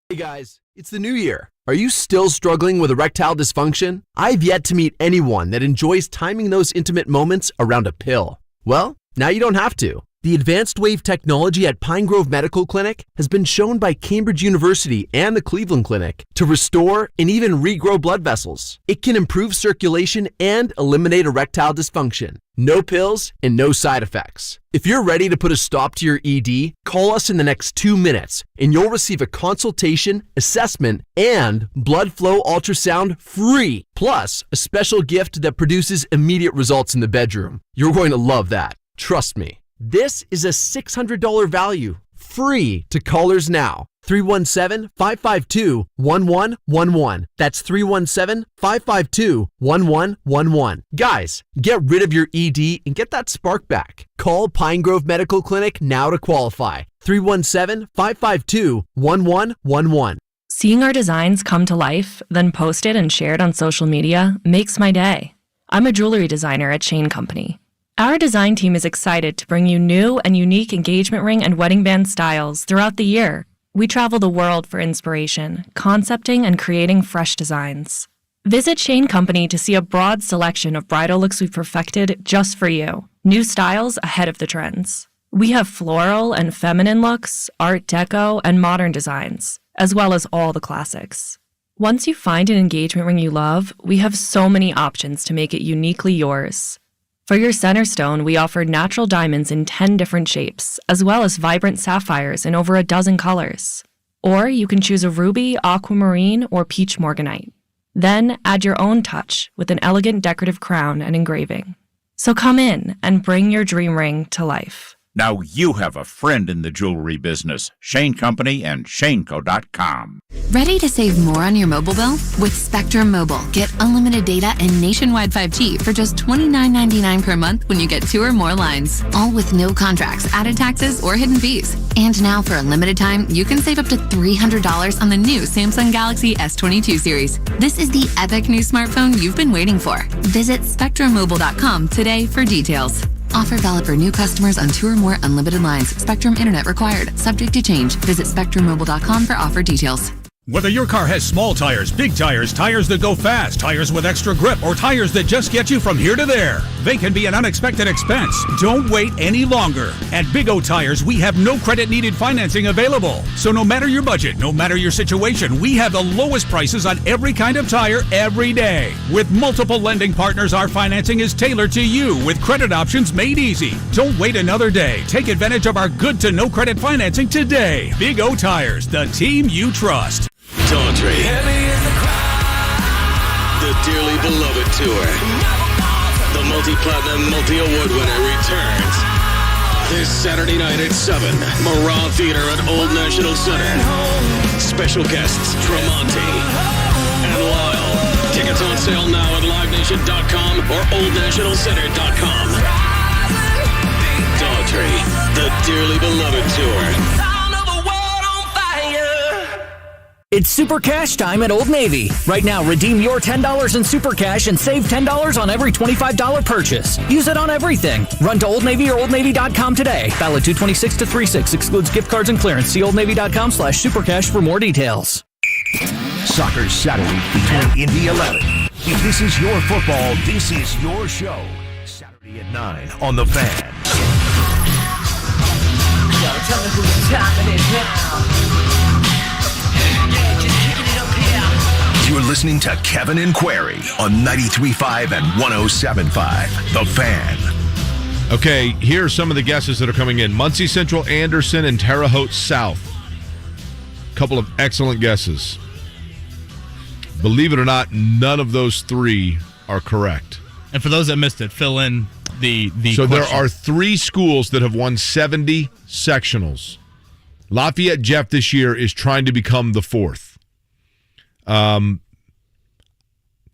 Speaker 10: Hey guys, it's the new year. Are you still struggling with erectile dysfunction? I've yet to meet anyone that enjoys timing those intimate moments around a pill. Well, now you don't have to. The advanced wave technology at Pine Grove Medical Clinic has been shown by Cambridge University and the Cleveland Clinic to restore and even regrow blood vessels. It can improve circulation and eliminate erectile dysfunction. No pills and no side effects. If you're ready to put a stop to your ED, call us in the next 2 minutes and you'll receive a consultation, assessment, and blood flow ultrasound free. Plus, a special gift that produces immediate results in the bedroom. You're going to love that. Trust me. This is a $600 value, free to callers now. 317-552-1111. That's 317-552-1111. Guys, get rid of your ED and get that spark back. Call Pine Grove Medical Clinic now to qualify. 317-552-1111.
Speaker 12: Seeing our designs come to life, then posted and shared on social media makes my day. I'm a jewelry designer at Shane Company. Our design team is excited to bring you new and unique engagement ring and wedding band styles throughout the year. We travel the world for inspiration, concepting and creating fresh designs. Visit Shane Company to see a broad selection of bridal looks we've perfected just for you. New styles ahead of the trends. We have floral and feminine looks, art deco, and modern designs, as well as all the classics. Once you find an engagement ring you love, we have so many options to make it uniquely yours. For your center stone, we offer natural diamonds in 10 different shapes, as well as vibrant sapphires in over a dozen colors. Or you can choose a ruby, aquamarine, or peach morganite. Then add your own touch with an elegant decorative crown and engraving. So come in and bring your dream ring to life.
Speaker 15: Now you have a friend in the jewelry business. Shane Company and ShaneCo.com.
Speaker 16: Ready to save more on your mobile bill? With Spectrum Mobile, get unlimited data and nationwide 5G for just $29.99 per month when you get 2 or more lines. All with no contracts, added taxes, or hidden fees. And now for a limited time, you can save up to $300 on the new Samsung Galaxy S22 series. This is the epic new smartphone you've been waiting for. Visit SpectrumMobile.com today for details. Offer valid for new customers on 2 or more unlimited lines. Spectrum Internet required. Subject to change. Visit SpectrumMobile.com for offer details.
Speaker 17: Whether your car has small tires, big tires, tires that go fast, tires with extra grip, or tires that just get you from here to there, they can be an unexpected expense. Don't wait any longer. At Big O Tires, we have no credit-needed financing available. So no matter your budget, no matter your situation, we have the lowest prices on every kind of tire every day. With multiple lending partners, our financing is tailored to you with credit options made easy. Don't wait another day. Take advantage of our good to no credit financing today. Big O Tires, the team you trust.
Speaker 18: Daughtry. The dearly beloved tour. The multi-platinum, multi-award winner returns this Saturday night at 7. Marah Theater at Old National Center. Special guests Tremonti and Lyle. Tickets on sale now at livenation.com or oldnationalcenter.com. Daughtry. The dearly beloved tour.
Speaker 20: It's Super Cash time at Old Navy. Right now, redeem your $10 in Super Cash and save $10 on every $25 purchase. Use it on everything. Run to Old Navy or OldNavy.com today. Valid 2/26 to 3/6. Excludes gift cards and clearance. See OldNavy.com/supercash for more details.
Speaker 2: Soccer Saturday between Indy 11. If this is your football, this is your show. Saturday at 9 on The Fan.
Speaker 19: Yo, tell me whose time it is now.
Speaker 2: You're listening to Kevin and Query on 93.5 and 107.5. The Fan.
Speaker 6: Okay, here are some of the guesses that are coming in. Muncie Central, Anderson, and Terre Haute South. Couple of excellent guesses. Believe it or not, none of those three are correct.
Speaker 8: And for those that missed it, fill in the
Speaker 6: So
Speaker 8: question.
Speaker 6: there are 3 schools that have won 70 sectionals. Lafayette Jeff this year is trying to become the 4th.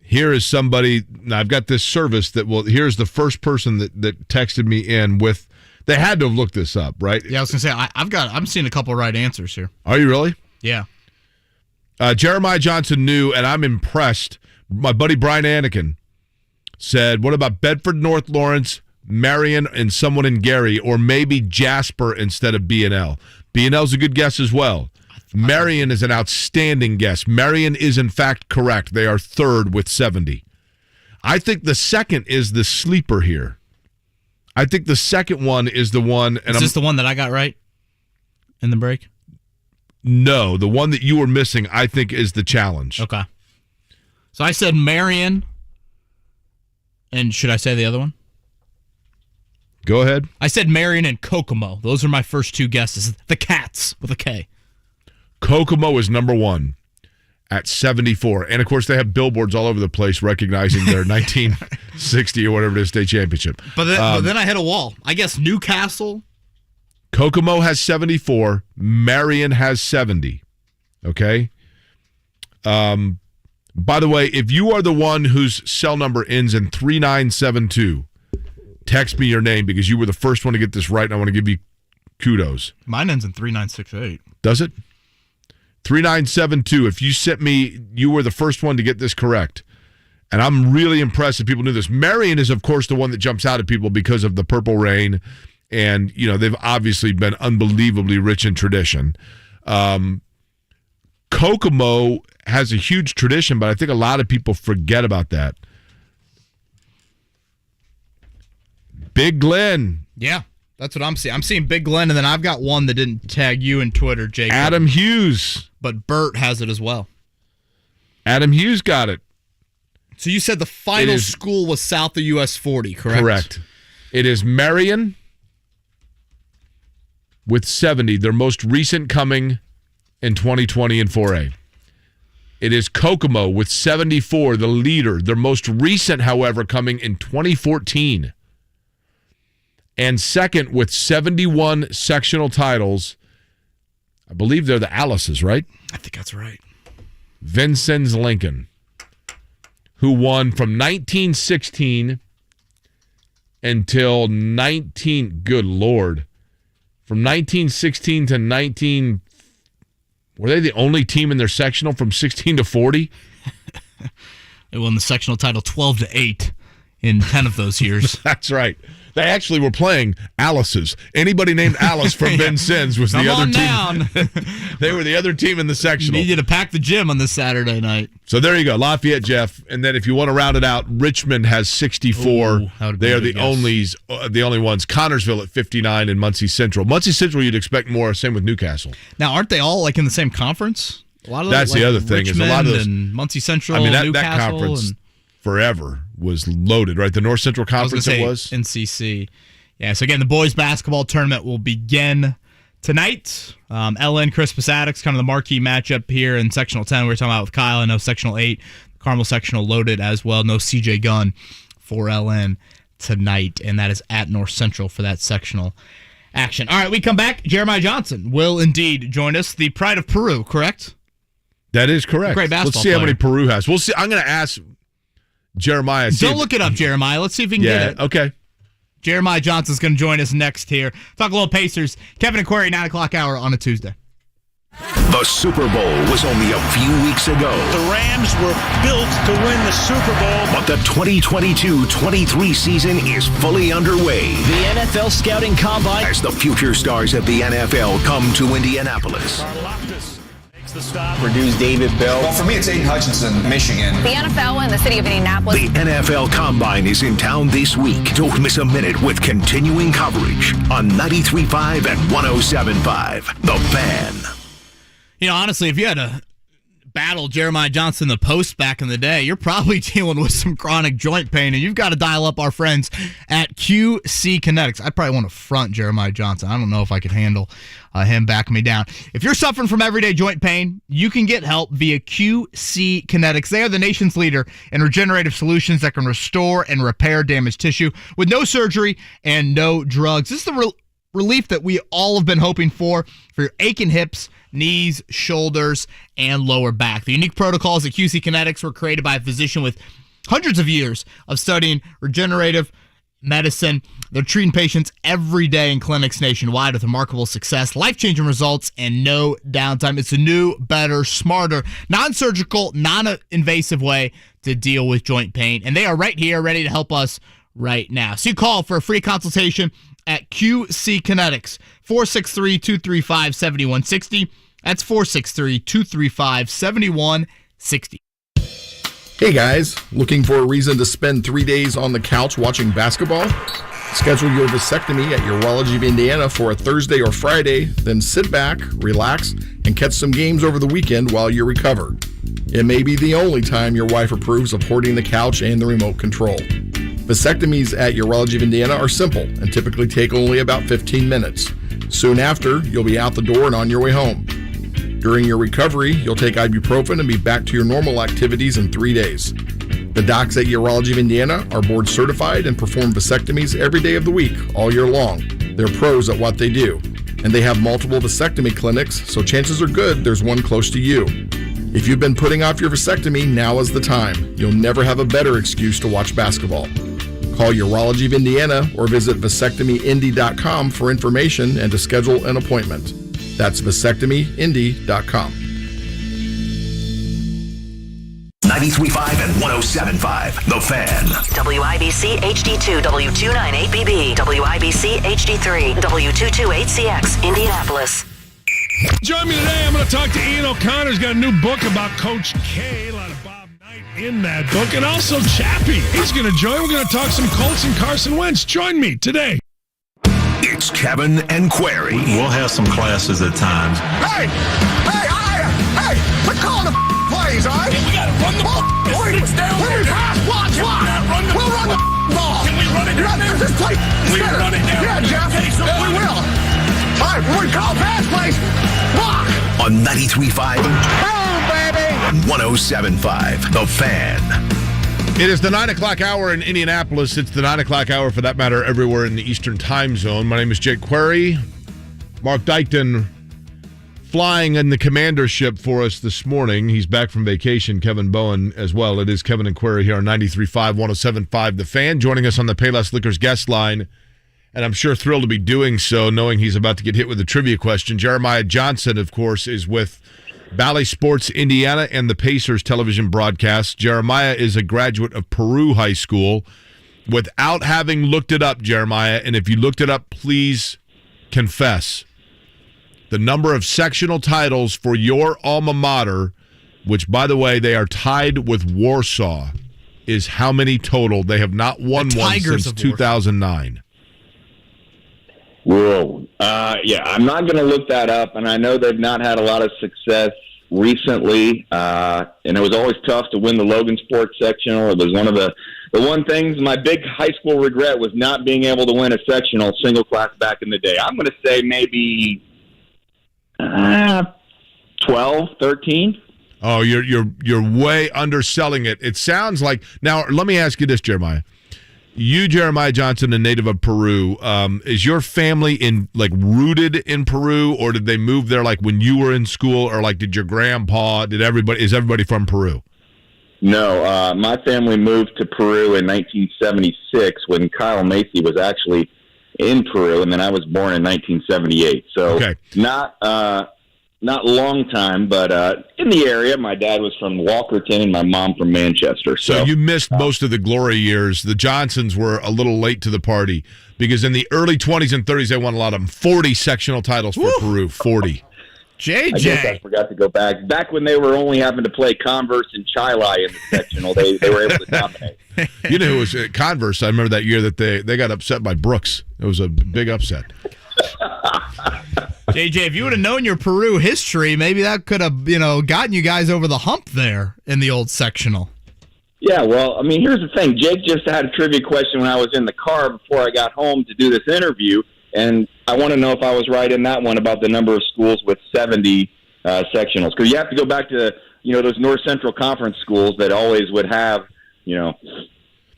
Speaker 6: Here is somebody. Now I've got this service that will. Here's the first person that texted me in with. They had to have looked this up, right?
Speaker 8: Yeah, I was gonna say I'm seeing a couple right answers here.
Speaker 6: Are you really?
Speaker 8: Yeah.
Speaker 6: Jeremiah Johnson knew, and I'm impressed. My buddy Brian Anakin said, "What about Bedford, North Lawrence, Marion, and someone in Gary, or maybe Jasper instead of B&L?" B&L's a good guess as well. Marion is an outstanding guess. Marion is, in fact, correct. They are 3rd with 70. I think the second is the sleeper here. I think the second one is the one. And
Speaker 8: Is this the one that I got right in the break?
Speaker 6: No, the one that you were missing, I think, is the challenge.
Speaker 8: Okay. So I said Marion. And should I say the other one?
Speaker 6: Go ahead.
Speaker 8: I said Marion and Kokomo. Those are my first 2 guesses. The Cats with a K.
Speaker 6: Kokomo is number 1 at 74. And, of course, they have billboards all over the place recognizing their 1960 or whatever it is state championship.
Speaker 8: But then I hit a wall. I guess Newcastle.
Speaker 6: Kokomo has 74. Marion has 70. Okay? By the way, if you are the one whose cell number ends in 3972, text me your name because you were the first one to get this right, and I want to give you kudos.
Speaker 8: Mine ends in 3968.
Speaker 6: Does it? 3972. If you sent me, you were the first one to get this correct. And I'm really impressed that people knew this. Marion is, of course, the one that jumps out at people because of the Purple Rain. And, you know, they've obviously been unbelievably rich in tradition. Kokomo has a huge tradition, but I think a lot of people forget about that. Big Glen.
Speaker 8: Yeah. That's what I'm seeing. I'm seeing Big Glen, and then I've got one that didn't tag you in Twitter, Jake.
Speaker 6: Adam Hughes.
Speaker 8: But Bert has it as well.
Speaker 6: Adam Hughes got it.
Speaker 8: So you said the final school was south of US 40, correct?
Speaker 6: Correct. It is Marion with 70, their most recent coming in 2020 in 4A. It is Kokomo with 74, the leader, their most recent, however, coming in 2014. And second with 71 sectional titles. I believe they're the Alice's, right?
Speaker 8: I think that's right.
Speaker 6: Vincennes Lincoln, who won from 1916 until good Lord. From 1916 to 19... Were they the only team in their sectional from 16 to 40?
Speaker 8: They won the sectional title 12-8 in 10 of those years.
Speaker 6: That's right. They actually were playing Alice's. Anybody named Alice from Vincennes was the other team. They were the other team in the sectional.
Speaker 8: Needed to pack the gym on this Saturday night.
Speaker 6: So there you go, Lafayette, Jeff. And then if you want to round it out, Richmond has 64. They are the only ones. Connorsville at 59 and Muncie Central. Muncie Central, you'd expect more. Same with Newcastle.
Speaker 8: Now, aren't they all like in the same conference? A lot of
Speaker 6: That's the other thing.
Speaker 8: Richmond
Speaker 6: is a lot of those,
Speaker 8: and Muncie Central.
Speaker 6: That
Speaker 8: Newcastle,
Speaker 6: conference forever was loaded, right? The North Central Conference was
Speaker 8: NCC. Yeah. So again, the boys basketball tournament will begin tonight. LN Crispus Attucks, kind of the marquee matchup here in sectional 10. We were talking about with Kyle. I know sectional 8, Carmel sectional loaded as well. No CJ Gunn for LN tonight, and that is at North Central for that sectional action. All right, we come back. Jeremiah Johnson will indeed join us. The pride of Peru, correct?
Speaker 6: That is correct.
Speaker 8: Great basketball
Speaker 6: Let's see how many Peru has. We'll see. I'm going to ask Jeremiah.
Speaker 8: Don't look it up, Jeremiah. Let's see if we can get it.
Speaker 6: Okay.
Speaker 8: Jeremiah Johnson's going to join us next here. Talk a little Pacers. Kevin and Query, 9 o'clock hour on a Tuesday.
Speaker 2: The Super Bowl was only a few weeks ago.
Speaker 7: The Rams were built to win the Super Bowl.
Speaker 2: But the 2022-23 season is fully underway.
Speaker 20: The NFL Scouting Combine.
Speaker 2: As the future stars of the NFL come to Indianapolis.
Speaker 7: The stop.
Speaker 14: Purdue's David Bell.
Speaker 21: Well, for me, it's Aiden Hutchinson, Michigan.
Speaker 22: The NFL and the city of Indianapolis.
Speaker 2: The NFL Combine is in town this week. Don't miss a minute with continuing coverage on 93.5 and 107.5. The Fan.
Speaker 8: You know, honestly, if you had to battle Jeremiah Johnson in the post back in the day, you're probably dealing with some chronic joint pain, and you've got to dial up our friends at QC Kinetics. I probably want to front Jeremiah Johnson. I don't know if I could handle him backing me down. If you're suffering from everyday joint pain, you can get help via QC Kinetics. They are the nation's leader in regenerative solutions that can restore and repair damaged tissue with no surgery and no drugs. This is the relief that we all have been hoping for your aching hips, knees, shoulders, and lower back. The unique protocols at QC Kinetics were created by a physician with hundreds of years of studying regenerative medicine. They're treating patients every day in clinics nationwide with remarkable success, life-changing results, and no downtime. It's a new, better, smarter, non-surgical, non-invasive way to deal with joint pain. And they are right here, ready to help us right now. So you call for a free consultation at QC Kinetics, 463-235-7160. That's 463-235-7160.
Speaker 23: Hey guys, looking for a reason to spend 3 days on the couch watching basketball? Schedule your vasectomy at Urology of Indiana for a Thursday or Friday, then sit back, relax, and catch some games over the weekend while you recover. It may be the only time your wife approves of hoarding the couch and the remote control. Vasectomies at Urology of Indiana are simple and typically take only about 15 minutes. Soon after, you'll be out the door and on your way home. During your recovery, you'll take ibuprofen and be back to your normal activities in 3 days. The docs at Urology of Indiana are board certified and perform vasectomies every day of the week, all year long. They're pros at what they do. And they have multiple vasectomy clinics, so chances are good there's one close to you. If you've been putting off your vasectomy, now is the time. You'll never have a better excuse to watch basketball. Call Urology of Indiana or visit vasectomyindy.com for information and to schedule an appointment. That's vasectomyindy.com.
Speaker 2: 93.5 and 107.5. The Fan.
Speaker 22: WIBC HD2 W298BB. WIBC HD3 W228CX. Indianapolis.
Speaker 3: Join me today. I'm going to talk to Ian O'Connor. He's got a new book about Coach K. A lot of Bob Knight in that book. And also Chappie. He's going to join. We're going to talk some Colts and Carson Wentz. Join me today.
Speaker 2: It's Kevin and Query.
Speaker 25: We'll have some classes at times.
Speaker 19: Hey, we're calling the plays, all right?
Speaker 25: We got to run the ball.
Speaker 19: Let me pass, watch. We'll run the ball.
Speaker 25: Can we run it down there?
Speaker 19: Just play.
Speaker 25: We run it down.
Speaker 19: Yeah, Jeff.
Speaker 25: Okay, so
Speaker 19: we will. All right, we're going to call pass plays. Block.
Speaker 2: On 93.5
Speaker 19: Boom, baby.
Speaker 2: and 107.5. The Fan.
Speaker 6: It is the 9 o'clock hour in Indianapolis. It's the 9 o'clock hour, for that matter, everywhere in the Eastern time zone. My name is Jake Query. Mark Dykton flying in the commander ship for us this morning. He's back from vacation. Kevin Bowen as well. It is Kevin and Query here on 93.5, 107.5 The Fan. Joining us on the Payless Liquors guest line, and I'm sure thrilled to be doing so, knowing he's about to get hit with a trivia question. Jeremiah Johnson, of course, is with Bally Sports Indiana and the Pacers television broadcast. Jeremiah is a graduate of Peru High School. without having looked it up, Jeremiah, and if you looked it up, please confess, the number of sectional titles for your alma mater, which, by the way, they are tied with Warsaw, is how many total? They have not won one since 2009.
Speaker 1: Whoa. Yeah, I'm not going to look that up, and I know they've not had a lot of success recently, and it was always tough to win the Logan Sports sectional. It was one of the one things, my big high school regret was not being able to win a sectional single class back in the day. I'm going to say maybe 12, 13.
Speaker 6: Oh, you're way underselling it. It sounds like, now let me ask you this, Jeremiah. You, Jeremiah Johnson, a native of Peru, is your family rooted in Peru, or did they move there like when you were in school, or like did your grandpa? Is everybody from Peru?
Speaker 1: No, my family moved to Peru in 1976 when Kyle Macy was actually in Peru, and then I was born in 1978. So not long time, but in the area. My dad was from Walkerton and my mom from Manchester.
Speaker 6: So you missed most of the glory years. The Johnsons were a little late to the party because in the early 20s and 30s, they won a lot of them. 40 sectional titles for Peru, 40.
Speaker 1: I guess I forgot to go back. Back when they were only having to play Converse and Chilai in the sectional, they were able to dominate.
Speaker 6: You know who was Converse? I remember that year that they got upset by Brooks. It was a big upset.
Speaker 8: JJ, if you would have known your Peru history, maybe that could have, gotten you guys over the hump there in the old sectional.
Speaker 1: Yeah, well, I mean, here's the thing. Jake just had a trivia question when I was in the car before I got home to do this interview, and I want to know if I was right in that one about the number of schools with 70 sectionals. Because you have to go back to, those North Central Conference schools that always would have,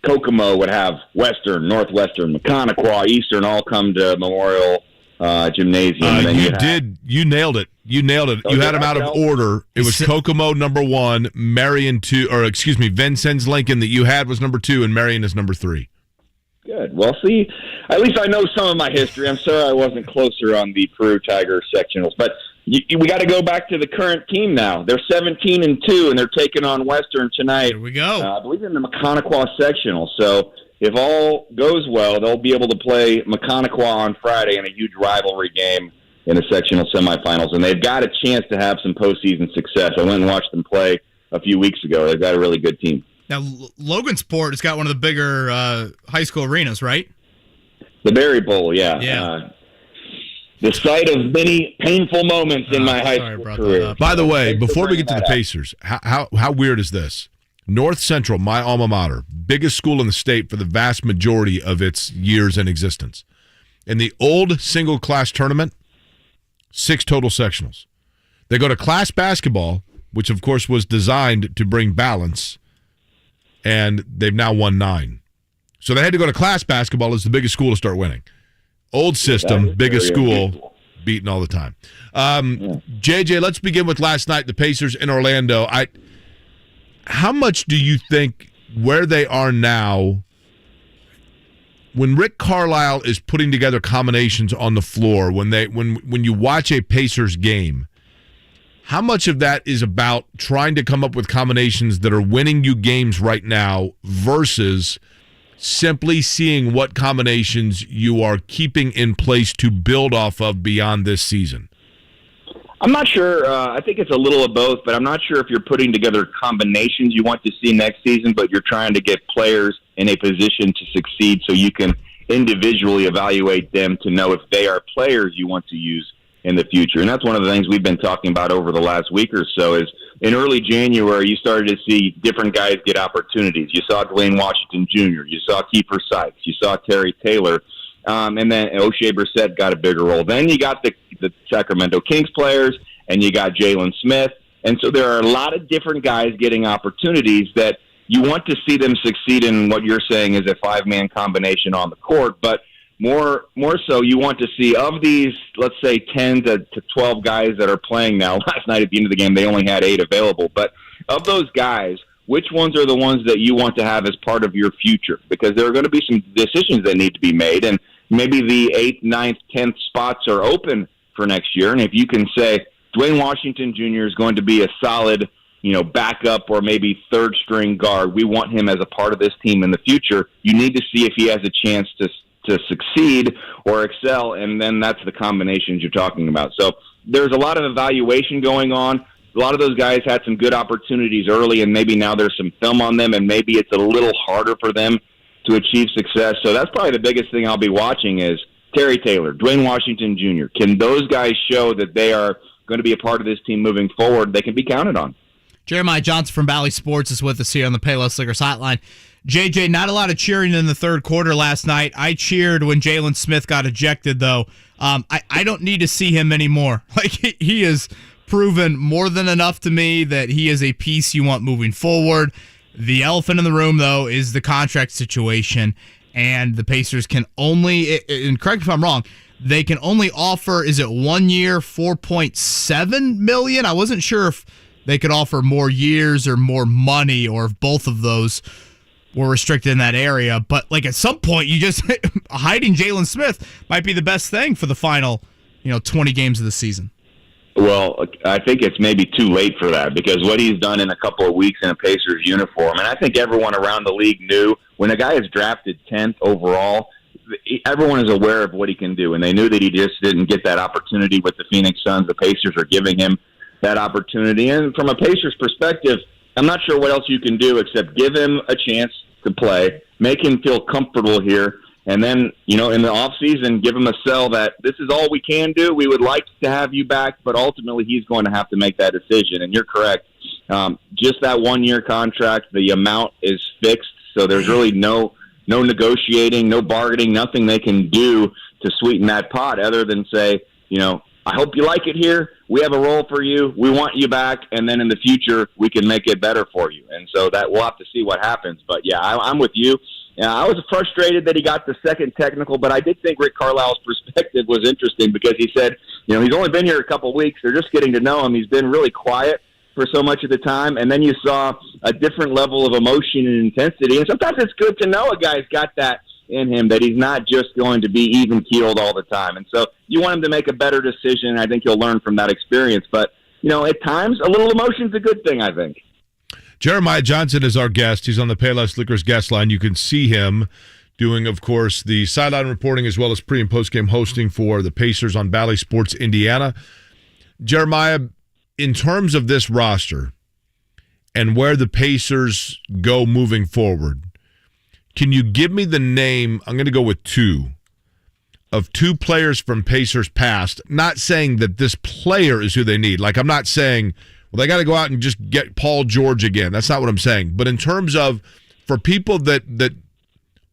Speaker 1: Kokomo would have Western, Northwestern, Mechaniqua, Eastern all come to Memorial Gymnasium. And then
Speaker 6: you nailed it. You nailed it. You had them out of order. It was Kokomo number 1, Marion 2, Vincennes Lincoln that you had was number 2, and Marion is number 3.
Speaker 1: Good. Well, see, at least I know some of my history. I'm sorry I wasn't closer on the Peru Tiger sectionals, but we got to go back to the current team now. They're 17-2, and they're taking on Western tonight.
Speaker 8: Here we go.
Speaker 1: I believe in the Mechaniqua sectional. So if all goes well, they'll be able to play Mechaniqua on Friday in a huge rivalry game in the sectional semifinals, and they've got a chance to have some postseason success. I went and watched them play a few weeks ago. They've got a really good team.
Speaker 8: Now, Logansport has got one of the bigger high school arenas, right?
Speaker 1: The Berry Bowl, yeah. The site of many painful moments in my high school career.
Speaker 6: By the way, before we get to the Pacers, how weird is this? North Central, my alma mater, biggest school in the state for the vast majority of its years in existence. In the old single-class tournament, 6 total sectionals. They go to class basketball, which, of course, was designed to bring balance, and they've now won 9. So they had to go to class basketball as the biggest school to start winning. Old system, biggest school, beaten all the time. JJ, let's begin with last night, the Pacers in Orlando. How much do you think where they are now, when Rick Carlisle is putting together combinations on the floor, when you watch a Pacers game, how much of that is about trying to come up with combinations that are winning you games right now versus simply seeing what combinations you are keeping in place to build off of beyond this season?
Speaker 1: I'm not sure. I think it's a little of both, but I'm not sure if you're putting together combinations you want to see next season, but you're trying to get players in a position to succeed so you can individually evaluate them to know if they are players you want to use in the future. And that's one of the things we've been talking about over the last week or so is in early January, you started to see different guys get opportunities. You saw Dwayne Washington Jr., you saw Kiefer Sykes, you saw Terry Taylor, and then O'Shea Brissett got a bigger role. Then you got the Sacramento Kings players, and you got Jalen Smith. And so there are a lot of different guys getting opportunities that you want to see them succeed in what you're saying is a 5-man combination on the court. But more so, you want to see of these, let's say, 10 to 12 guys that are playing now. Last night at the end of the game, they only had 8 available. But of those guys, which ones are the ones that you want to have as part of your future? Because there are going to be some decisions that need to be made, and maybe the 8th, 9th, 10th spots are open for next year. And if you can say Dwayne Washington Jr. is going to be a solid, backup or maybe third string guard. We want him as a part of this team in the future. You need to see if he has a chance to succeed or excel, and then that's the combinations you're talking about. So there's a lot of evaluation going on. A lot of those guys had some good opportunities early, and maybe now there's some film on them, and maybe it's a little harder for them to achieve success. So that's probably the biggest thing I'll be watching is Terry Taylor, Dwayne Washington Jr. Can those guys show that they are going to be a part of this team moving forward? They can be counted on.
Speaker 8: Jeremiah Johnson from Bally Sports is with us here on the Payless Liquors Hotline. JJ, not a lot of cheering in the third quarter last night. I cheered when Jalen Smith got ejected, though. I don't need to see him anymore. Like, he has proven more than enough to me that he is a piece you want moving forward. The elephant in the room, though, is the contract situation, and the Pacers can only, and correct me if I'm wrong, they can only offer, is it 1 year, $4.7 million? I wasn't sure if they could offer more years or more money, or if both of those were restricted in that area. But like at some point, you just hiding Jalen Smith might be the best thing for the final, 20 games of the season.
Speaker 1: Well, I think it's maybe too late for that because what he's done in a couple of weeks in a Pacers uniform, and I think everyone around the league knew when a guy is drafted 10th overall, everyone is aware of what he can do, and they knew that he just didn't get that opportunity with the Phoenix Suns. The Pacers are giving him that opportunity, and from a Pacers perspective, I'm not sure what else you can do except give him a chance to play, make him feel comfortable here, and then, in the offseason, give him a sell that this is all we can do. We would like to have you back, but ultimately he's going to have to make that decision. And you're correct. Just that 1 year contract, the amount is fixed, so there's really no negotiating, no bargaining, nothing they can do to sweeten that pot other than say, I hope you like it here. We have a role for you. We want you back, and then in the future we can make it better for you. And so that we'll have to see what happens. But yeah, I'm with you. I was frustrated that he got the second technical, but I did think Rick Carlisle's perspective was interesting because he said, he's only been here a couple of weeks. They're just getting to know him. He's been really quiet for so much of the time, and then you saw a different level of emotion and intensity. And sometimes it's good to know a guy's got that in him, that he's not just going to be even-keeled all the time. And so you want him to make a better decision, and I think he'll learn from that experience. But, at times, a little emotion's a good thing, I think.
Speaker 6: Jeremiah Johnson is our guest. He's on the Payless Liquors guest line. You can see him doing, of course, the sideline reporting as well as pre- and post-game hosting for the Pacers on Bally Sports Indiana. Jeremiah, in terms of this roster and where the Pacers go moving forward, can you give me the name, I'm going to go with two players from Pacers past, not saying that this player is who they need. Like, I'm not saying, well, they got to go out and just get Paul George again. That's not what I'm saying. But in terms of, for people that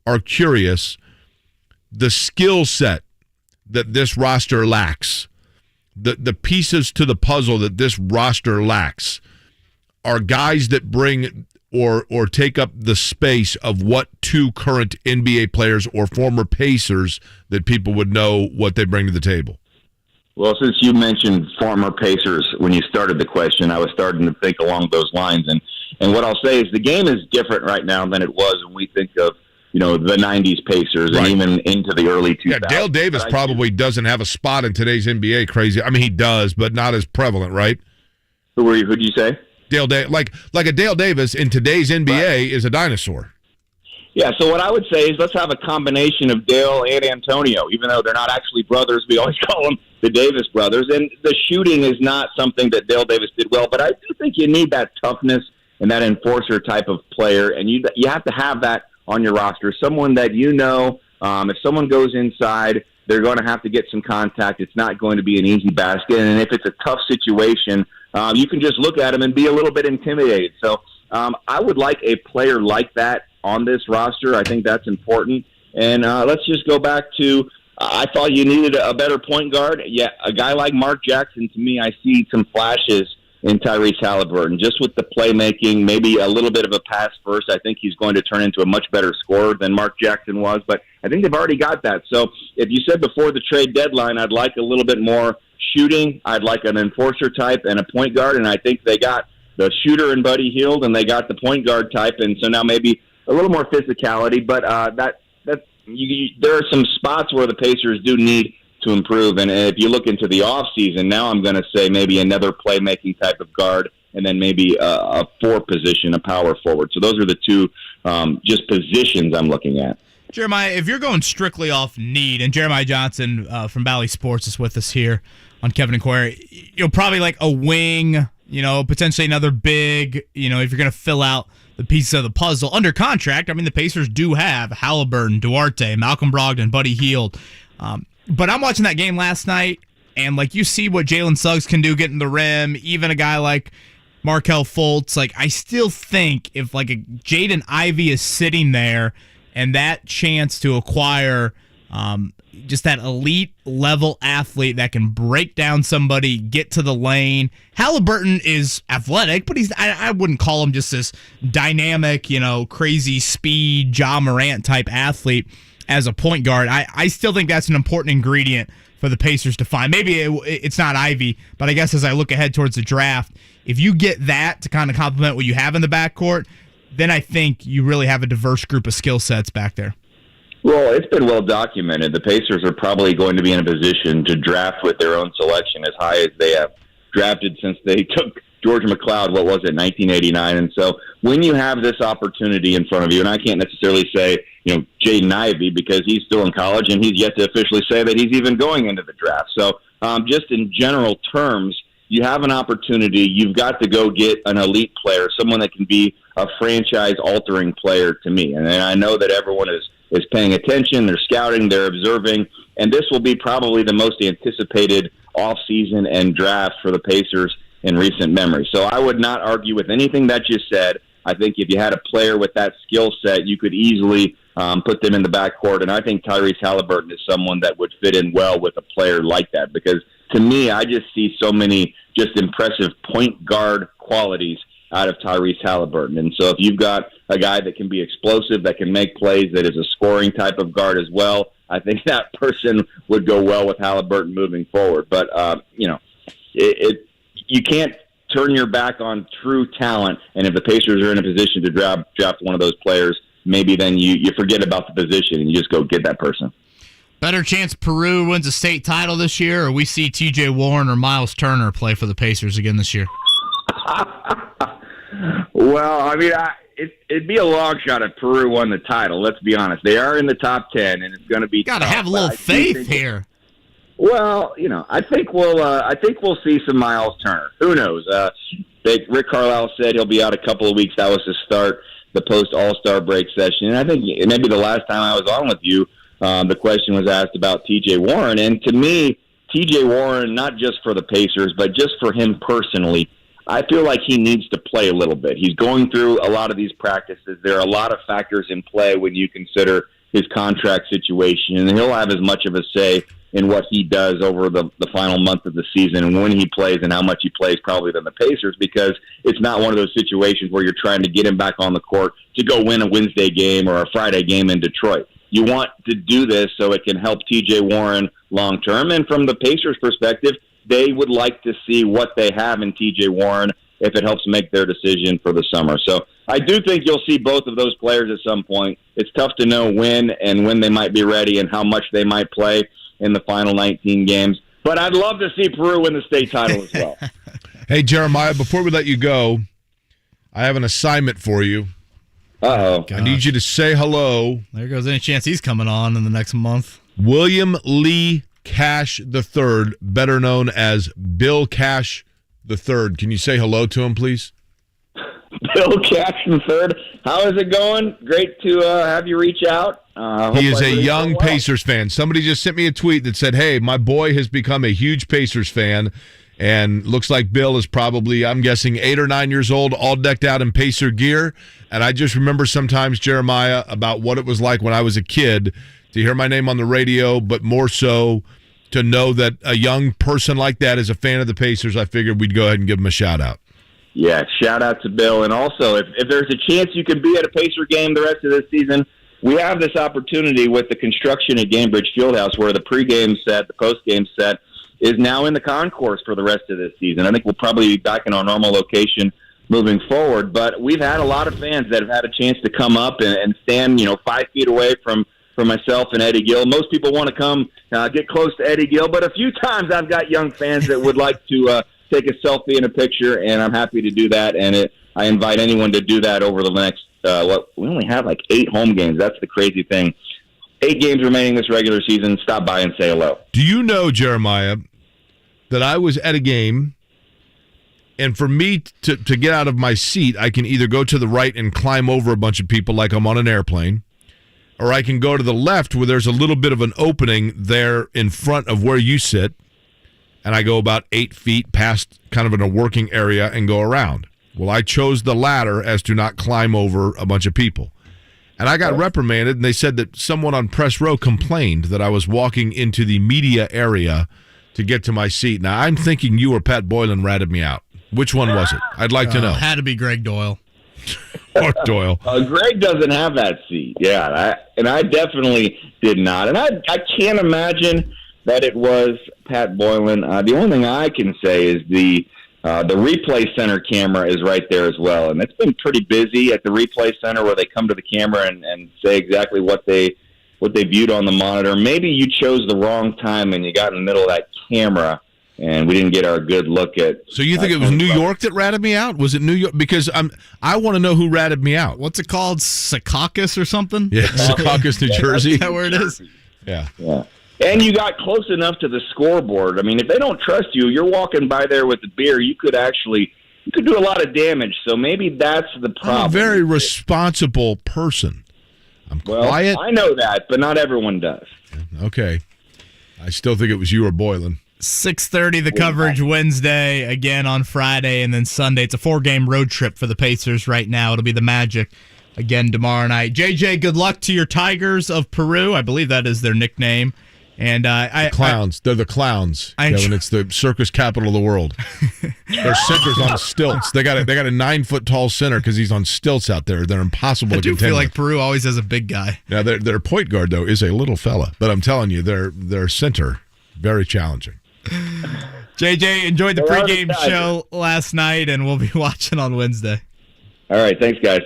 Speaker 6: are curious, the skill set that this roster lacks, the pieces to the puzzle that this roster lacks, are guys that bring or take up the space of what two current NBA players or former Pacers that people would know what they bring to the table?
Speaker 1: Well, since you mentioned former Pacers when you started the question, I was starting to think along those lines. And what I'll say is the game is different right now than it was when we think of, the 90s Pacers and even into the early 2000s.
Speaker 6: Yeah, Dale Davis probably doesn't have a spot in today's NBA. Crazy. I mean, he does, but not as prevalent, right?
Speaker 1: Who'd you say?
Speaker 6: Dale like a Dale Davis in today's NBA is a dinosaur.
Speaker 1: Yeah, so what I would say is let's have a combination of Dale and Antonio, even though they're not actually brothers. We always call them the Davis brothers. And the shooting is not something that Dale Davis did well, but I do think you need that toughness and that enforcer type of player, and you have to have that on your roster. Someone that if someone goes inside, they're going to have to get some contact. It's not going to be an easy basket, and if it's a tough situation, you can just look at him and be a little bit intimidated. So I would like a player like that on this roster. I think that's important. And let's just go back to I thought you needed a better point guard. Yeah, a guy like Marc Jackson, to me, I see some flashes in Tyrese Halliburton. Just with the playmaking, maybe a little bit of a pass first. I think he's going to turn into a much better scorer than Marc Jackson was. But I think they've already got that. So if you said before the trade deadline, I'd like a little bit more shooting. I'd like an enforcer type and a point guard. And I think they got the shooter in Buddy Hield, and they got the point guard type. And so now maybe a little more physicality. But there are some spots where the Pacers do need to improve. And if you look into the offseason, now I'm going to say maybe another playmaking type of guard and then maybe a 4 position, a power forward. So those are the two just positions I'm looking at.
Speaker 8: Jeremiah, if you're going strictly off need, and Jeremiah Johnson from Bally Sports is with us here on Kevin and Query, probably like a wing, potentially another big, if you're going to fill out the pieces of the puzzle under contract. I mean, the Pacers do have Halliburton, Duarte, Malcolm Brogdon, Buddy Hield. But I'm watching that game last night, and you see what Jalen Suggs can do getting the rim, even a guy like Markelle Fultz. I still think if a Jaden Ivey is sitting there and that chance to acquire just that elite level athlete that can break down somebody, get to the lane. Halliburton is athletic, but I wouldn't call him just this dynamic, crazy speed, Ja Morant type athlete as a point guard. I still think that's an important ingredient for the Pacers to find. Maybe it's not Ivy, but I guess as I look ahead towards the draft, if you get that to kind of complement what you have in the backcourt, then I think you really have a diverse group of skill sets back there.
Speaker 1: Well, it's been well documented. The Pacers are probably going to be in a position to draft with their own selection as high as they have drafted since they took George McLeod, 1989. And so when you have this opportunity in front of you, and I can't necessarily say, Jaden Ivey, because he's still in college and he's yet to officially say that he's even going into the draft. So just in general terms, you have an opportunity. You've got to go get an elite player, someone that can be a franchise-altering player to me. And I know that everyone is paying attention, they're scouting, they're observing, and this will be probably the most anticipated offseason and draft for the Pacers in recent memory. So I would not argue with anything that you said. I think if you had a player with that skill set, you could easily put them in the backcourt, and I think Tyrese Halliburton is someone that would fit in well with a player like that, because to me, I just see so many just impressive point guard qualities out of Tyrese Halliburton. And so if you've got a guy that can be explosive, that can make plays, that is a scoring type of guard as well, I think that person would go well with Halliburton moving forward. But, you can't turn your back on true talent, and if the Pacers are in a position to draft one of those players, maybe then you forget about the position and you just go get that person.
Speaker 8: Better chance Peru wins a state title this year, or we see T.J. Warren or Miles Turner play for the Pacers again this year?
Speaker 1: Well, I mean, it'd be a long shot if Peru won the title. Let's be honest; they are in the top 10, and it's going to be.
Speaker 8: Got to have a little faith here.
Speaker 1: Well, I think we'll see some Miles Turner. Who knows? Rick Carlisle said he'll be out a couple of weeks. That was to start the post All-Star break session, and I think maybe the last time I was on with you, the question was asked about T.J. Warren, and to me, T.J. Warren, not just for the Pacers, but just for him personally, I feel like he needs to play a little bit. He's going through a lot of these practices. There are a lot of factors in play when you consider his contract situation, and he'll have as much of a say in what he does over the final month of the season and when he plays and how much he plays probably than the Pacers, because it's not one of those situations where you're trying to get him back on the court to go win a Wednesday game or a Friday game in Detroit. You want to do this so it can help T.J. Warren long term, and from the Pacers' perspective, they would like to see what they have in T.J. Warren if it helps make their decision for the summer. So I do think you'll see both of those players at some point. It's tough to know when they might be ready and how much they might play in the final 19 games. But I'd love to see Peru win the state title as well.
Speaker 6: Hey, Jeremiah, before we let you go, I have an assignment for you.
Speaker 1: Uh-oh.
Speaker 6: I need you to say hello.
Speaker 8: There goes any chance he's coming on in the next month.
Speaker 6: William Lee Cash III, better known as Bill Cash III. Can you say hello to him, please?
Speaker 1: Bill Cash III. How is it going? Great to have you reach out.
Speaker 6: He is a young Pacers fan. Somebody just sent me a tweet that said, hey, my boy has become a huge Pacers fan, and looks like Bill is probably, I'm guessing, 8 or 9 years old, all decked out in Pacer gear. And I just remember sometimes, Jeremiah, about what it was like when I was a kid to hear my name on the radio, but more so to know that a young person like that is a fan of the Pacers. I figured we'd go ahead and give him a shout-out.
Speaker 1: Yeah, shout-out to Bill. And also, if there's a chance you can be at a Pacer game the rest of this season, we have this opportunity with the construction at Gainbridge Fieldhouse where the pregame set, the postgame set, is now in the concourse for the rest of this season. I think we'll probably be back in our normal location moving forward. But we've had a lot of fans that have had a chance to come up and stand, 5 feet away from myself and Eddie Gill. Most people want to come get close to Eddie Gill, but a few times I've got young fans that would like to take a selfie and a picture, and I'm happy to do that. And I invite anyone to do that over the next, we only have like 8 home games. That's the crazy thing. 8 games remaining this regular season. Stop by and say hello.
Speaker 6: Do you know, Jeremiah, that I was at a game, and for me to get out of my seat, I can either go to the right and climb over a bunch of people like I'm on an airplane, or I can go to the left where there's a little bit of an opening there in front of where you sit, and I go about 8 feet past kind of in a working area and go around. Well, I chose the latter as to not climb over a bunch of people. And I got reprimanded, and they said that someone on press row complained that I was walking into the media area to get to my seat. Now, I'm thinking you or Pat Boylan ratted me out. Which one was it? I'd like to know.
Speaker 8: Had to be Greg Doyle.
Speaker 6: Or Doyle.
Speaker 1: Greg doesn't have that seat. Yeah, I definitely did not. And I can't imagine that it was Pat Boylan. The only thing I can say is the replay center camera is right there as well. And it's been pretty busy at the replay center where they come to the camera and say exactly what they viewed on the monitor. Maybe you chose the wrong time and you got in the middle of that camera and we didn't get our good look at.
Speaker 6: So you think it was New York that ratted me out? Was it New York? Because I want to know who ratted me out.
Speaker 8: What's it called? Secaucus or something?
Speaker 6: Yeah, Secaucus, New Jersey.
Speaker 8: Is that where it is?
Speaker 6: Yeah.
Speaker 1: And you got close enough to the scoreboard. I mean, if they don't trust you, you're walking by there with the beer, you could do a lot of damage. So maybe that's the problem.
Speaker 6: I'm a very responsible person. I'm quiet.
Speaker 1: I know that, but not everyone does.
Speaker 6: Okay. I still think it was you or Boylan.
Speaker 8: 6:30 the coverage Wednesday, again on Friday, and then Sunday. It's a 4-game road trip for the Pacers right now. It'll be the Magic again tomorrow night. JJ, good luck to your Tigers of Peru. I believe that is their nickname. And
Speaker 6: clowns. They're the clowns, Kevin. It's the circus capital of the world. Their center's on stilts. They got a 9-foot tall center because he's on stilts out there. They're impossible to contend.
Speaker 8: I do feel like Peru always has a big guy.
Speaker 6: Now their point guard though is a little fella, but I'm telling you, their center very challenging.
Speaker 8: JJ, enjoyed the pregame show last night, and we'll be watching on Wednesday.
Speaker 1: All right, thanks, guys.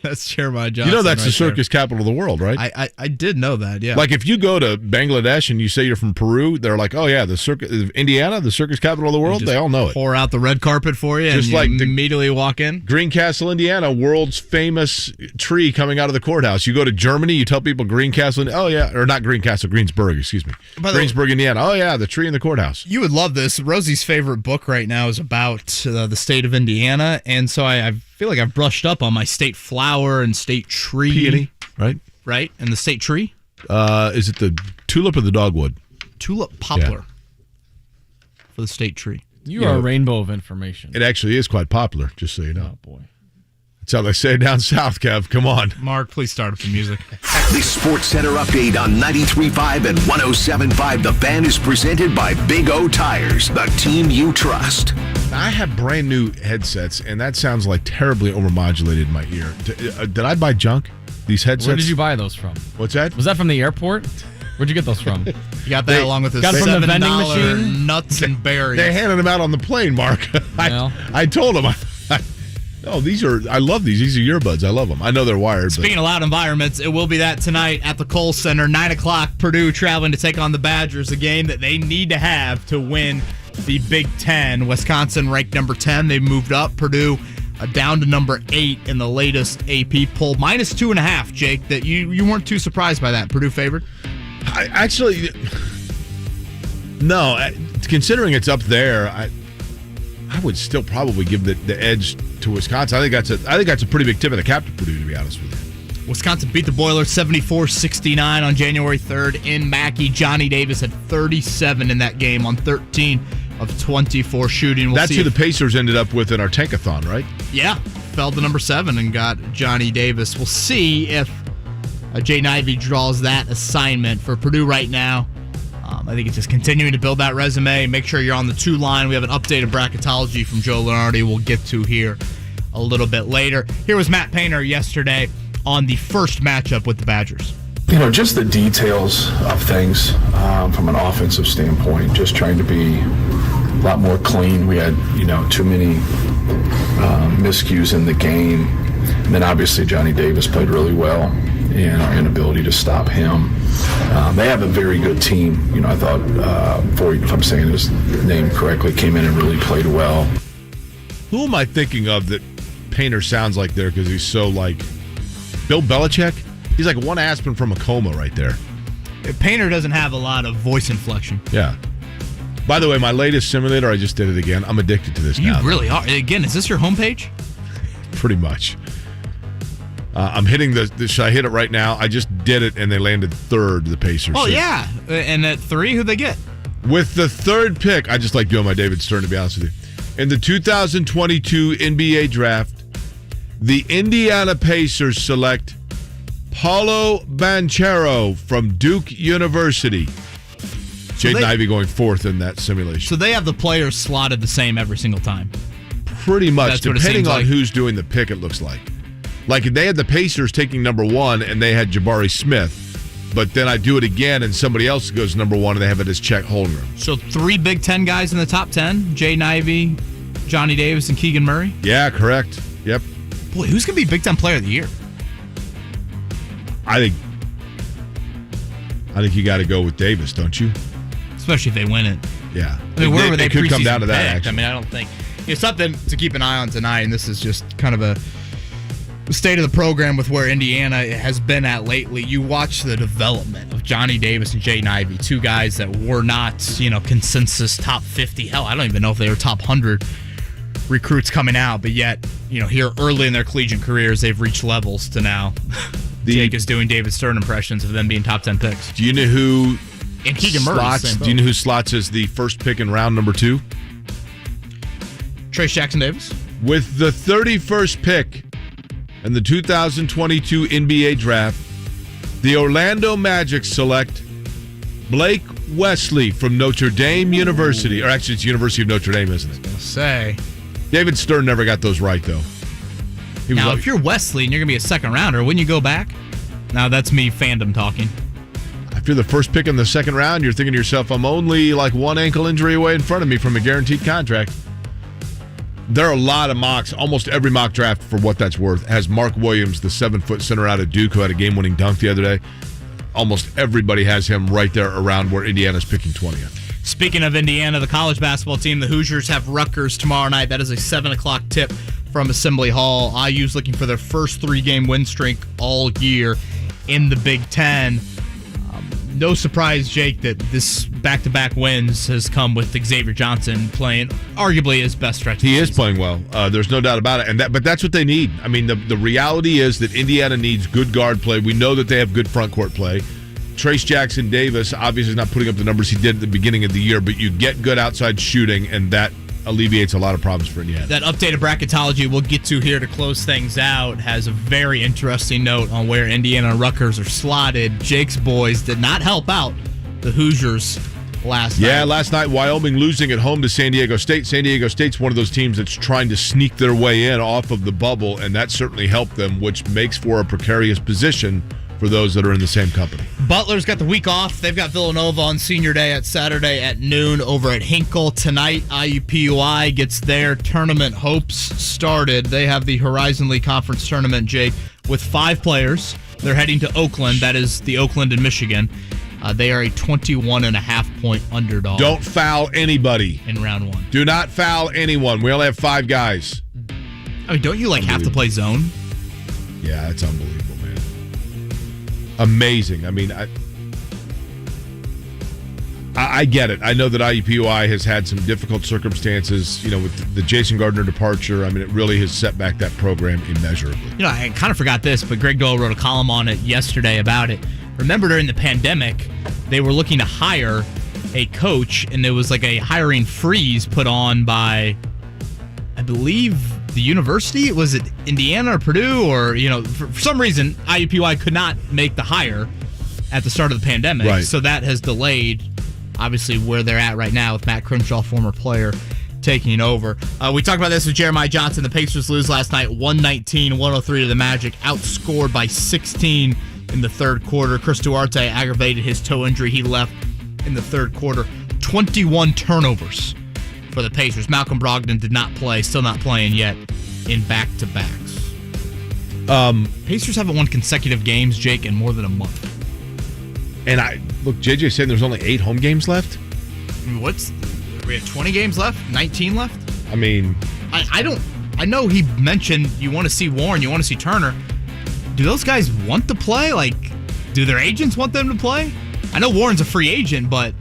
Speaker 8: That's Jeremiah Johnson.
Speaker 6: You know that's the circus capital of the world, right?
Speaker 8: I did know that, yeah.
Speaker 6: Like if you go to Bangladesh and you say you're from Peru, they're like, oh yeah, the circus, Indiana, the circus capital of the world. They all know it.
Speaker 8: Pour out the red carpet for you,
Speaker 6: just
Speaker 8: and you immediately walk in.
Speaker 6: Greencastle, Indiana, world's famous tree coming out of the courthouse. You go to Germany, you tell people Greencastle, oh yeah, or not Greencastle, Greensburg, excuse me. Greensburg, Indiana. Oh yeah, the tree in the courthouse.
Speaker 8: You would love this. Rosie's favorite book right now is about the state of Indiana, and so I feel like I've brushed up on my state flower and state tree.
Speaker 6: Peony, right?
Speaker 8: Right, and the state tree?
Speaker 6: Is it the tulip or the dogwood?
Speaker 8: Tulip poplar for the state tree.
Speaker 9: You are a rainbow of information.
Speaker 6: It actually is quite popular, just so you know.
Speaker 9: Oh, boy.
Speaker 6: That's how they say it down south, Kev. Come on.
Speaker 8: Mark, please start up the music.
Speaker 2: The Sports Center update on 93.5 and 107.5 The Fan is presented by Big O Tires, the team you trust.
Speaker 6: I have brand new headsets, and that sounds like terribly overmodulated in my ear. Did I buy junk? These headsets?
Speaker 9: Where did you buy those from?
Speaker 6: What's that?
Speaker 9: Was that from the airport? Where'd you get those from?
Speaker 8: You got that along with the
Speaker 9: got it from the vending machine?
Speaker 8: Nuts and berries.
Speaker 6: They handed them out on the plane, Mark. I told them. I love these. These are earbuds. I love them. I know they're wired.
Speaker 8: Speaking of loud environments, it will be that tonight at the Kohl Center, 9 o'clock. Purdue traveling to take on the Badgers, a game that they need to have to win the Big Ten. Wisconsin ranked number 10. They moved up. Purdue down to number 8 in the latest AP poll. Minus 2.5, Jake. That you weren't too surprised by that. Purdue favored?
Speaker 6: No. Considering it's up there, I would still probably give the edge to Wisconsin. I think that's a pretty big tip of the cap to Purdue, to be honest with you.
Speaker 8: Wisconsin beat the Boilers 74-69 on January 3rd in Mackey. Johnny Davis had 37 in that game on 13 of 24 shooting.
Speaker 6: That's who the Pacers ended up with in our tankathon, right?
Speaker 8: Yeah, fell to number 7 and got Johnny Davis. We'll see if Jaden Ivey draws that assignment for Purdue right now. I think it's just continuing to build that resume. Make sure you're on the 2 line. We have an updated bracketology from Joe Lunardi we'll get to here a little bit later. Here was Matt Painter yesterday on the first matchup with the Badgers.
Speaker 11: Just the details of things from an offensive standpoint, just trying to be a lot more clean. We had, too many miscues in the game. And then obviously Johnny Davis played really well, and our inability to stop him. They have a very good team. You know, I thought Voigt, if I'm saying his name correctly, came in and really played well.
Speaker 6: Who am I thinking of that Painter sounds like there because he's so like Bill Belichick? He's like one aspirin from a coma right there.
Speaker 8: Painter doesn't have a lot of voice inflection.
Speaker 6: Yeah. By the way, my latest simulator, I just did it again. I'm addicted to this now.
Speaker 8: You really are. Again, is this your homepage?
Speaker 6: Pretty much. I'm hitting should I hit it right now? I just did it, and they landed third, the Pacers.
Speaker 8: Oh, yeah. And at 3, who'd they get?
Speaker 6: With the third pick, I just like doing my David Stern, to be honest with you. In the 2022 NBA draft, the Indiana Pacers select Paulo Banchero from Duke University. Jaden Ivey going fourth in that simulation.
Speaker 8: So they have the players slotted the same every single time.
Speaker 6: Pretty much,
Speaker 8: That's what it
Speaker 6: depending
Speaker 8: seems
Speaker 6: on
Speaker 8: like.
Speaker 6: who's doing the pick, it looks like. Like, they had the Pacers taking number 1, and they had Jabari Smith. But then I do it again, and somebody else goes number 1, and they have it as Chet Holmgren.
Speaker 8: So 3 Big Ten guys in the top 10. Jaden Ivey, Johnny Davis, and Keegan Murray.
Speaker 6: Yeah, correct. Yep.
Speaker 8: Boy, who's going to be Big Ten Player of the Year?
Speaker 6: I think you got to go with Davis, don't you?
Speaker 8: Especially if they win it.
Speaker 6: Yeah.
Speaker 8: I mean, where were they
Speaker 6: it could come down to that,
Speaker 8: picked?
Speaker 6: actually.
Speaker 8: I mean, I don't think it's something to keep an eye on tonight, and this is just kind of a state of the program with where Indiana has been at lately. You watch the development of Johnny Davis and Jaden Ivey, 2 guys that were not, consensus top 50. Hell, I don't even know if they were top 100 recruits coming out, but yet, here early in their collegiate careers, they've reached levels to now. Jake is doing David Stern impressions of them being top 10 picks.
Speaker 6: Do you know who
Speaker 8: and Keegan Murray
Speaker 6: slots? Do you know who slots as the first pick in round number 2?
Speaker 8: Trace Jackson Davis.
Speaker 6: With the 31st pick in the 2022 NBA draft, the Orlando Magic select Blake Wesley from Notre Dame University. Or actually, it's University of Notre Dame, isn't it?
Speaker 8: I was going to say.
Speaker 6: David Stern never got those right, though.
Speaker 8: Now, if you're Wesley and you're going to be a second rounder, wouldn't you go back? Now, that's me fandom talking.
Speaker 6: After the first pick in the second round, you're thinking to yourself, I'm only like one ankle injury away in front of me from a guaranteed contract. There are a lot of mocks. Almost every mock draft, for what that's worth, has Mark Williams, the 7-foot center out of Duke, who had a game-winning dunk the other day. Almost everybody has him right there around where Indiana's picking 20th.
Speaker 8: Speaking of Indiana, the college basketball team, the Hoosiers have Rutgers tomorrow night. That is a 7 o'clock tip from Assembly Hall. IU's looking for their first 3-game win streak all year in the Big Ten. No surprise, Jake, that this back-to-back wins has come with Xavier Johnson playing arguably his best stretch.
Speaker 6: He is playing well. There's no doubt about it. But that's what they need. I mean, the reality is that Indiana needs good guard play. We know that they have good front court play. Trace Jackson Davis obviously is not putting up the numbers he did at the beginning of the year, but you get good outside shooting, and that alleviates a lot of problems for Indiana.
Speaker 8: That updated bracketology we'll get to here to close things out has a very interesting note on where Indiana and Rutgers are slotted. Jake's boys did not help out the Hoosiers last night.
Speaker 6: Yeah, last night, Wyoming losing at home to San Diego State. San Diego State's one of those teams that's trying to sneak their way in off of the bubble, and that certainly helped them, which makes for a precarious position for those that are in the same company.
Speaker 8: Butler's got the week off. They've got Villanova on Senior Day at Saturday at noon over at Hinkle. Tonight, IUPUI gets their tournament hopes started. They have the Horizon League Conference Tournament, Jake, with 5 players. They're heading to Oakland. That is the Oakland in Michigan. They are a 21.5-point underdog.
Speaker 6: Don't foul anybody
Speaker 8: in round 1.
Speaker 6: Do not foul anyone. We only have 5 guys.
Speaker 8: I mean, don't you have to play zone?
Speaker 6: Yeah, it's unbelievable. Amazing. I mean, I get it. I know that IUPUI has had some difficult circumstances, with the Jason Gardner departure. I mean, it really has set back that program immeasurably.
Speaker 8: I kind of forgot this, but Greg Doyle wrote a column on it yesterday about it. Remember, during the pandemic, they were looking to hire a coach, and there was like a hiring freeze put on by, I believe, the university. Was it Indiana or Purdue? Or, for some reason, IUPUI could not make the hire at the start of the pandemic.
Speaker 6: Right.
Speaker 8: So that has delayed, obviously, where they're at right now with Matt Crenshaw, former player, taking over. We talked about this with Jeremiah Johnson. The Pacers lose last night, 119-103 to the Magic, outscored by 16 in the third quarter. Chris Duarte aggravated his toe injury. He left in the third quarter. 21 turnovers for the Pacers. Malcolm Brogdon did not play, still not playing yet in back-to-backs. Pacers haven't won consecutive games, Jake, in more than a month.
Speaker 6: And JJ said there's only 8 home games left.
Speaker 8: We have 20 games left, 19 left.
Speaker 6: I mean,
Speaker 8: I know he mentioned you want to see Warren, you want to see Turner. Do those guys want to play? Like, do their agents want them to play? I know Warren's a free agent, but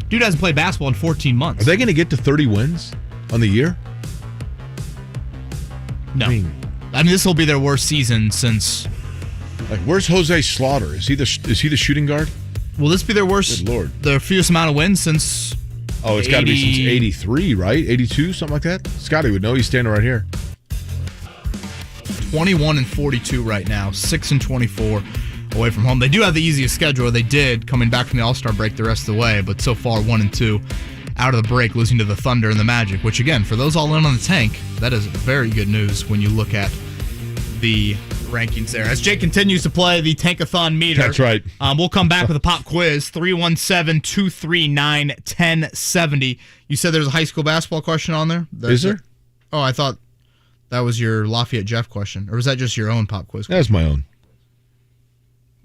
Speaker 8: dude hasn't played basketball in 14 months.
Speaker 6: Are they going to get to 30 wins on the year?
Speaker 8: No. I mean, this will be their worst season since.
Speaker 6: Like, where's Jose Slaughter? Is he the shooting guard?
Speaker 8: Will this be their worst?
Speaker 6: Good Lord.
Speaker 8: Their fewest amount of wins since.
Speaker 6: Oh, it's got to be since 83, right? 82, something like that? Scotty would know. He's standing right here.
Speaker 8: 21-42 right now, 6-24 away from home. They do have the easiest schedule. They did coming back from the All-Star break the rest of the way, but so far 1-2 out of the break, losing to the Thunder and the Magic, which again, for those all in on the tank, that is very good news when you look at the rankings there. As Jake continues to play the tankathon meter.
Speaker 6: That's right.
Speaker 8: We'll come back with a pop quiz, 317-239-1070. You said there's a high school basketball question on there?
Speaker 6: Is there?
Speaker 8: Oh, I thought that was your Lafayette Jeff question. Or was that just your own pop quiz question?
Speaker 6: That's my own.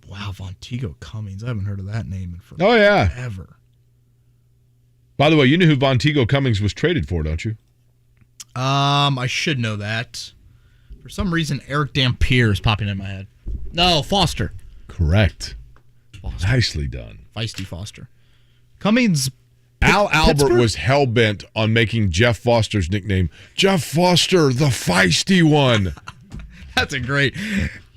Speaker 8: Wow, Vonteego Cummings. I haven't heard of that name in forever.
Speaker 6: Oh, yeah. By the way, you knew who Vonteego Cummings was traded for, don't you?
Speaker 8: I should know that. For some reason, Eric Dampier is popping in my head. No, Foster.
Speaker 6: Correct. Foster. Nicely done.
Speaker 8: Feisty Foster. Cummings.
Speaker 6: Al Albert
Speaker 8: Pittsburgh?
Speaker 6: was hell-bent on making Jeff Foster's nickname Jeff Foster, the feisty one.
Speaker 8: That's a great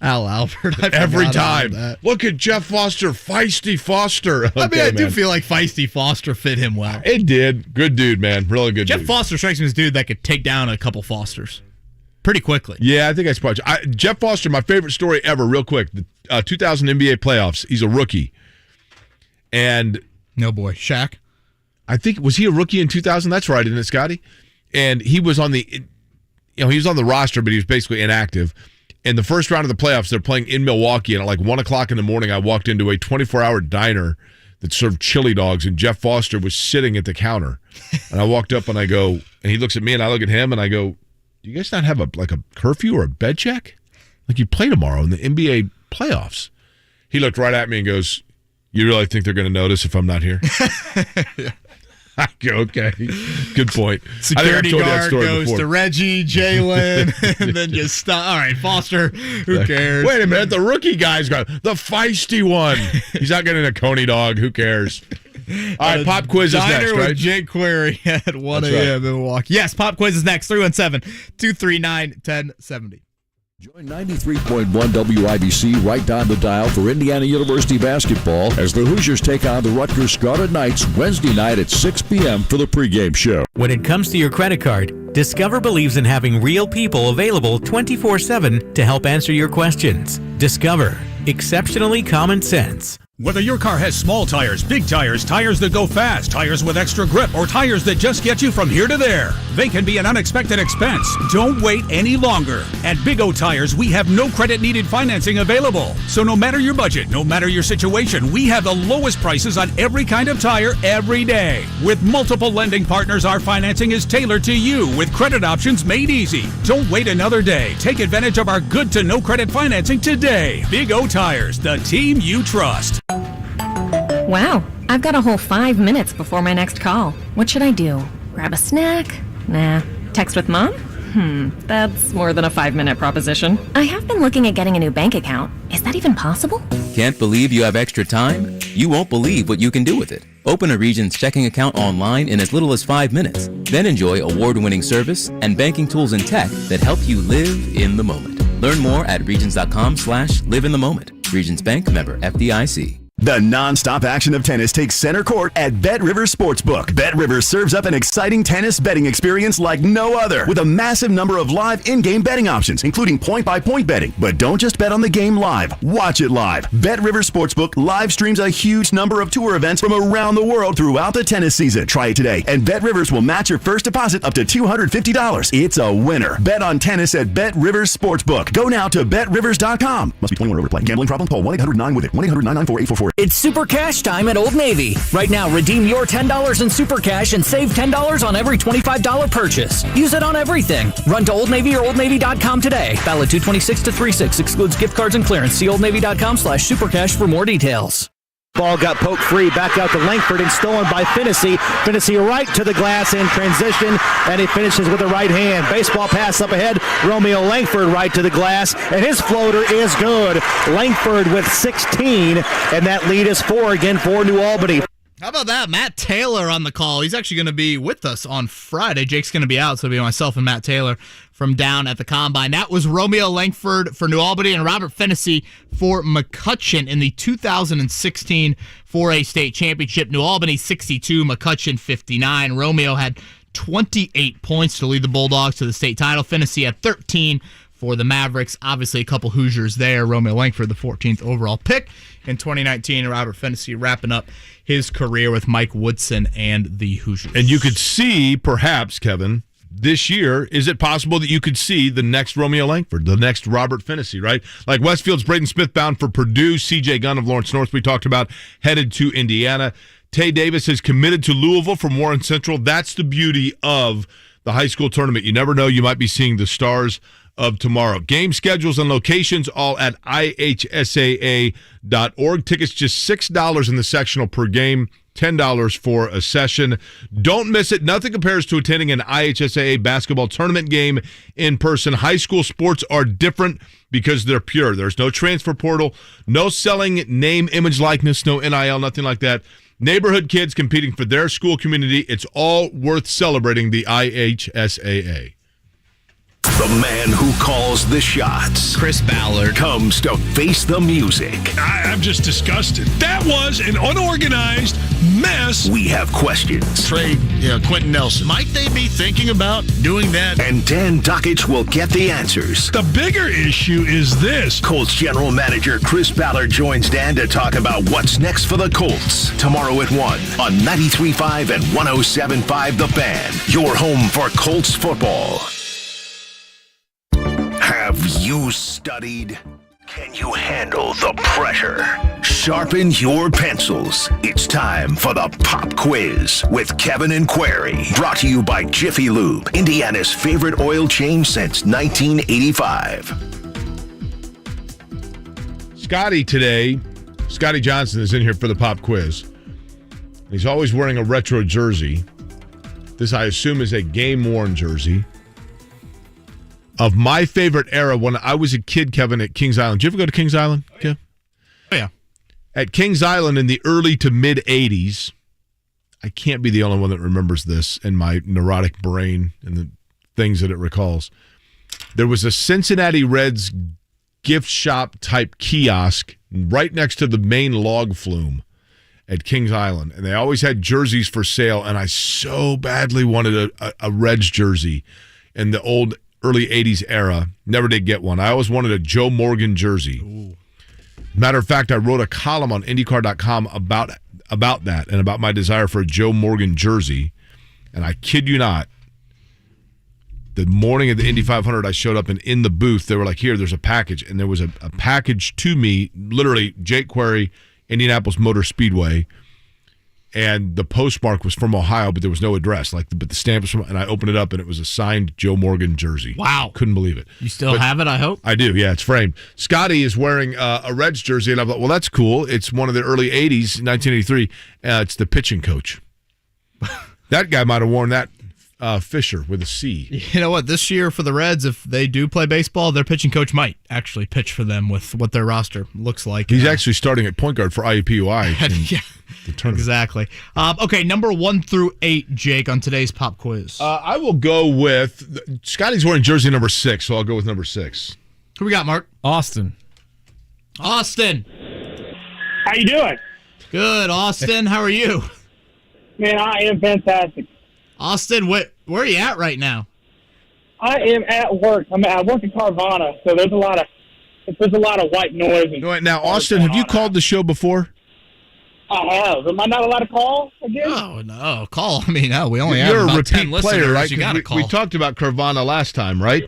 Speaker 8: Al Albert.
Speaker 6: Every time. Look at Jeff Foster, feisty Foster. Okay,
Speaker 8: I do feel like feisty Foster fit him well.
Speaker 6: It did. Good dude, man. Really good
Speaker 8: Jeff
Speaker 6: dude.
Speaker 8: Foster strikes me as a dude that could take down a couple Fosters pretty quickly.
Speaker 6: Yeah, I think that's probably. Jeff Foster, my favorite story ever, real quick. The 2000 NBA playoffs. He's a rookie. And.
Speaker 8: No boy. Shaq?
Speaker 6: I think, was he a rookie in 2000? That's right, isn't it, Scotty? And he was on the, he was on the roster, but he was basically inactive. In the first round of the playoffs, they're playing in Milwaukee, and at like 1 o'clock in the morning, I walked into a 24-hour diner that served chili dogs, and Jeff Foster was sitting at the counter. And I walked up and I go, and he looks at me, and I look at him, and I go, do you guys not have a curfew or a bed check? Like, you play tomorrow in the NBA playoffs. He looked right at me and goes, you really think they're going to notice if I'm not here?
Speaker 8: Yeah.
Speaker 6: I go, okay, good point.
Speaker 8: Security guard goes to Reggie, Jalen, and then just stop. All right, Foster, who cares?
Speaker 6: Wait a minute, the rookie guy's got the feisty one. He's not getting a Coney dog. Who cares? All right, pop quiz is next, right?
Speaker 8: With Jake Query at 1 a.m. in Milwaukee. Yes, pop quiz is next, 317-239-1070.
Speaker 4: Join 93.1 WIBC right down the dial for Indiana University basketball as the Hoosiers take on the Rutgers Scarlet Knights Wednesday night at 6 p.m. for the pregame show.
Speaker 5: When it comes to your credit card, Discover believes in having real people available 24/7 to help answer your questions. Discover. Exceptionally common sense.
Speaker 17: Whether your car has small tires, big tires, tires that go fast, tires with extra grip, or tires that just get you from here to there, they can be an unexpected expense. Don't wait any longer. At Big O Tires, we have no credit needed financing available. So no matter your budget, no matter your situation, we have the lowest prices on every kind of tire every day. With multiple lending partners, our financing is tailored to you with credit options made easy. Don't wait another day. Take advantage of our good to no credit financing today. Big O Tires, the team you trust.
Speaker 12: Wow, I've got a whole 5 minutes before my next call. What should I do? Grab a snack? Nah. Text with mom? That's more than a 5-minute proposition. I have been looking at getting a new bank account. Is that even possible?
Speaker 13: Can't believe you have extra time? You won't believe what you can do with it. Open a Regions checking account online in as little as 5 minutes. Then enjoy award-winning service and banking tools and tech that help you live in the moment. Learn more at regions.com/live in the moment. Regions Bank, member FDIC.
Speaker 14: The non-stop action of tennis takes center court at Bet Rivers Sportsbook. Bet Rivers serves up an exciting tennis betting experience like no other with a massive number of live in-game betting options, including point-by-point betting. But don't just bet on the game live. Watch it live. Bet Rivers Sportsbook live streams a huge number of tour events from around the world throughout the tennis season. Try it today, and Bet Rivers will match your first deposit up to $250. It's a winner. Bet on tennis at Bet Rivers Sportsbook. Go now to betrivers.com. Must be 21 or over to play. Gambling problem? Call 1-800-9-WITH-IT. 1-800-994-844.
Speaker 20: It's Super Cash time at Old Navy. Right now, redeem your $10 in Super Cash and save $10 on every $25 purchase. Use it on everything. Run to Old Navy or OldNavy.com today. Valid 2/26 to 3/6. Excludes gift cards and clearance. See OldNavy.com/supercash for more details.
Speaker 10: Ball got poked free, back out to Langford and stolen by Finnessy. Finnessy right to the glass in transition, and he finishes with the right hand. Baseball pass up ahead. Romeo Langford right to the glass, and his floater is good. Langford with 16, and that lead is 4 again for New Albany.
Speaker 8: How about that? Matt Taylor on the call. He's actually going to be with us on Friday. Jake's going to be out, so it'll be myself and Matt Taylor from down at the Combine. That was Romeo Langford for New Albany and Robert Finnessy for McCutcheon in the 2016 4A state championship. New Albany 62, McCutcheon 59. Romeo had 28 points to lead the Bulldogs to the state title. Finnessy had 13 for the Mavericks. Obviously, a couple Hoosiers there. Romeo Langford, the 14th overall pick in 2019. Robert Finnessy wrapping up his career with Mike Woodson and the Hoosiers.
Speaker 6: And you could see, perhaps, Kevin, this year, is it possible that you could see the next Romeo Langford, the next Robert Finnessy, right? Like Westfield's Braden Smith bound for Purdue, CJ Gunn of Lawrence North, we talked about, headed to Indiana. Tay Davis has committed to Louisville from Warren Central. That's the beauty of the high school tournament. You never know, you might be seeing the stars of tomorrow. Game schedules and locations all at ihsaa.org. Tickets just $6 in the sectional per game, $10 for a session. Don't miss it. Nothing compares to attending an IHSAA basketball tournament game in person. High school sports are different because they're pure. There's no transfer portal, no selling name, image, likeness, no NIL, nothing like that. Neighborhood kids competing for their school community. It's all worth celebrating the IHSAA.
Speaker 2: The man who calls the shots,
Speaker 8: Chris Ballard,
Speaker 2: comes to face the music.
Speaker 3: I'm just disgusted. That was an unorganized mess.
Speaker 2: We have questions.
Speaker 15: Trade Quentin Nelson. Might they be thinking about doing that?
Speaker 2: And Dan Duckich will get the answers.
Speaker 3: The bigger issue is this.
Speaker 2: Colts General Manager Chris Ballard joins Dan to talk about what's next for the Colts. Tomorrow at 1 on 93.5 and 107.5 The Fan. Your home for Colts football. Have you studied? Can you handle the pressure? Sharpen your pencils. It's time for the Pop Quiz with Kevin and Query. Brought to you by Jiffy Lube, Indiana's favorite oil change since 1985.
Speaker 6: Scotty Johnson is in here for the Pop Quiz. He's always wearing a retro jersey. This, I assume, is a game-worn jersey of my favorite era when I was a kid, Kevin, at Kings Island. Did you ever go to Kings Island, Kev?
Speaker 8: Oh, yeah.
Speaker 6: At Kings Island in the early to mid-'80s, I can't be the only one that remembers this in my neurotic brain and the things that it recalls. There was a Cincinnati Reds gift shop type kiosk right next to the main log flume at Kings Island, and they always had jerseys for sale, and I so badly wanted a Reds jersey in the old early 80s era. Never did get one. I always wanted a Joe Morgan jersey. Ooh. Matter of fact, I wrote a column on IndyCar.com about that and about my desire for a Joe Morgan jersey. And I kid you not, the morning of the Indy 500, I showed up and in the booth, they were like, here, there's a package. And there was a package to me, literally Jake Query, Indianapolis Motor Speedway. And the postmark was from Ohio, but there was no address. But the stamp was from, and I opened it up, and it was a signed Joe Morgan jersey.
Speaker 8: Wow.
Speaker 6: Couldn't believe it.
Speaker 8: You still have it, I hope?
Speaker 6: I do, yeah. It's framed. Scotty is wearing a Reds jersey, and I thought, well, that's cool. It's one of the early 80s, 1983. It's the pitching coach. That guy might have worn that Fisher with a C.
Speaker 8: You know what? This year for the Reds, if they do play baseball, their pitching coach might actually pitch for them with what their roster looks like.
Speaker 6: He's actually starting at point guard for IUPUI.
Speaker 8: Yeah, exactly. Okay, number 1 through 8, Jake, on today's pop quiz.
Speaker 6: I will go with Scotty's wearing jersey number 6, so I'll go with number 6.
Speaker 8: Who we got, Mark?
Speaker 9: Austin.
Speaker 8: How
Speaker 16: you doing?
Speaker 8: Good, Austin. How are you?
Speaker 16: Man, I am fantastic.
Speaker 8: Austin, where are you at right now?
Speaker 16: I am at work. I work in Carvana, so there's a lot of white noise.
Speaker 6: Now, Austin, have you called the show before?
Speaker 16: I have. Am I not allowed to call again?
Speaker 8: Oh, no. Call. I mean, no, we only have
Speaker 6: You're
Speaker 8: about
Speaker 6: a
Speaker 8: 10
Speaker 6: repeat player, right?
Speaker 8: You got to call.
Speaker 6: We talked about Carvana last time, right?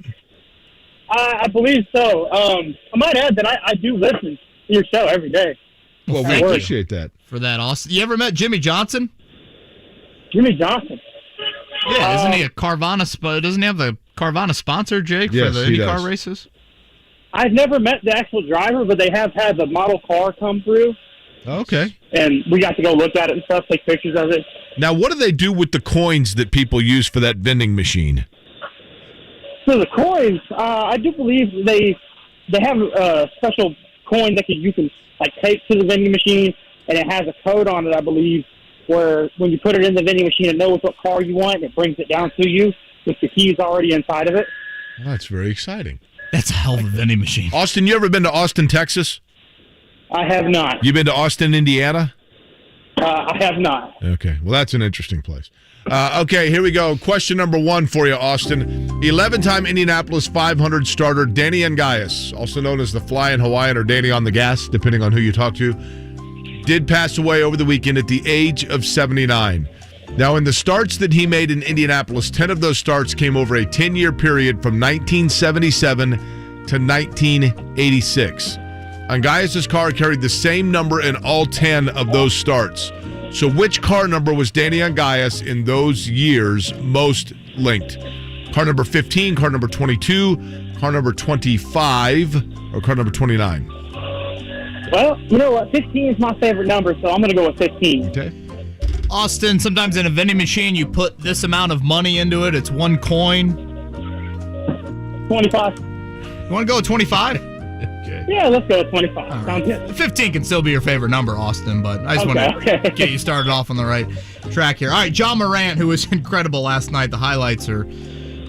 Speaker 16: I believe so. I might add that I do listen to your show every day.
Speaker 6: Well, we appreciate that.
Speaker 8: For that, Austin. You ever met Jimmy Johnson?
Speaker 16: Jimmy Johnson?
Speaker 8: Yeah, isn't he a Carvana? Doesn't he have the Carvana sponsor, Jake, for the IndyCar races?
Speaker 16: I've never met the actual driver, but they have had the model car come through.
Speaker 6: Okay.
Speaker 16: And we got to go look at it and stuff, take pictures of it.
Speaker 6: Now, what do they do with the coins that people use for that vending machine?
Speaker 16: So the coins, I do believe they have a special coin that you can like take to the vending machine, and it has a code on it, I believe, where when you put it in the vending machine, it knows what car you want, and it brings it down to you with the keys already inside of it.
Speaker 6: Well, that's very exciting.
Speaker 8: That's a hell of a vending machine.
Speaker 6: Austin, you ever been to Austin, Texas?
Speaker 16: I have not.
Speaker 6: You been to Austin, Indiana?
Speaker 16: I have not.
Speaker 6: Okay. Well, that's an interesting place. Okay, here we go. Question number 1 for you, Austin. 11-time Indianapolis 500 starter Danny Ungaius, also known as the Flying Hawaiian or Danny on the Gas, depending on who you talk to, did pass away over the weekend at the age of 79. Now, in the starts that he made in Indianapolis, 10 of those starts came over a 10-year period from 1977 to 1986. Ungaius' car carried the same number in all 10 of those starts. So which car number was Danny Ungaius in those years most linked? Car number 15, car number 22, car number 25, or car number 29?
Speaker 16: Well, you know what? 15 is my favorite number, so I'm going to go with 15.
Speaker 6: Okay.
Speaker 8: Austin, sometimes in a vending machine, you put this amount of money into it. It's one coin.
Speaker 16: 25.
Speaker 8: You want to go with 25?
Speaker 6: Okay.
Speaker 16: Yeah, let's go with 25.
Speaker 8: Right.
Speaker 16: Sounds good.
Speaker 8: 15 can still be your favorite number, Austin, but I just want to get you started off on the right track here. All right, John Morant, who was incredible last night. The highlights are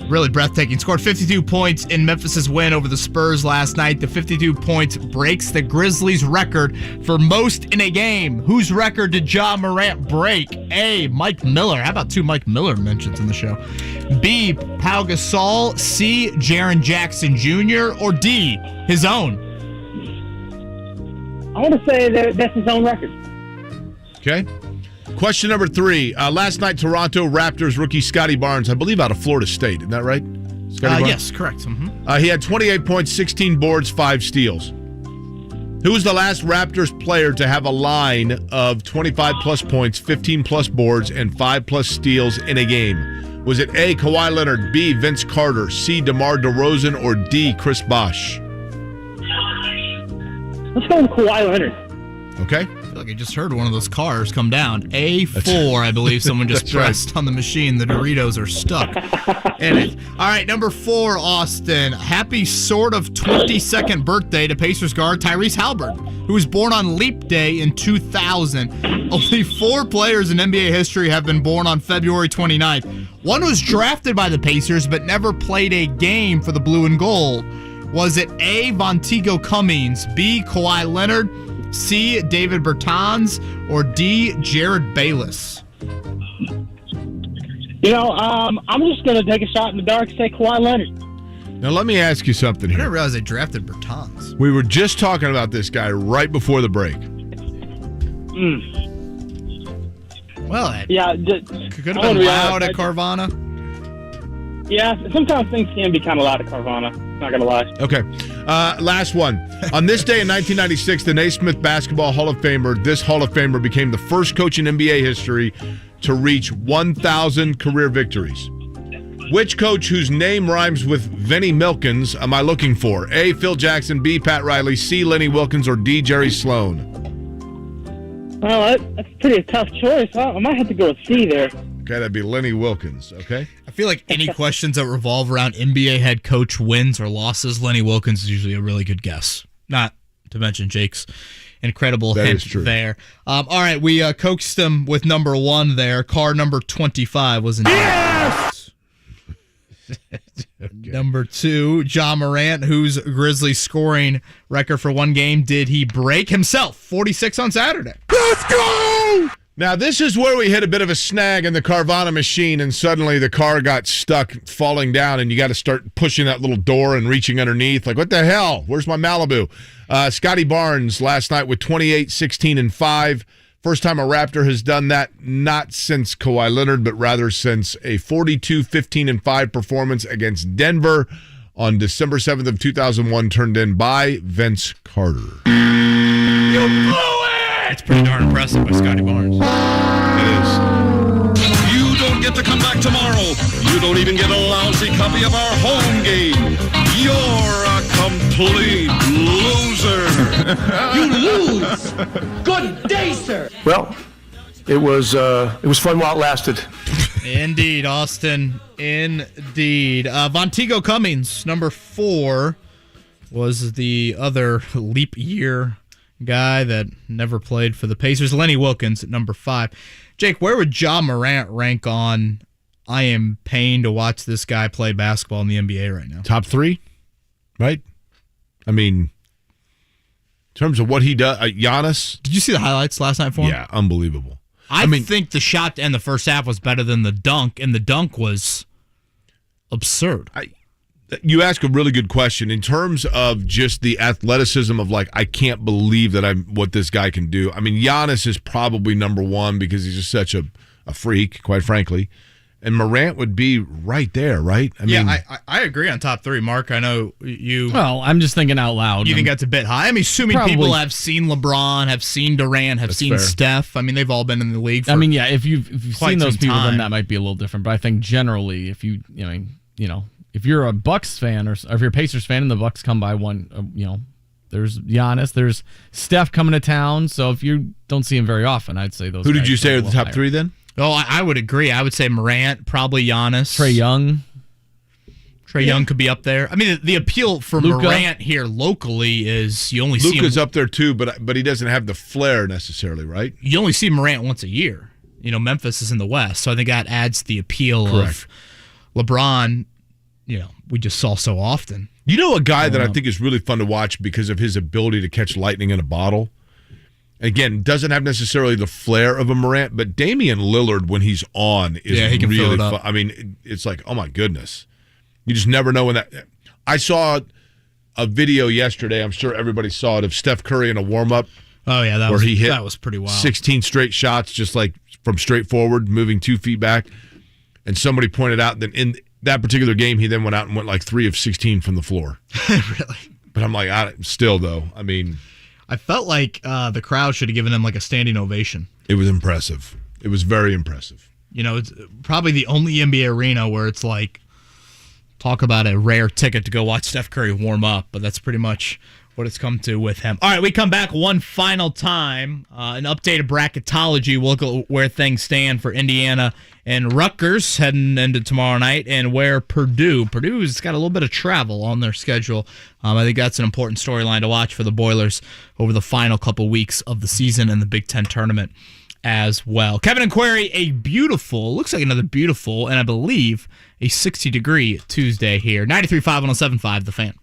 Speaker 8: really breathtaking. Scored 52 points in Memphis' win over the Spurs last night. The 52 points breaks the Grizzlies' record for most in a game. Whose record did John Morant break? A, Mike Miller. How about 2 Mike Miller mentions in the show? B, Pau Gasol. C, Jaren Jackson Jr. Or D, his own?
Speaker 16: I want to say that's his own record.
Speaker 6: Okay. Question number 3. Last night, Toronto Raptors rookie Scotty Barnes, I believe out of Florida State. Isn't that right? Scotty Barnes?
Speaker 8: Yes, correct. Mm-hmm.
Speaker 6: He had 28 points, 16 boards, 5 steals. Who was the last Raptors player to have a line of 25-plus points, 15-plus boards, and 5-plus steals in a game? Was it A, Kawhi Leonard, B, Vince Carter, C, DeMar DeRozan, or D, Chris Bosh?
Speaker 16: Let's go with Kawhi Leonard.
Speaker 6: Okay.
Speaker 8: I feel like I just heard one of those cars come down. A4, I believe someone just pressed on the machine. The Doritos are stuck in it. All right, number 4, Austin. Happy sort of 22nd birthday to Pacers guard Tyrese Halliburton, who was born on Leap Day in 2000. Only 4 players in NBA history have been born on February 29th. One was drafted by the Pacers but never played a game for the Blue and Gold. Was it A, Vonteego Cummings, B, Kawhi Leonard, C, David Bertans, or D, Jared Bayless?
Speaker 16: You know, I'm just going to take a shot in the dark and say Kawhi Leonard.
Speaker 6: Now, let me ask you something
Speaker 8: I
Speaker 6: here.
Speaker 8: didn't realize they drafted Bertans.
Speaker 6: We were just talking about this guy right before the break.
Speaker 8: Well, that
Speaker 16: Yeah,
Speaker 8: could have been loud at Carvana.
Speaker 16: Yeah, sometimes things can be kind of loud at Carvana. Not going to lie.
Speaker 6: Okay. Last one. On this day in 1996, the Naismith Basketball Hall of Famer, this Hall of Famer became the first coach in NBA history to reach 1,000 career victories. Which coach whose name rhymes with Vinnie Milkins am I looking for? A, Phil Jackson, B, Pat Riley, C, Lenny Wilkins, or D, Jerry Sloan?
Speaker 16: Well, that's pretty tough choice. I might have to go with C there.
Speaker 6: Okay, that'd be Lenny Wilkins, okay?
Speaker 8: I feel like any questions that revolve around NBA head coach wins or losses, Lenny Wilkins is usually a really good guess. Not to mention Jake's incredible hint there. All right, we coaxed him with number 1 there. Car number 25 was in. Yes! Okay. Number 2, John Morant, whose Grizzlies scoring record for one game did he break himself? 46 on Saturday.
Speaker 6: Let's go! Now, this is where we hit a bit of a snag in the Carvana machine, and suddenly the car got stuck falling down, and you got to start pushing that little door and reaching underneath. Like, what the hell? Where's my Malibu? Scotty Barnes last night with 28, 16, and 5. First time a Raptor has done that, not since Kawhi Leonard, but rather since a 42, 15, and 5 performance against Denver on December 7th of 2001, turned in by Vince Carter.
Speaker 8: You blew it! It's pretty darn impressive by Scotty Barnes.
Speaker 6: It is.
Speaker 15: You don't get to come back tomorrow. You don't even get a lousy copy of our home game. You're a complete loser.
Speaker 19: You lose. Good day, sir.
Speaker 7: Well, it was fun while it lasted.
Speaker 8: Indeed, Austin. Indeed. Vonteego Cummings, number 4, was the other leap year guy that never played for the Pacers. Lenny Wilkins at number 5. Jake, where would Ja Morant rank on I am paying to watch this guy play basketball in the NBA right now?
Speaker 6: Top 3, right? I mean, in terms of what he does, Giannis.
Speaker 8: Did you see the highlights last night for him?
Speaker 6: Yeah, unbelievable.
Speaker 8: I think the shot to end the first half was better than the dunk, and the dunk was absurd.
Speaker 6: You ask a really good question in terms of just the athleticism of I can't believe that what this guy can do. I mean, Giannis is probably number 1 because he's just such a freak, quite frankly. And Morant would be right there, right? I mean,
Speaker 8: I agree on top 3, Mark. I know you.
Speaker 9: Well, I'm just thinking out loud.
Speaker 8: You think that's a bit high? I'm assuming people have seen LeBron, have seen Durant, have seen Steph. I mean, they've all been in the league for
Speaker 9: if you've seen those people, then that might be a little different. But I think generally, if if you're a Bucks fan or if you're a Pacers fan and the Bucks come by one, there's Giannis, there's Steph coming to town. So if you don't see him very often, I'd say those.
Speaker 6: Who did you say are the top 3 then?
Speaker 8: Oh, I would agree. I would say Morant, probably Giannis.
Speaker 9: Trae Young.
Speaker 8: Trae Young could be up there. I mean, the appeal for
Speaker 9: Luka.
Speaker 8: Morant here locally is you only see him.
Speaker 6: Luka's up there too, but he doesn't have the flair necessarily, right?
Speaker 8: You only see Morant once a year. Memphis is in the West, so I think that adds the appeal of LeBron. We just saw so often.
Speaker 6: A guy that I think is really fun to watch because of his ability to catch lightning in a bottle. Again, doesn't have necessarily the flair of a Morant, but Damian Lillard, when he's on, is
Speaker 8: he can
Speaker 6: really
Speaker 8: fill it up.
Speaker 6: fun. I mean, it's like, oh my goodness. You just never know when that. I saw a video yesterday, I'm sure everybody saw it, of Steph Curry in a warm-up.
Speaker 8: Oh, yeah, that was pretty wild.
Speaker 6: 16 straight shots, just like from straight forward, moving 2 feet back. And somebody pointed out that in that particular game, he then went out and went 3 of 16 from the floor.
Speaker 8: Really?
Speaker 6: But I'm like, still, though, I mean.
Speaker 8: I felt like the crowd should have given him a standing ovation.
Speaker 6: It was impressive. It was very impressive.
Speaker 8: It's probably the only NBA arena where it's talk about a rare ticket to go watch Steph Curry warm up, but that's pretty much what it's come to with him. All right, we come back one final time. An updated bracketology. We'll look at where things stand for Indiana and Rutgers heading into tomorrow night, and where Purdue's got a little bit of travel on their schedule. I think that's an important storyline to watch for the Boilers over the final couple weeks of the season and the Big Ten tournament as well. Kevin and Query, looks like another beautiful, and I believe a 60-degree Tuesday here. 93.5, 107.5, The Fan.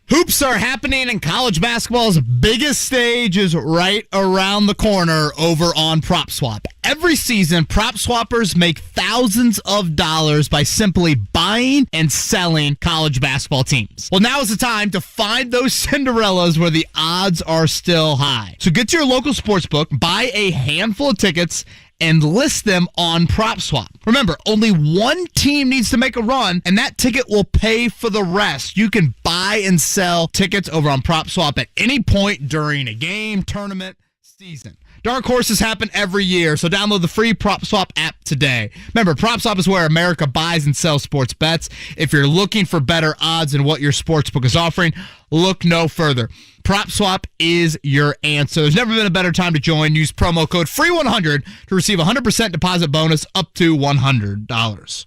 Speaker 8: Hoops are happening, and college basketball's biggest stage is right around the corner over on PropSwap. Every season, prop swappers make thousands of dollars by simply buying and selling college basketball teams. Well, now is the time to find those Cinderellas where the odds are still high. So get to your local sportsbook, buy a handful of tickets, and list them on PropSwap. Remember, only one team needs to make a run, and that ticket will pay for the rest. You can buy and sell tickets over on PropSwap at any point during a game, tournament, season. Dark horses happen every year, so download the free PropSwap app today. Remember, PropSwap is where America buys and sells sports bets. If you're looking for better odds than what your sportsbook is offering, look no further. PropSwap is your answer. There's never been a better time to join. Use promo code FREE100 to receive a 100% deposit bonus up to $100.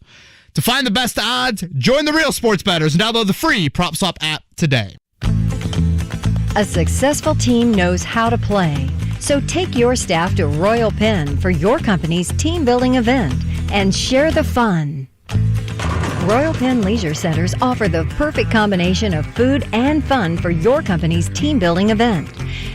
Speaker 8: To find the best odds, join the real sports bettors and download the free PropSwap app today.
Speaker 18: A successful team knows how to play. So take your staff to Royal Pen for your company's team building event and share the fun. Royal Pen Leisure Centers offer the perfect combination of food and fun for your company's team building event.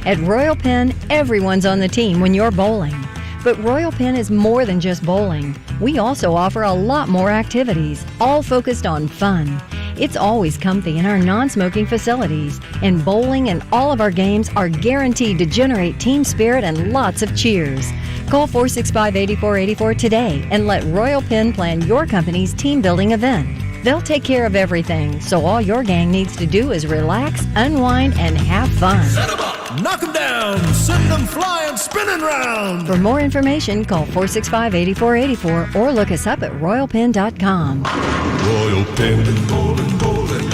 Speaker 18: At Royal Pen, everyone's on the team when you're bowling. But Royal Pen is more than just bowling. We also offer a lot more activities, all focused on fun. It's always comfy in our non-smoking facilities, and bowling and all of our games are guaranteed to generate team spirit and lots of cheers. Call 465-8484 today and let Royal Pen plan your company's team building event. They'll take care of everything, so all your gang needs to do is relax, unwind, and have fun.
Speaker 19: Set 'em up, knock 'em down, send 'em flying, spinning round.
Speaker 18: For more information, call 465-8484 or look us up at royalpen.com.
Speaker 19: Royal Pen, bowling, bowling.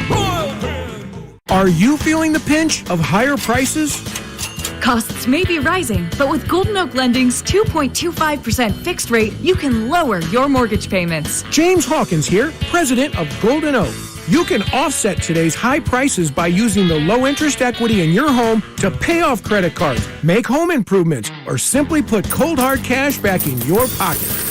Speaker 19: Royal Pen.
Speaker 21: Are you feeling the pinch of higher prices? Costs may be rising, but with Golden Oak Lending's 2.25% fixed rate, you can lower your mortgage payments.
Speaker 22: James Hawkins here, president of Golden Oak. You can offset today's high prices by using the low-interest equity in your home to pay off credit cards, make home improvements, or simply put cold hard cash back in your pocket.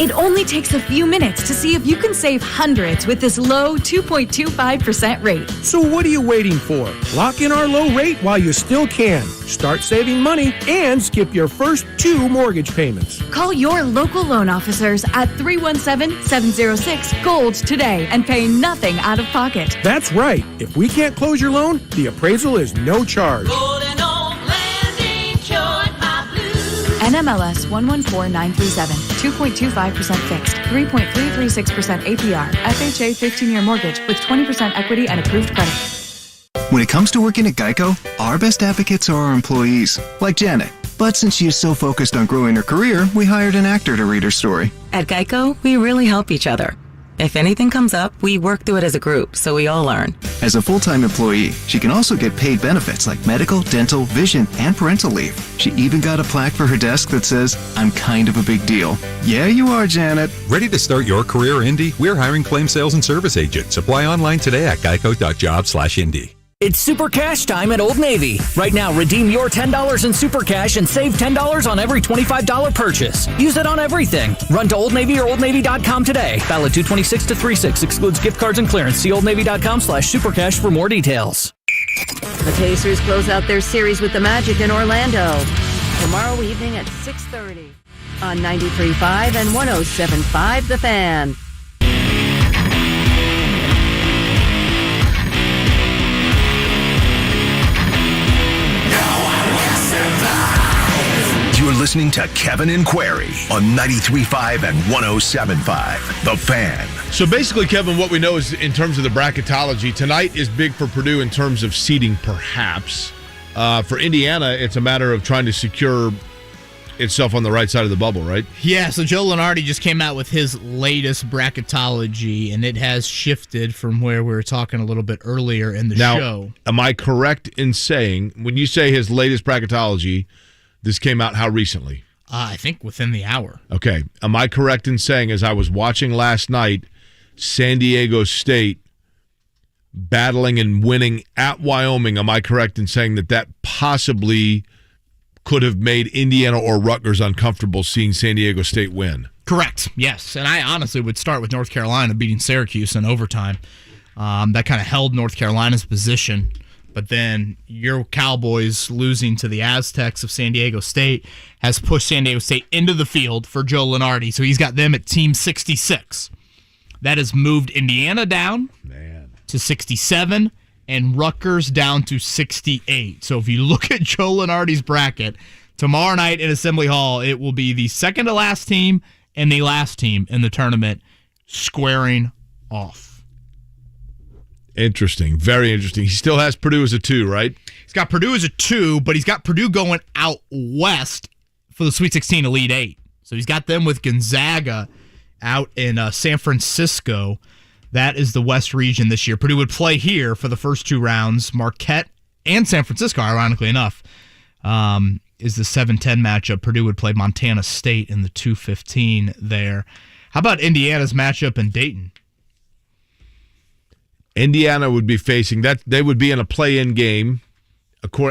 Speaker 21: It only takes a few minutes to see if you can save hundreds with this low 2.25% rate.
Speaker 22: So what are you waiting for? Lock in our low rate while you still can. Start saving money and skip your first 2 mortgage payments.
Speaker 21: Call your local loan officers at 317-706-GOLD today and pay nothing out of pocket.
Speaker 22: That's right. If we can't close your loan, the appraisal is no charge.
Speaker 21: Golden Oak Lending, cured my blues. NMLS 114937, 2.25% fixed, 3.336% APR, FHA 15-year mortgage with 20% equity and approved credit.
Speaker 23: When it comes to working at Geico, our best advocates are our employees, like Janet. But since she is so focused on growing her career, we hired an actor to read her story.
Speaker 24: At Geico, we really help each other. If anything comes up, we work through it as a group, so we all learn.
Speaker 23: As a full-time employee, she can also get paid benefits like medical, dental, vision, and parental leave. She even got a plaque for her desk that says, "I'm kind of a big deal." Yeah, you are, Janet.
Speaker 25: Ready to start your career, Indy? We're hiring claim sales and service agents. Apply online today at geico.jobs/Indy.
Speaker 20: It's Super Cash time at Old Navy. Right now, redeem your $10 in Super Cash and save $10 on every $25 purchase. Use it on everything. Run to Old Navy or OldNavy.com today. Valid 2/26 to 3/6. Excludes gift cards and clearance. See OldNavy.com/supercash for more details.
Speaker 18: The Pacers close out their series with the Magic in Orlando tomorrow evening at 6:30 on 93.5 and 107.5 The Fan.
Speaker 2: You're listening to Kevin and Query on 93.5 and 107.5 The Fan.
Speaker 6: So basically, Kevin, what we know is in terms of the bracketology, tonight is big for Purdue in terms of seeding, perhaps. For Indiana, it's a matter of trying to secure itself on the right side of the bubble, right?
Speaker 8: Yeah, so Joe Lunardi just came out with his latest bracketology, and it has shifted from where we were talking a little bit earlier in the show.
Speaker 6: Am I correct in saying, when you say his latest bracketology, this came out how recently?
Speaker 8: I think within the hour.
Speaker 6: Okay. Am I correct in saying, as I was watching last night, San Diego State battling and winning at Wyoming, am I correct in saying that possibly could have made Indiana or Rutgers uncomfortable seeing San Diego State win?
Speaker 8: Correct, yes. And I honestly would start with North Carolina beating Syracuse in overtime. That kind of held North Carolina's position. But then your Cowboys losing to the Aztecs of San Diego State has pushed San Diego State into the field for Joe Lunardi. So he's got them at Team 66. That has moved Indiana down to 67 and Rutgers down to 68. So if you look at Joe Lunardi's bracket, tomorrow night in Assembly Hall, it will be the second to last team and the last team in the tournament squaring off.
Speaker 6: Interesting. Very interesting. He still has Purdue as a 2, right?
Speaker 8: He's got Purdue as a 2, but he's got Purdue going out west for the Sweet 16 Elite 8. So he's got them with Gonzaga out in San Francisco. That is the West region this year. Purdue would play here for the first 2 rounds. Marquette and San Francisco, ironically enough, is the 7-10 matchup. Purdue would play Montana State in the 2-15 there. How about Indiana's matchup in Dayton?
Speaker 6: Indiana would be facing that. They would be in a play-in game.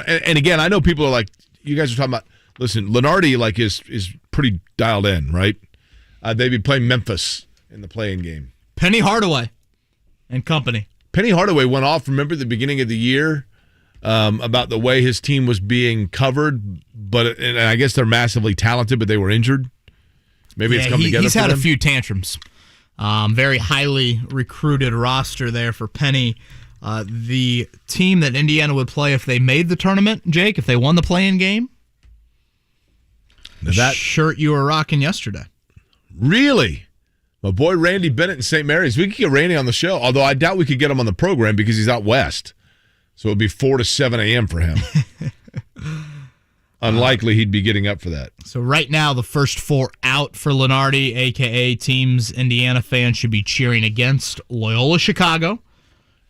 Speaker 6: And again, I know people are like, you guys are talking about, listen, Lunardi is pretty dialed in, right? They'd be playing Memphis in the play-in game.
Speaker 8: Penny Hardaway and company.
Speaker 6: Penny Hardaway went off, remember, at the beginning of the year about the way his team was being covered. And I guess they're massively talented, but they were injured. Maybe it's come together.
Speaker 8: He's
Speaker 6: for
Speaker 8: had
Speaker 6: them.
Speaker 8: A few tantrums. Very highly recruited roster there for Penny. The team that Indiana would play if they made the tournament, Jake, if they won the play-in game, that shirt you were rocking yesterday.
Speaker 6: Really? My boy Randy Bennett in St. Mary's. We could get Randy on the show, although I doubt we could get him on the program because he's out west. So it would be 4 to 7 a.m. for him. Unlikely he'd be getting up for that.
Speaker 8: So right now, the first 4 out for Lunardi, a.k.a. teams Indiana fans should be cheering against Loyola Chicago,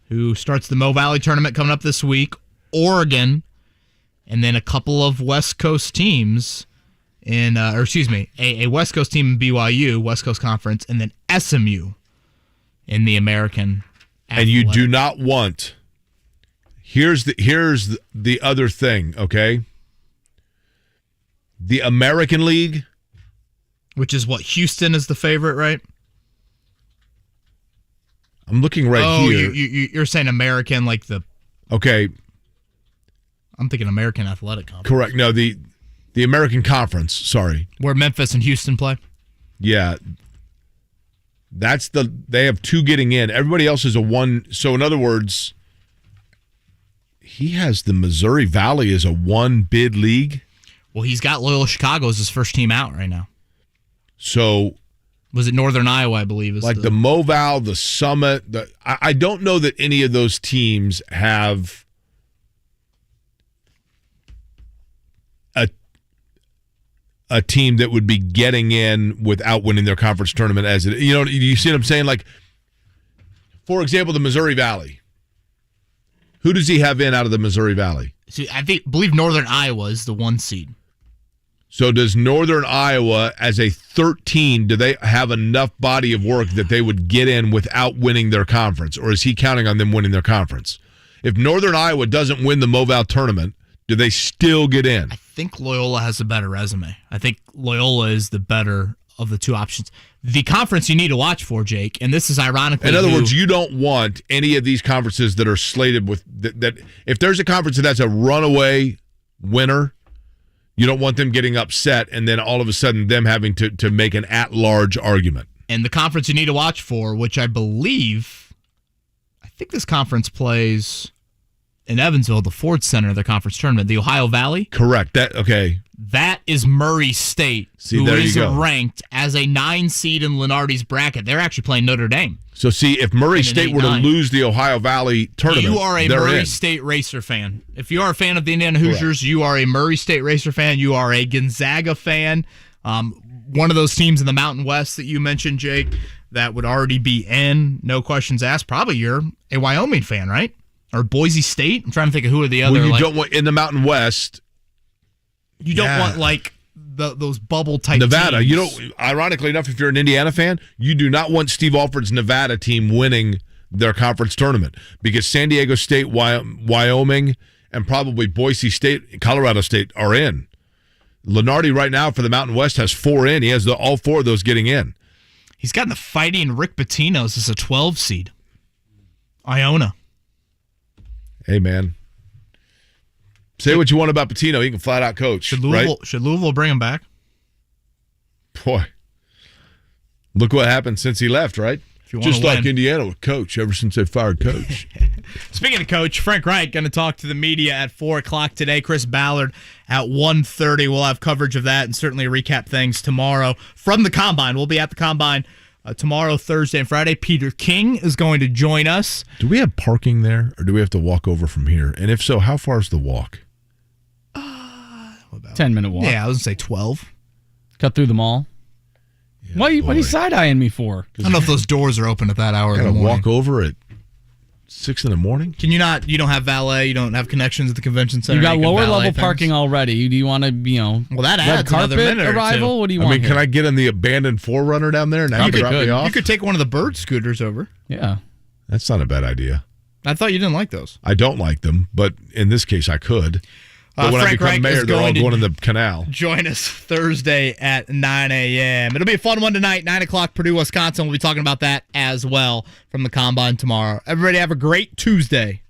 Speaker 8: who starts the Mo Valley tournament coming up this week, Oregon, and then a couple of West Coast teams a West Coast team in BYU, West Coast Conference, and then SMU in the American Athletic.
Speaker 6: And you do not want. Here's the other thing, okay? The American League,
Speaker 8: which is what, Houston is the favorite, right?
Speaker 6: I'm looking here.
Speaker 8: You're saying American, like the...
Speaker 6: Okay.
Speaker 8: I'm thinking American Athletic Conference.
Speaker 6: Correct. No, the American Conference, sorry.
Speaker 8: Where Memphis and Houston play?
Speaker 6: Yeah. They have 2 getting in. Everybody else is a 1. So in other words, he has the Missouri Valley as a 1-bid league.
Speaker 8: Well, he's got Loyola Chicago as his first team out right now.
Speaker 6: So...
Speaker 8: Was it Northern Iowa, I believe? Is
Speaker 6: like the Moval, the Summit. I don't know that any of those teams have a team that would be getting in without winning their conference tournament. You see what I'm saying? Like, for example, the Missouri Valley. Who does he have in out of the Missouri Valley?
Speaker 8: See, believe Northern Iowa is the 1 seed.
Speaker 6: So does Northern Iowa, as a 13, do they have enough body of work that they would get in without winning their conference? Or is he counting on them winning their conference? If Northern Iowa doesn't win the Moval tournament, do they still get in?
Speaker 8: I think Loyola has a better resume. I think Loyola is the better of the 2 options. The conference you need to watch for, Jake, and this is ironically...
Speaker 6: In other words, you don't want any of these conferences that are slated with... that if there's a conference that's a runaway winner... You don't want them getting upset and then all of a sudden them having to make an at-large argument.
Speaker 8: And the conference you need to watch for, which I think this conference plays in Evansville, the Ford Center, the conference tournament, the Ohio Valley.
Speaker 6: Correct. That
Speaker 8: is Murray State, who is
Speaker 6: go.
Speaker 8: Ranked as a 9 seed in Lunardi's bracket. They're actually playing Notre Dame.
Speaker 6: So see, if Murray State were to lose the Ohio Valley tournament,
Speaker 8: you are a Murray State Racer fan. If you are a fan of the Indiana Hoosiers, you are a Murray State Racer fan. You are a Gonzaga fan. One of those teams in the Mountain West that you mentioned, Jake, that would already be in, no questions asked. Probably you're a Wyoming fan, right? Or Boise State? I'm trying to think of who are the other.
Speaker 6: Well, you don't want in the Mountain West.
Speaker 8: You don't want like those bubble type
Speaker 6: Nevada.
Speaker 8: teams.
Speaker 6: You don't. Ironically enough, if you're an Indiana fan, you do not want Steve Alford's Nevada team winning their conference tournament because San Diego State, Wyoming, and probably Boise State, Colorado State are in. Lunardi right now for the Mountain West has 4 in. He has all 4 of those getting in.
Speaker 8: He's got the Fighting Rick Pitino's as a 12 seed. Iona.
Speaker 6: Hey man. Say what you want about Pitino. He can flat out coach.
Speaker 8: Should Louisville bring him back?
Speaker 6: Boy. Look what happened since he left, right? Just like Indiana with coach ever since they fired coach.
Speaker 8: Speaking of coach, Frank Reich going to talk to the media at 4 o'clock today. Chris Ballard at 1:30. We'll have coverage of that and certainly recap things tomorrow from the Combine. We'll be at the Combine tomorrow, Thursday, and Friday. Peter King is going to join us.
Speaker 6: Do we have parking there or do we have to walk over from here? And if so, how far is the walk?
Speaker 9: 10-minute walk.
Speaker 8: Yeah, I was going to say 12.
Speaker 9: Cut through the mall.
Speaker 6: Yeah,
Speaker 9: what are you side-eyeing me for?
Speaker 8: I don't know if those doors are open at that hour.
Speaker 6: Gotta walk over at 6 in the morning.
Speaker 8: Can you not? You don't have valet. You don't have connections at the convention center.
Speaker 9: You got lower level parking already. Do you want to,
Speaker 8: Well, that
Speaker 9: red
Speaker 8: adds another
Speaker 9: carpet
Speaker 8: minute
Speaker 9: arrival?
Speaker 8: or 2.
Speaker 9: What do you want?
Speaker 6: Can I get in the abandoned 4Runner down there and have to drop me off?
Speaker 8: You could take one of the bird scooters over.
Speaker 9: Yeah,
Speaker 6: that's not a bad idea.
Speaker 8: I thought you didn't like those.
Speaker 6: I don't like them, but in this case, I could. But when
Speaker 8: Frank
Speaker 6: I become
Speaker 8: Reich
Speaker 6: mayor, they're all going in the canal.
Speaker 8: Join us Thursday at 9 a.m. It'll be a fun one tonight, 9 o'clock, Purdue, Wisconsin. We'll be talking about that as well from the Combine tomorrow. Everybody have a great Tuesday.